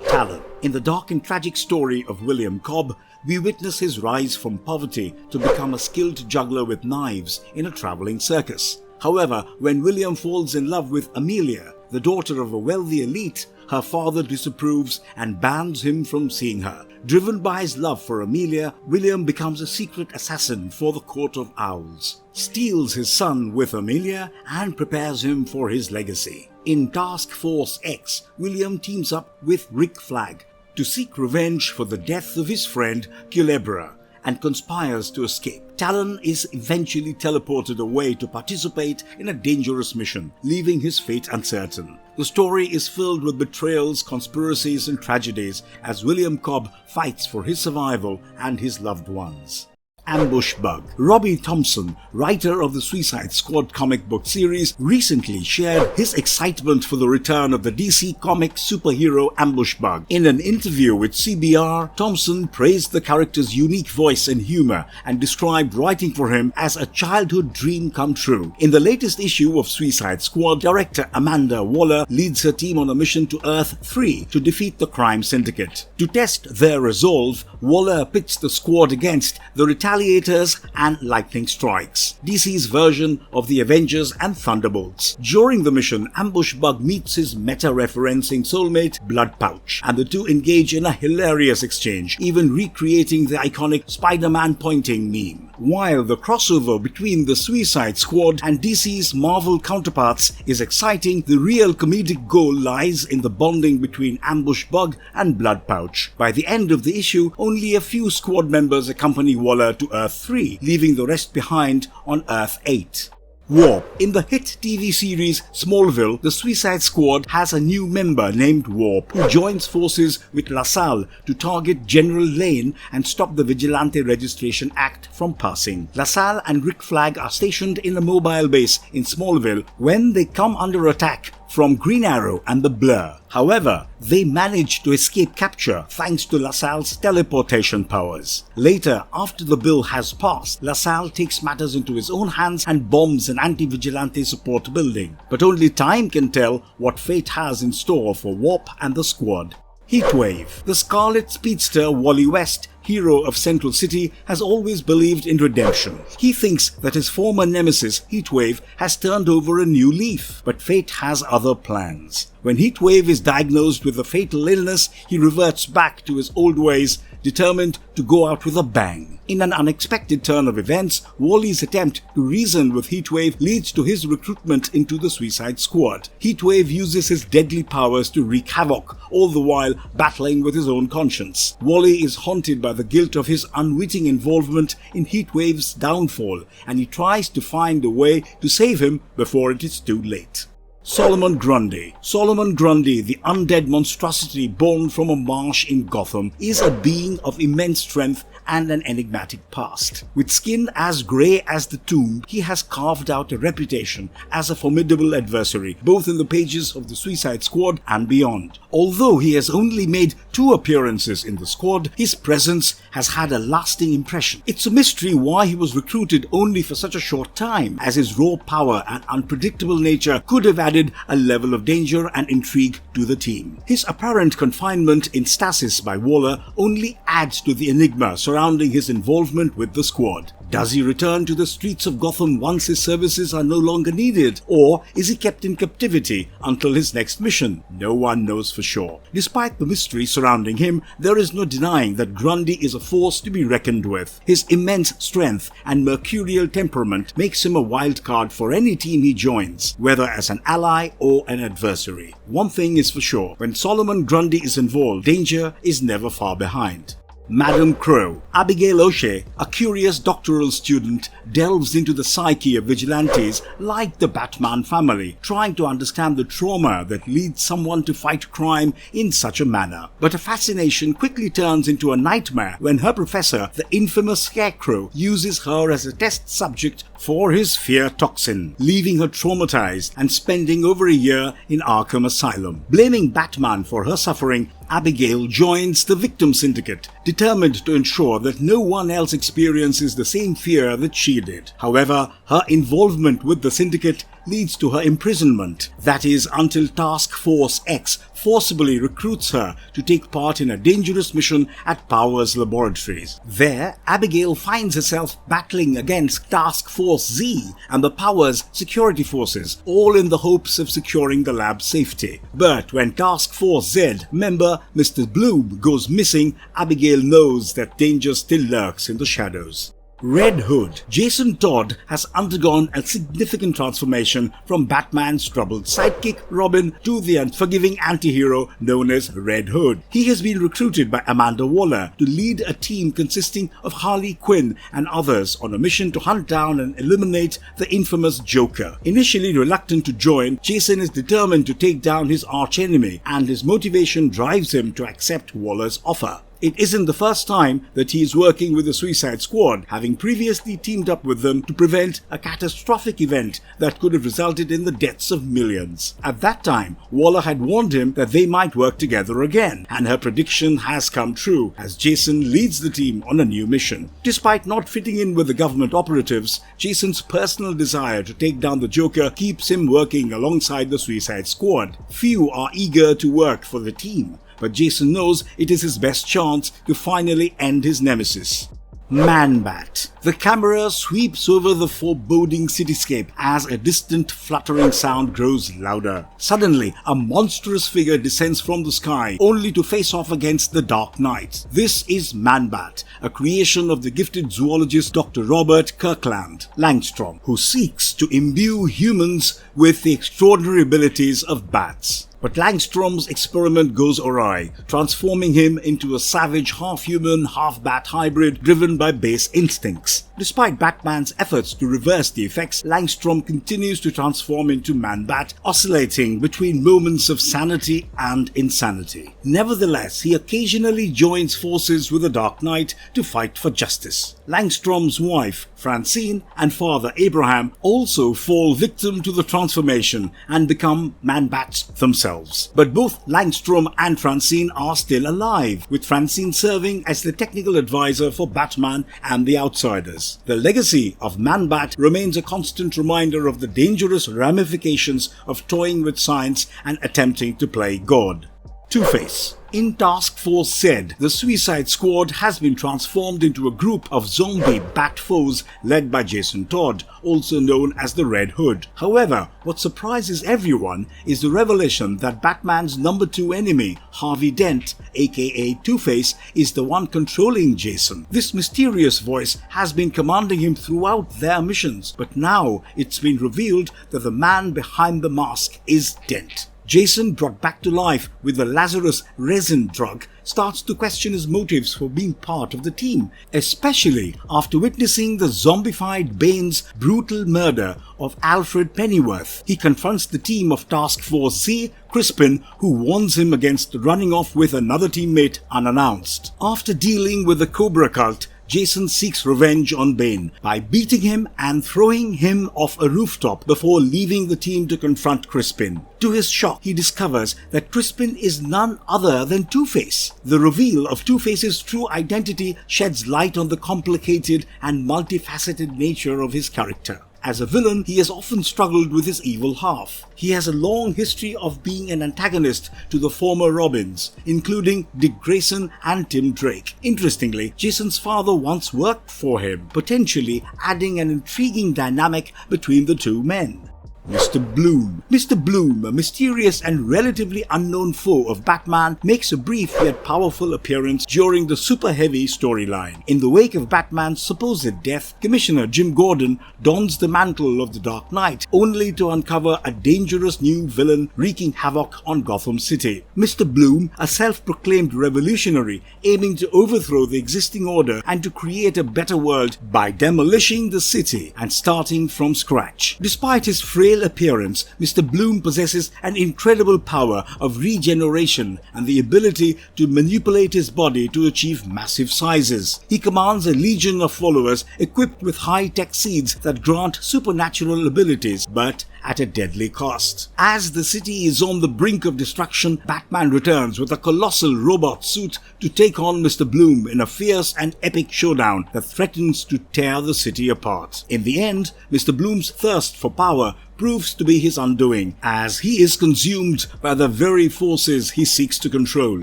Talon. In the dark and tragic story of William Cobb, we witness his rise from poverty to become a skilled juggler with knives in a traveling circus. However, when William falls in love with Amelia, the daughter of a wealthy elite, her father disapproves and bans him from seeing her. Driven by his love for Amelia, William becomes a secret assassin for the Court of Owls, steals his son with Amelia, and prepares him for his legacy. In Task Force X, William teams up with Rick Flag to seek revenge for the death of his friend Culebra and conspires to escape. Talon is eventually teleported away to participate in a dangerous mission, leaving his fate uncertain. The story is filled with betrayals, conspiracies, and tragedies as William Cobb fights for his survival and his loved ones. Ambush Bug. Robbie Thompson, writer of the Suicide Squad comic book series, recently shared his excitement for the return of the DC comic superhero Ambush Bug. In an interview with CBR, Thompson praised the character's unique voice and humor and described writing for him as a childhood dream come true. In the latest issue of Suicide Squad, director Amanda Waller leads her team on a mission to Earth-3 to defeat the crime syndicate. To test their resolve, Waller pits the squad against the Retaliators and Lightning Strikes, DC's version of the Avengers and Thunderbolts. During the mission, Ambush Bug meets his meta-referencing soulmate Blood Pouch, and the two engage in a hilarious exchange, even recreating the iconic Spider-Man pointing meme. While the crossover between the Suicide Squad and DC's Marvel counterparts is exciting, the real comedic goal lies in the bonding between Ambush Bug and Blood Pouch. By the end of the issue, only a few squad members accompany Waller to Earth-3, leaving the rest behind on Earth-8. Warp. In the hit TV series Smallville, the Suicide Squad has a new member named Warp who joins forces with LaSalle to target General Lane and stop the Vigilante Registration Act from passing. LaSalle and Rick Flag are stationed in a mobile base in Smallville when they come under attack from Green Arrow and the Blur. However, they manage to escape capture thanks to LaSalle's teleportation powers. Later, after the bill has passed, LaSalle takes matters into his own hands and bombs an anti-vigilante support building. But only time can tell what fate has in store for Warp and the squad. Heatwave. The Scarlet Speedster Wally West, hero of Central City, has always believed in redemption. He thinks that his former nemesis, Heatwave, has turned over a new leaf, but fate has other plans. When Heatwave is diagnosed with a fatal illness, he reverts back to his old ways, determined to go out with a bang. In an unexpected turn of events, Wally's attempt to reason with Heatwave leads to his recruitment into the Suicide Squad. Heatwave uses his deadly powers to wreak havoc, all the while battling with his own conscience. Wally is haunted by the guilt of his unwitting involvement in Heatwave's downfall, and he tries to find a way to save him before it is too late. Solomon Grundy. Solomon Grundy, the undead monstrosity born from a marsh in Gotham, is a being of immense strength and an enigmatic past. With skin as grey as the tomb, he has carved out a reputation as a formidable adversary, both in the pages of the Suicide Squad and beyond. Although he has only made 2 appearances in the squad, his presence has had a lasting impression. It's a mystery why he was recruited only for such a short time, as his raw power and unpredictable nature could have added a level of danger and intrigue to the team. His apparent confinement in stasis by Waller only adds to the enigma surrounding his involvement with the squad. Does he return to the streets of Gotham once his services are no longer needed, or is he kept in captivity until his next mission? No one knows for sure. Despite the mystery surrounding him, there is no denying that Grundy is a force to be reckoned with. His immense strength and mercurial temperament makes him a wild card for any team he joins, whether as an ally or an adversary. One thing is for sure, when Solomon Grundy is involved, danger is never far behind. Madam Crow. Abigail O'Shea, a curious doctoral student, delves into the psyche of vigilantes like the Batman family, trying to understand the trauma that leads someone to fight crime in such a manner. But her fascination quickly turns into a nightmare when her professor, the infamous Scarecrow, uses her as a test subject for his fear toxin, leaving her traumatized and spending over a year in Arkham Asylum. Blaming Batman for her suffering, Abigail joins the victim syndicate, determined to ensure that no one else experiences the same fear that she did. However, her involvement with the syndicate leads to her imprisonment. That is, until Task Force X forcibly recruits her to take part in a dangerous mission at Powers Laboratories. There, Abigail finds herself battling against Task Force Z and the Powers security forces, all in the hopes of securing the lab's safety. But when Task Force Z member Mr. Bloom goes missing, Abigail knows that danger still lurks in the shadows. Red Hood. Jason Todd has undergone a significant transformation from Batman's troubled sidekick Robin to the unforgiving anti-hero known as Red Hood. He has been recruited by Amanda Waller to lead a team consisting of Harley Quinn and others on a mission to hunt down and eliminate the infamous Joker. Initially reluctant to join, Jason is determined to take down his archenemy, and his motivation drives him to accept Waller's offer. It isn't the first time that he is working with the Suicide Squad, having previously teamed up with them to prevent a catastrophic event that could have resulted in the deaths of millions. At that time, Waller had warned him that they might work together again, and her prediction has come true as Jason leads the team on a new mission. Despite not fitting in with the government operatives, Jason's personal desire to take down the Joker keeps him working alongside the Suicide Squad. Few are eager to work for the team, but Jason knows it is his best chance to finally end his nemesis. Man-Bat. The camera sweeps over the foreboding cityscape as a distant fluttering sound grows louder. Suddenly, a monstrous figure descends from the sky, only to face off against the Dark Knight. This is Man-Bat, a creation of the gifted zoologist Dr. Robert Kirkland Langstrom, who seeks to imbue humans with the extraordinary abilities of bats. But Langstrom's experiment goes awry, transforming him into a savage half-human, half-bat hybrid driven by base instincts. Despite Batman's efforts to reverse the effects, Langstrom continues to transform into Man-Bat, oscillating between moments of sanity and insanity. Nevertheless, he occasionally joins forces with the Dark Knight to fight for justice. Langstrom's wife, Francine, and father Abraham also fall victim to the transformation and become Man-Bats themselves. But both Langstrom and Francine are still alive, with Francine serving as the technical advisor for Batman and the Outsiders. The legacy of Man-Bat remains a constant reminder of the dangerous ramifications of toying with science and attempting to play God. Two-Face. In Task Force Z, the Suicide Squad has been transformed into a group of zombie bat foes led by Jason Todd, also known as the Red Hood. However, what surprises everyone is the revelation that Batman's number 2 enemy, Harvey Dent, aka Two-Face, is the one controlling Jason. This mysterious voice has been commanding him throughout their missions, but now it's been revealed that the man behind the mask is Dent. Jason, brought back to life with the Lazarus resin drug, starts to question his motives for being part of the team, especially after witnessing the zombified Bane's brutal murder of Alfred Pennyworth. He confronts the team of Task Force Z, Crispin, who warns him against running off with another teammate unannounced. After dealing with the Cobra cult, Jason seeks revenge on Bane by beating him and throwing him off a rooftop before leaving the team to confront Crispin. To his shock, he discovers that Crispin is none other than Two-Face. The reveal of Two-Face's true identity sheds light on the complicated and multifaceted nature of his character. As a villain, he has often struggled with his evil half. He has a long history of being an antagonist to the former Robins, including Dick Grayson and Tim Drake. Interestingly, Jason's father once worked for him, potentially adding an intriguing dynamic between the two men. Mr. Bloom. Mr. Bloom, a mysterious and relatively unknown foe of Batman, makes a brief yet powerful appearance during the Super Heavy storyline. In the wake of Batman's supposed death, Commissioner Jim Gordon dons the mantle of the Dark Knight, only to uncover a dangerous new villain wreaking havoc on Gotham City. Mr. Bloom, a self-proclaimed revolutionary, aiming to overthrow the existing order and to create a better world by demolishing the city and starting from scratch. Despite his frail appearance, Mr. Bloom possesses an incredible power of regeneration and the ability to manipulate his body to achieve massive sizes. He commands a legion of followers equipped with high-tech seeds that grant supernatural abilities, but at a deadly cost. As the city is on the brink of destruction, Batman returns with a colossal robot suit to take on Mr. Bloom in a fierce and epic showdown that threatens to tear the city apart. In the end, Mr. Bloom's thirst for power proves to be his undoing, as he is consumed by the very forces he seeks to control.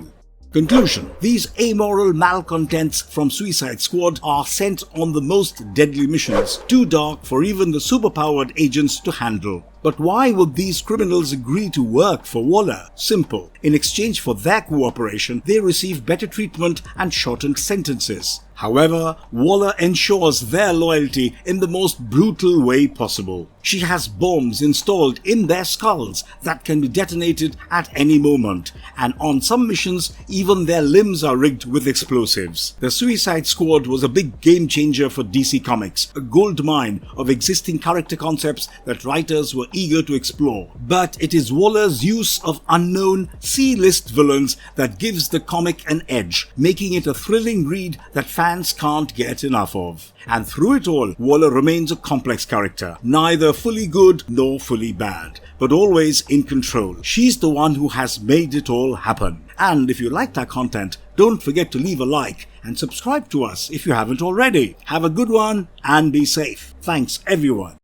Conclusion. These amoral malcontents from Suicide Squad are sent on the most deadly missions, too dark for even the superpowered agents to handle. But why would these criminals agree to work for Waller? Simple. In exchange for their cooperation, they receive better treatment and shortened sentences. However, Waller ensures their loyalty in the most brutal way possible. She has bombs installed in their skulls that can be detonated at any moment, and on some missions, even their limbs are rigged with explosives. The Suicide Squad was a big game changer for DC Comics, a goldmine of existing character concepts that writers were eager to explore. But it is Waller's use of unknown C-list villains that gives the comic an edge, making it a thrilling read that fans can't get enough of. And through it all, Waller remains a complex character, neither fully good nor fully bad, but always in control. She's the one who has made it all happen. And if you liked our content, don't forget to leave a like and subscribe to us if you haven't already. Have a good one and be safe. Thanks everyone.